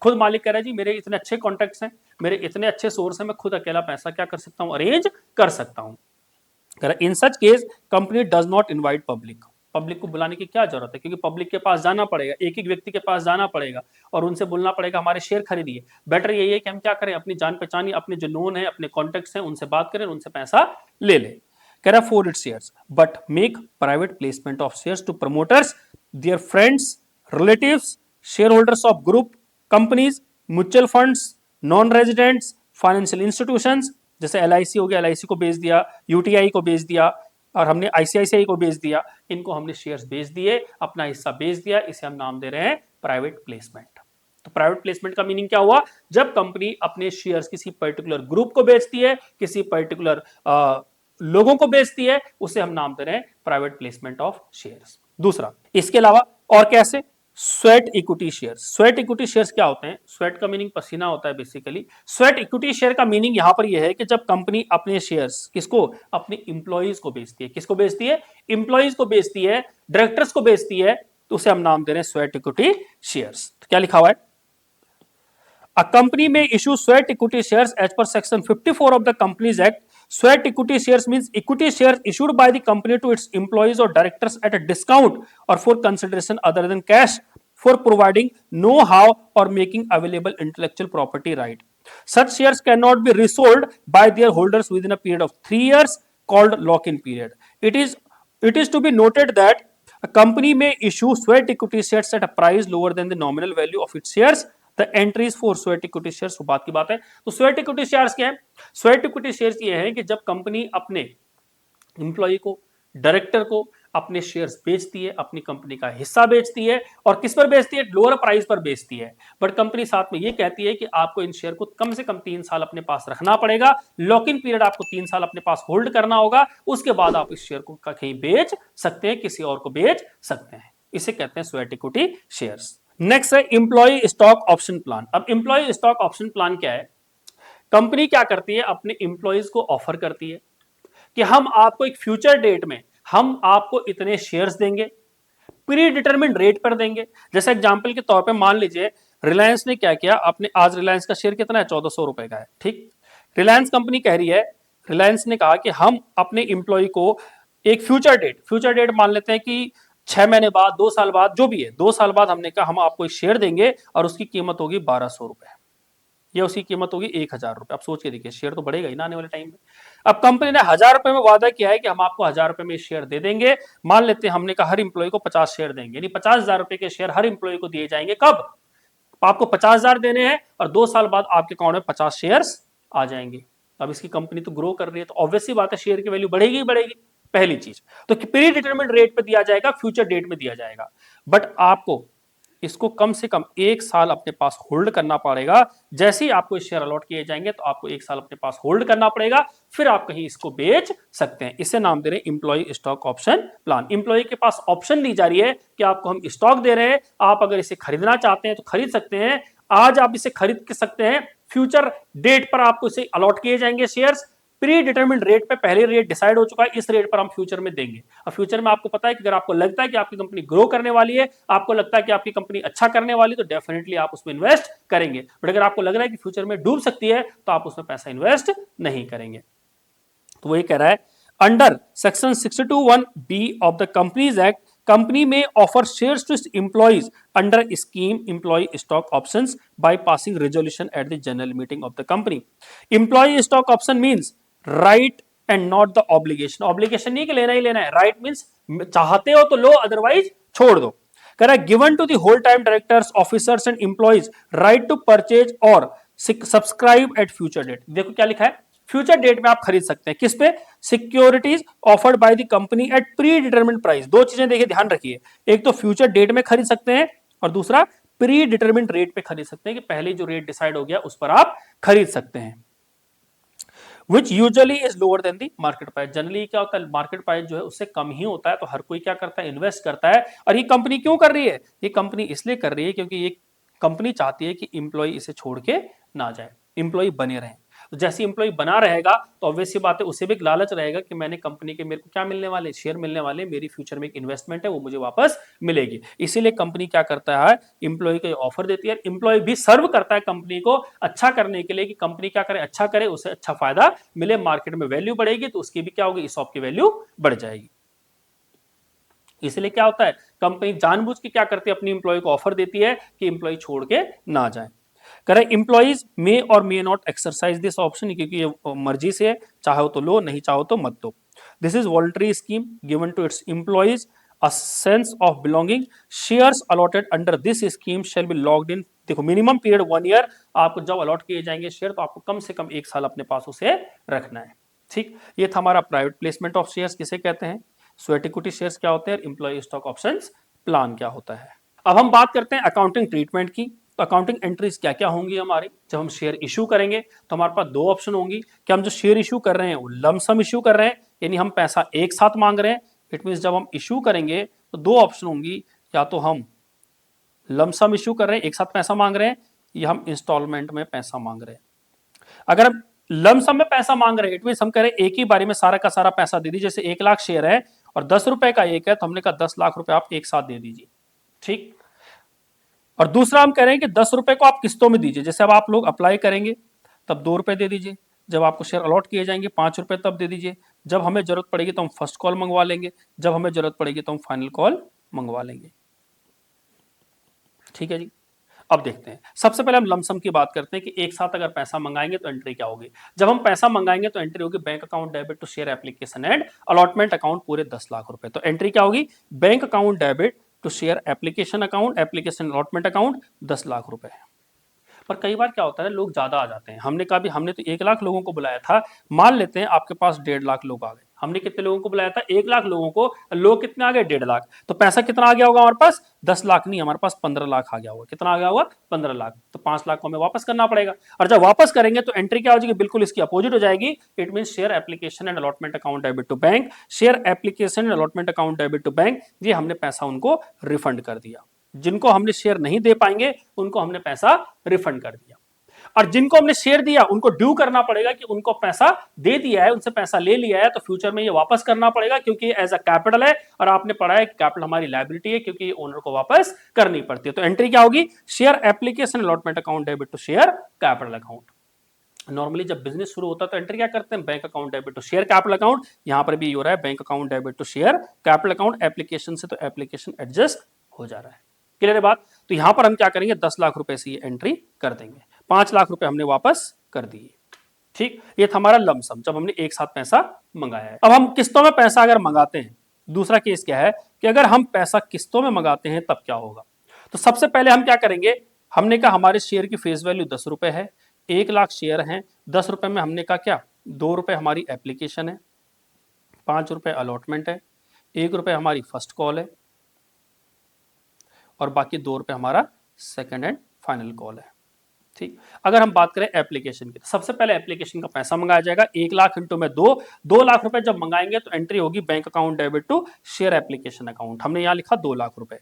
खुद मालिक कह रहा है जी मेरे इतने अच्छे कॉन्टेक्ट्स हैं, मेरे इतने अच्छे सोर्स हैं, मैं खुद अकेला पैसा क्या कर सकता हूं, अरेंज कर सकता हूं। In such case company does not invite public. Public को बुलाने की क्या जरूरत है, क्योंकि पब्लिक के पास जाना पड़ेगा, एक एक व्यक्ति के पास जाना पड़ेगा और उनसे बोलना पड़ेगा हमारे शेयर खरीदिए। बेटर यही है कि हम क्या करें, अपनी जान पहचानी, अपने जो नोन है, अपने कॉन्टेक्ट्स हैं, उनसे बात करें, उनसे पैसा ले ले। कह रहा for its shares but make private placement of shares to promoters, their friends, relatives, share holders of group companies, mutual funds, non residents, financial institutions, जैसे एलआईसी हो गया, एलआईसी को बेच दिया, यूटीआई को बेच दिया, और हमने आईसीआईसीआई को बेच दिया। इनको हमने शेयर्स बेच दिए, अपना हिस्सा बेच दिया, इसे हम नाम दे रहे हैं प्राइवेट प्लेसमेंट। तो प्राइवेट प्लेसमेंट का मीनिंग क्या हुआ, जब कंपनी अपने शेयर्स किसी पर्टिकुलर ग्रुप को बेचती है, किसी पर्टिकुलर लोगों को बेचती है, उसे हम नाम दे रहे हैं प्राइवेट प्लेसमेंट ऑफ शेयर्स। दूसरा, इसके अलावा और कैसे, sweat equity shares. Sweat equity shares क्या होते हैं, स्वेट का मीनिंग पसीना होता है बेसिकली। स्वेट इक्विटी शेयर का मीनिंग यहां पर यह है कि जब कंपनी अपने शेयर्स किसको, अपने इंप्लॉइज को बेचती है, किसको बेचती है, इंप्लॉइज को बेचती है, डायरेक्टर्स को बेचती है, तो उसे हम नाम दे रहे हैं स्वेट इक्विटी शेयर्स। तो क्या लिखा हुआ है, A company may issue sweat equity shares as per section 54 of the Companies Act. Sweat equity shares means equity shares issued by the company to its employees or directors at a discount or for consideration other than cash for providing know-how or making available intellectual property right. Such shares cannot be resold by their holders within a period of 3 years called lock-in period. It is to be noted that a company may issue sweat equity shares at a price lower than the nominal value of its shares. The entries for sweat equity shares, बात की बात है। तो sweat equity shares क्या है, sweat equity shares ये है कि जब कंपनी अपने इंप्लॉय को, डायरेक्टर को अपने शेयर्स बेचती है, अपनी कंपनी का हिस्सा बेचती है, और किस पर बेचती है, लोअर प्राइस पर बेचती है। बट कंपनी साथ में ये कहती है कि आपको इन शेयर को कम से कम 3 साल अपने पास रखना पड़ेगा, लॉक इन पीरियड आपको 3 साल अपने पास होल्ड करना होगा, उसके बाद आप इस शेयर को कहीं बेच सकते हैं, किसी और को बेच सकते हैं। इसे कहते हैं स्वेट इक्विटी शेयर्स। नेक्स्ट है एम्प्लॉय स्टॉक ऑप्शन प्लान। अब एम्प्लॉय स्टॉक ऑप्शन प्लान क्या है, कंपनी क्या करती है, अपने इंप्लॉइज को ऑफर करती है कि हम आपको एक फ्यूचर डेट में हम आपको इतने शेयर्स देंगे, प्री डिटरमिन्ड रेट पर देंगे। जैसे एग्जांपल के तौर पे मान लीजिए रिलायंस ने क्या किया, अपने आज रिलायंस का शेयर कितना है, 1400 रुपए का है, ठीक। रिलायंस कंपनी कह रही है, रिलायंस ने कहा कि हम अपने इंप्लॉय को एक फ्यूचर डेट मान लेते हैं कि 6 महीने बाद, 2 साल बाद, जो भी है, 2 साल बाद हमने कहा हम आपको एक शेयर देंगे और उसकी कीमत होगी 1200 रुपए, या उसकी कीमत होगी 1000 रुपए। आप सोच के देखिए, शेयर तो बढ़ेगा ही ना आने वाले टाइम में। अब कंपनी ने 1000 रुपए में वादा किया है कि हम आपको 1000 रुपए में शेयर दे देंगे। मान लेते हैं हमने कहा हर इंप्लॉय को 50 शेयर देंगे, यानी 50,000 रुपए के शेयर हर इंप्लॉय को दिए जाएंगे। कब? आपको 50,000 देने हैं और 2 साल बाद आपके अकाउंट में 50 शेयर्स आ जाएंगे। अब इसकी कंपनी तो ग्रो कर रही है, तो ऑब्वियस सी बात है शेयर की वैल्यू बढ़ेगी ही बढ़ेगी, पहली चीज। तो प्री डिटरमिन्ड रेट पे दिया जाएगा, फ्यूचर डेट में दिया जाएगा, बट आपको इसको कम से कम 1 साल अपने पास होल्ड करना पड़ेगा। जैसे ही आपको शेयर अलॉट किए जाएंगे तो आपको 1 साल अपने पास होल्ड करना पड़ेगा, फिर आप कहीं इसको बेच सकते हैं। इसे नाम दे रहे हैं employee stock option plan. Employee के पास ऑप्शन दी जा रही है कि आपको हम स्टॉक दे रहे हैं, आप अगर इसे खरीदना चाहते हैं तो खरीद सकते हैं। आज आप इसे खरीद सकते हैं, फ्यूचर डेट पर आपको इसे अलॉट किए जाएंगे शेयर्स। प्री डिटरमिन्ड रेट पे पहले रेट डिसाइड हो चुका है, इस रेट पर हम फ्यूचर में देंगे। और फ्यूचर में आपको पता है कि अगर आपको लगता है कि आपकी कंपनी ग्रो करने वाली है, आपको लगता है कि आपकी कंपनी अच्छा करने वाली है, तो डेफिनेटली आप उसमें इन्वेस्ट करेंगे। बट अगर आपको लग रहा है कि फ्यूचर में डूब सकती है तो आप उसमें पैसा इन्वेस्ट नहीं करेंगे। तो वही कह रहा है, under section 62(1)(b of the companies act, company may offer shares to employees under scheme employee stock options by passing resolution at the general meeting of the company. Employee stock option means right and not the obligation. Obligation नहीं कि लेना ही लेना है, राइट मींस चाहते हो तो लो, अदरवाइज छोड़ दो। कह रहा है given to the whole time directors, officers and employees right to purchase और सब्सक्राइब एट फ्यूचर डेट। देखो क्या लिखा है, फ्यूचर डेट में आप खरीद सकते हैं, किस पे? Securities offered by the company at pre determined price. दो चीजें देखिए, ध्यान रखिए, एक तो फ्यूचर डेट में खरीद सकते हैं और दूसरा प्री डिटरमिन्ड रेट पे खरीद सकते हैं कि पहले जो रेट डिसाइड हो गया उस पर आप खरीद सकते हैं। विच usually is lower than the market price. Generally क्या होता है, मार्केट प्राइस जो है उससे कम ही होता है, तो हर कोई क्या करता है, इन्वेस्ट करता है। और ये कंपनी क्यों कर रही है? ये कंपनी इसलिए कर रही है क्योंकि ये कंपनी चाहती है कि इंप्लॉय इसे छोड़ के ना जाए, इंप्लॉय बने रहें। तो जैसे इंप्लॉय बना रहेगा तो ऑब्वियस सी बात है, उसे भी एक लालच रहेगा कि मैंने कंपनी के, मेरे को क्या मिलने वाले, शेयर मिलने वाले, मेरी फ्यूचर में एक इन्वेस्टमेंट है वो मुझे वापस मिलेगी। इसीलिए कंपनी क्या करता है, इंप्लॉय को ऑफर देती है। इंप्लॉय भी सर्व करता है कंपनी को अच्छा करने के लिए कि कंपनी क्या करे, अच्छा करे, उसे अच्छा फायदा मिले, मार्केट में वैल्यू बढ़ेगी तो उसकी भी क्या होगी, ESOP की वैल्यू बढ़ जाएगी। इसलिए क्या होता है, कंपनी जानबूझ के क्या करती है, अपनी इंप्लॉय को ऑफर देती है कि इंप्लॉय छोड़ के ना जाए। करेक्ट, इंप्लॉइज मे और may not exercise this option, क्योंकि ये मर्जी से, चाहो तो लो, नहीं चाहो तो मत दो। This is voluntary scheme given to its employees a sense of belonging. Shares allotted under this scheme shall be logged in. देखो मिनिमम पीरियड 1 ईयर, आपको जब अलॉट किए जाएंगे शेयर तो आपको कम से कम 1 साल अपने पास उसे रखना है। ठीक, ये था हमारा प्राइवेट प्लेसमेंट ऑफ शेयर्स किसे कहते हैं, स्वेट इक्विटी शेयर्स क्या होते हैं, इंप्लॉय स्टॉक ऑप्शंस प्लान क्या होता है। अब हम बात करते हैं अकाउंटिंग ट्रीटमेंट की। तो अकाउंटिंग एंट्रीज क्या क्या होंगी हमारी, जब हम शेयर इशू करेंगे तो हमारे पास दो ऑप्शन होंगी कि हम जो शेयर इशू कर रहे हैं वो लमसम इशू कर रहे हैं, यानी हम पैसा एक साथ मांग रहे हैं। इट मीन जब हम इशू करेंगे तो दो ऑप्शन होंगी, या तो हम लमसम इशू कर रहे हैं, एक साथ पैसा मांग रहे हैं, या हम इंस्टॉलमेंट में पैसा मांग रहे हैं। अगर हम लमसम में पैसा मांग रहे हैं, इट मीन हम कह रहे हैं एक ही बारी में सारा का सारा पैसा दे दीजिए। जैसे 1 लाख शेयर है और 10 रुपए का एक है, तो हमने कहा 10 लाख रुपए आप एक साथ दे दीजिए। ठीक, और दूसरा हम कह रहे हैं कि 10 रुपए को आप किस्तों में दीजिए। जैसे अब आप लोग अप्लाई करेंगे तब 2 रुपए दे दीजिए, जब आपको शेयर अलॉट किए जाएंगे 5 रुपए तब दे दीजिए, जब हमें जरूरत पड़ेगी तो हम फर्स्ट कॉल मंगवा लेंगे, जब हमें जरूरत पड़ेगी तो हम फाइनल कॉल मंगवा लेंगे। ठीक है जी, अब देखते हैं। सबसे पहले हम लमसम की बात करते हैं कि एक साथ अगर पैसा मंगाएंगे तो एंट्री क्या होगी। जब हम पैसा मंगाएंगे तो एंट्री होगी bank account debit to share application and allotment account पूरे 10 लाख रुपए। तो एंट्री क्या होगी, bank account debit to share application account, application allotment account 10 lakh रुपए। पर कई बार क्या होता है, लोग ज्यादा आ जाते हैं। हमने कहा भी हमने तो 1 लाख लोगों को बुलाया था, मान लेते हैं आपके पास 1.5 लाख लोग आ गए। हमने कितने लोगों को बुलाया था, 1 लाख लोगों को, लोग कितने आ गए, 1.5 लाख। तो पैसा कितना आ गया होगा हमारे पास, 10 लाख नहीं, हमारे पास 15 लाख आ गया होगा। कितना आ गया होगा, 15 लाख। तो 5 लाख को हमें वापस करना पड़ेगा, और जब वापस करेंगे तो एंट्री क्या हो जाएगी, बिल्कुल इसकी अपोजिट हो जाएगी। It mean share application and allotment account debit to bank, share application and allotment account debit to bank, ये हमने पैसा उनको रिफंड कर दिया। जिनको हमने शेयर नहीं दे पाएंगे उनको हमने पैसा रिफंड कर दिया। और जिनको हमने शेयर दिया उनको ड्यू करना पड़ेगा कि उनको पैसा दे दिया है, उनसे पैसा ले लिया है, तो फ्यूचर में ये वापस करना पड़ेगा क्योंकि एज अ कैपिटल है और आपने पढ़ा है कैपिटल हमारी लायबिलिटी है क्योंकि ओनर को वापस करनी पड़ती है। तो एंट्री क्या होगी? Share application allotment account debit to share capital account. Normally जब बिजनेस शुरू होता है तो एंट्री क्या करते हैं? Bank account debit to share capital account. यहां पर भी हो रहा है bank account debit to share capital account. Application से तो एप्लीकेशन एडजस्ट हो जा रहा है। क्लियर है बात? तो यहां पर हम क्या करेंगे? 10 लाख रुपए से ये एंट्री कर देंगे। 5 लाख रुपए हमने वापस कर दिए। ठीक, ये था हमारा लमसम जब हमने एक साथ पैसा मंगाया है। अब हम किस्तों में पैसा अगर मंगाते हैं, दूसरा केस क्या है कि अगर हम पैसा किस्तों में मंगाते हैं तब क्या होगा? तो सबसे पहले हम क्या करेंगे? हमने कहा हमारे शेयर की फेस वैल्यू 10 रुपए है, 1 लाख शेयर हैं, 10 रुपए में हमने कहा क्या 2 रुपए हमारी एप्लीकेशन है, 5 रुपए अलॉटमेंट है, 1 रुपए हमारी फर्स्ट कॉल है और बाकी 2 रुपए हमारा सेकंड एंड फाइनल कॉल है। ठीक, अगर हम बात करें एप्लीकेशन की तो सबसे पहले एप्लीकेशन का पैसा मंगाया जाएगा 1 लाख इंटू में 2 लाख रुपए जब मंगाएंगे तो एंट्री होगी bank account debit to share application account. हमने यहां लिखा 2 लाख रुपए,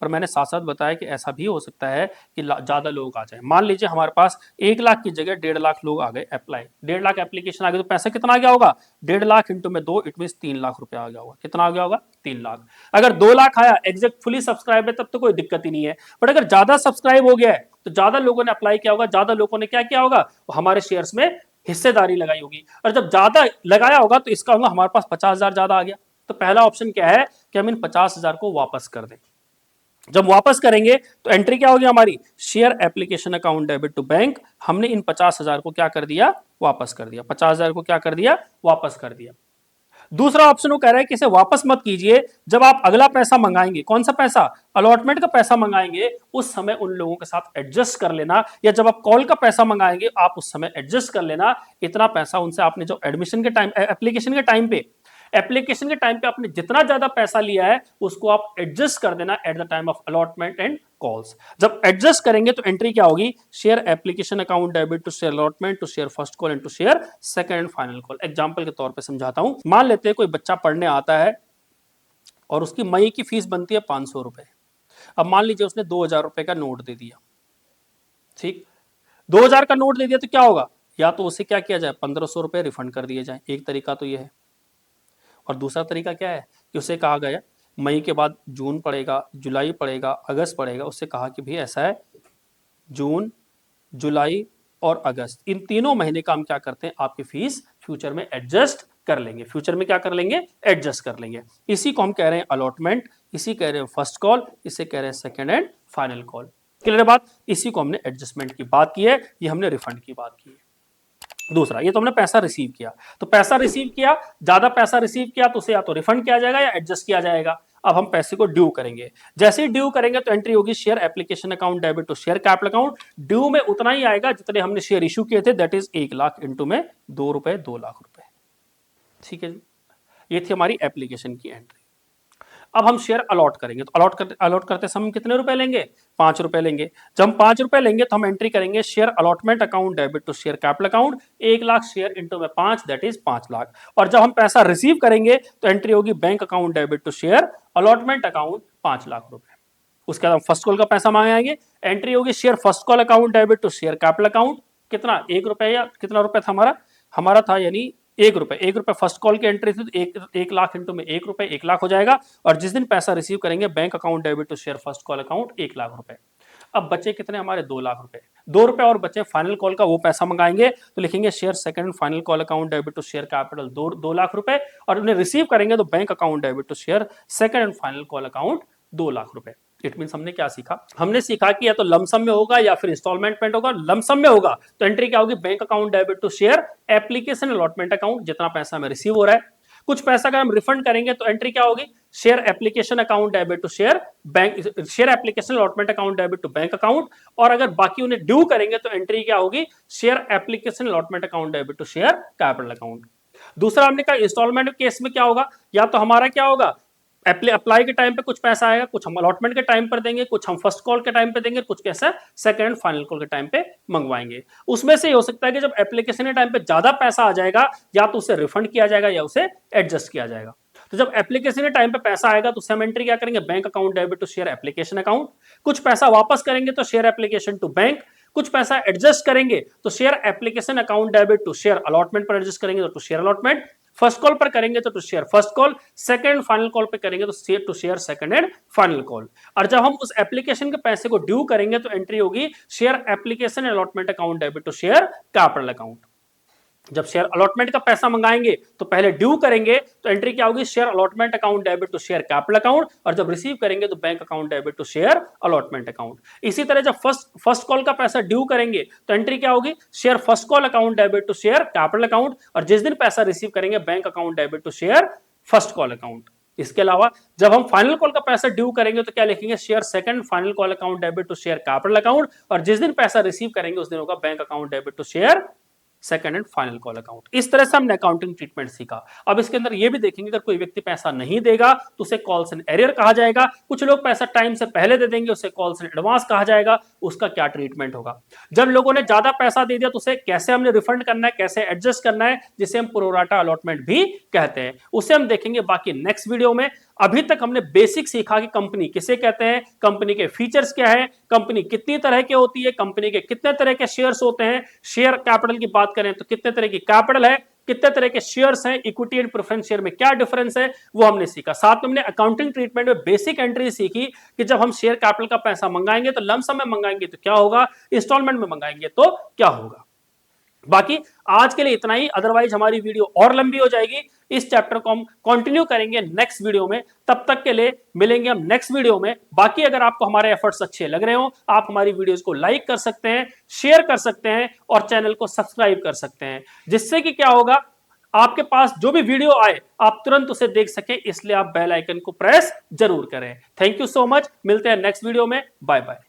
पर मैंने साथ साथ बताया कि ऐसा भी हो सकता है कि ज्यादा लोग आ जाए। मान लीजिए हमारे पास 1 लाख की जगह 1.5 लाख लोग आ गए अप्लाई, 1.5 लाख एप्लीकेशन आ गई, तो पैसा कितना आ गया होगा? 1.5 लाख इंटू में 2 इट मीन 3 लाख रुपया आ गया होगा। कितना आ गया होगा? 3 लाख। अगर 2 लाख आया एग्जैक्ट फुली सब्सक्राइब है तब तो कोई दिक्कत ही नहीं है, बट अगर ज्यादा सब्सक्राइब हो गया है तो ज्यादा लोगों ने अप्लाई किया होगा, ज्यादा लोगों ने क्या किया होगा? हमारे शेयर्स में हिस्सेदारी लगाई होगी, और जब ज्यादा लगाया होगा तो इसका होगा हमारे पास 50,000 ज्यादा आ गया। तो पहला ऑप्शन क्या है कि हम इन 50,000 को वापस कर दें। जब वापस करेंगे तो एंट्री क्या होगी हमारी? Share application account debit to bank. हमने इन 50,000 को क्या कर दिया? वापस कर दिया। 50,000 को क्या कर दिया? वापस कर दिया। दूसरा ऑप्शन वो कह रहा है कि इसे वापस मत कीजिए, जब आप अगला पैसा मंगाएंगे, कौन सा पैसा? अलॉटमेंट का पैसा मंगाएंगे, उस समय उन लोगों के साथ एडजस्ट कर लेना, या जब आप कॉल का पैसा मंगाएंगे आप उस समय एडजस्ट कर लेना। इतना पैसा उनसे आपने जो एडमिशन के टाइम एप्लीकेशन के टाइम पे आपने जितना ज्यादा पैसा लिया है उसको आप एडजस्ट कर देना at the time of allotment and calls. जब एडजस्ट करेंगे तो एंट्री क्या होगी? Share application account debit to share allotment to share first call and to share second and final call. Example के तौर पे समझाता हूं। मान लेते हैं कोई बच्चा पढ़ने आता है और उसकी मई की फीस बनती है 500 रुपए। अब मान लीजिए उसने 2,000 रुपए का नोट दे दिया। ठीक, 2,000 का नोट दे दिया तो क्या होगा? या तो उसे क्या किया जाए? 1,500 रुपए रिफंड कर दिए जाए। एक तरीका तो यह है, और दूसरा तरीका क्या है कि उसे कहा गया मई के बाद जून पड़ेगा, जुलाई पड़ेगा, अगस्त पड़ेगा। उससे कहा कि भाई ऐसा है, जून, जुलाई और अगस्त, इन तीनों महीने का हम क्या करते हैं? आपकी फीस फ्यूचर में एडजस्ट कर लेंगे। फ्यूचर में क्या कर लेंगे? एडजस्ट कर लेंगे। इसी को हम कह रहे हैं अलॉटमेंट, इसी कह रहे हैं फर्स्ट कॉल, इसे कह रहे हैं second and final call. Clear बात? इसी को हमने एडजस्टमेंट की बात की है, ये हमने रिफंड की बात की है। दूसरा, ये तो हमने पैसा रिसीव किया, तो पैसा रिसीव किया, ज्यादा पैसा रिसीव किया तो उसे या तो रिफंड किया जाएगा या एडजस्ट किया जाएगा। अब हम पैसे को ड्यू करेंगे। जैसे ही ड्यू करेंगे तो एंट्री होगी share application account debit to share capital account. Due में उतना ही आएगा जितने हमने शेयर इशू किए थे, दैट इज 1 लाख इंटू में 2 रुपए, 2 लाख रुपए। ठीक है जी, ये थी हमारी एप्लीकेशन की एंट्री। अब हम शेयर अलॉट करेंगे, तो अलॉट करते समय कितने रुपए लेंगे? 5 रुपए लेंगे। जब हम 5 रुपए लेंगे तो हम एंट्री करेंगे share allotment account debit to share capital account. 1 lakh share into में 5 दैट इज 5 लाख। और जब हम पैसा रिसीव करेंगे तो एंट्री होगी bank account debit to share allotment account 5 lakh रुपए। उसके बाद हम फर्स्ट कॉल का पैसा मांगेंगे, एंट्री होगी share first call account debit to share capital account. कितना? 1 रुपए, या कितना रुपए था हमारा था यानी 1 रुपए। 1 रुपए फर्स्ट कॉल की एंट्री थी तो 1 लाख इंटू में 1 रुपए, 1 लाख हो जाएगा। और जिस दिन पैसा रिसीव करेंगे bank account debit to share first call account 1 lakh रुपए। अब बचे कितने हमारे? 2 लाख रुपए। 2 रुपए और बचे फाइनल कॉल का, वो पैसा मंगाएंगे तो लिखेंगे share second final call account debit to share capital 2 lakh रुपए। और उन्हें रिसीव करेंगे तो bank account debit to share second and final call account 2 lakh रुपए। इट मीन हमने क्या सीखा? हमने सीखा कि या तो लमसम में होगा या फिर इंस्टॉलमेंट में होगा। लमसम में होगा तो एंट्री क्या होगी? Bank account debit to share application allotment account, जितना पैसा हमें रिसीव हो रहा है। कुछ पैसा अगर हम रिफंड करेंगे तो एंट्री क्या होगी? Share application account debit to share bank, share application allotment account debit to bank account. और अगर बाकी उन्हें ड्यू करेंगे तो एंट्री क्या होगी? Share application allotment account debit to share capital account. दूसरा हमने कहा इंस्टॉलमेंट केस में क्या होगा? या तो हमारा क्या होगा? अप्लाई के टाइम पे कुछ पैसा आएगा, कुछ हम अलॉटमेंट के टाइम पर देंगे, कुछ हम फर्स्ट कॉल के टाइम पे देंगे, कुछ कैसा सेकंड फाइनल कॉल के टाइम पे मंगवाएंगे। उसमें से हो सकता है कि जब एप्लीकेशन के टाइम पे ज्यादा पैसा आ जाएगा या तो उसे रिफंड किया जाएगा या उसे एडजस्ट किया जाएगा। तो जब एप्लीकेशन के टाइम पे पैसा आएगा तो हम एंट्री क्या करेंगे? Bank account debit to share application account. कुछ पैसा वापस करेंगे तो शेयर एप्लीकेशन टू बैंक। कुछ पैसा एडजस्ट करेंगे तो share application account debit to share allotment पर एडजस्ट करेंगे तो to share allotment, first call पर करेंगे तो to share first call, second final call पे करेंगे तो share to share second and final call. और जब हम उस एप्लीकेशन के पैसे को ड्यू करेंगे तो एंट्री होगी share application allotment account debit to share capital account. जब शेयर अलॉटमेंट का पैसा मंगाएंगे तो पहले ड्यू करेंगे तो एंट्री क्या होगी share allotment account debit to share capital account, और जब रिसीव करेंगे तो bank account debit to share allotment account. इसी तरह जब फर्स्ट कॉल का पैसा ड्यू करेंगे तो एंट्री क्या होगी share first call account debit to share capital account, और जिस दिन पैसा रिसीव करेंगे bank account debit to share first call account. इसके अलावा जब हम फाइनल कॉल का पैसा ड्यू करेंगे तो क्या लिखेंगे share second final call account debit to share capital account, और जिस दिन पैसा रिसीव करेंगे उस दिन होगा bank account debit to share second and final call account. इस तरह से हमने अकाउंटिंग ट्रीटमेंट सीखा। अब इसके अंदर ये भी देखेंगे अगर कोई व्यक्ति पैसा नहीं देगा तो उसे कॉल्स इन एरियर कहा जाएगा, कुछ लोग पैसा टाइम से पहले दे देंगे उसे कॉल्स इन एडवांस कहा जाएगा, उसका क्या ट्रीटमेंट होगा। जब लोगों ने ज्यादा पैसा दे दिया तो उसे कैसे हमने रिफंड करना है, कैसे एडजस्ट करना है, जिसे हम प्रोराटा अलॉटमेंट भी कहते हैं, उसे हम देखेंगे बाकी नेक्स्ट वीडियो में। अभी तक हमने बेसिक सीखा कि कंपनी किसे कहते हैं, कंपनी के फीचर्स क्या है, कंपनी कितनी तरह की होती है, कंपनी के कितने तरह के शेयर्स होते हैं, शेयर कैपिटल की बात करें तो कितने तरह की कैपिटल है, कितने तरह के शेयर्स हैं, इक्विटी एंड प्रेफरेंस शेयर में क्या डिफरेंस है, वो हमने सीखा। साथ में हमने अकाउंटिंग ट्रीटमेंट में बेसिक एंट्री सीखी कि जब हम शेयर कैपिटल का पैसा मंगाएंगे तो लमसम में मंगाएंगे तो क्या होगा, इंस्टॉलमेंट में मंगाएंगे तो क्या होगा। बाकी आज के लिए इतना ही, अदरवाइज हमारी वीडियो और लंबी हो जाएगी। इस चैप्टर को हम कंटिन्यू करेंगे नेक्स्ट वीडियो में, तब तक के लिए मिलेंगे हम नेक्स्ट वीडियो में। बाकी अगर आपको हमारे एफर्ट्स अच्छे लग रहे हो आप हमारी वीडियोस को लाइक कर सकते हैं, शेयर कर सकते हैं और चैनल को सब्सक्राइब कर सकते हैं, जिससे कि क्या होगा आपके पास जो भी वीडियो आए आप तुरंत उसे देख सके, इसलिए आप बेल आइकन को प्रेस जरूर करें। थैंक यू सो मच, मिलते हैं नेक्स्ट वीडियो में, बाय बाय।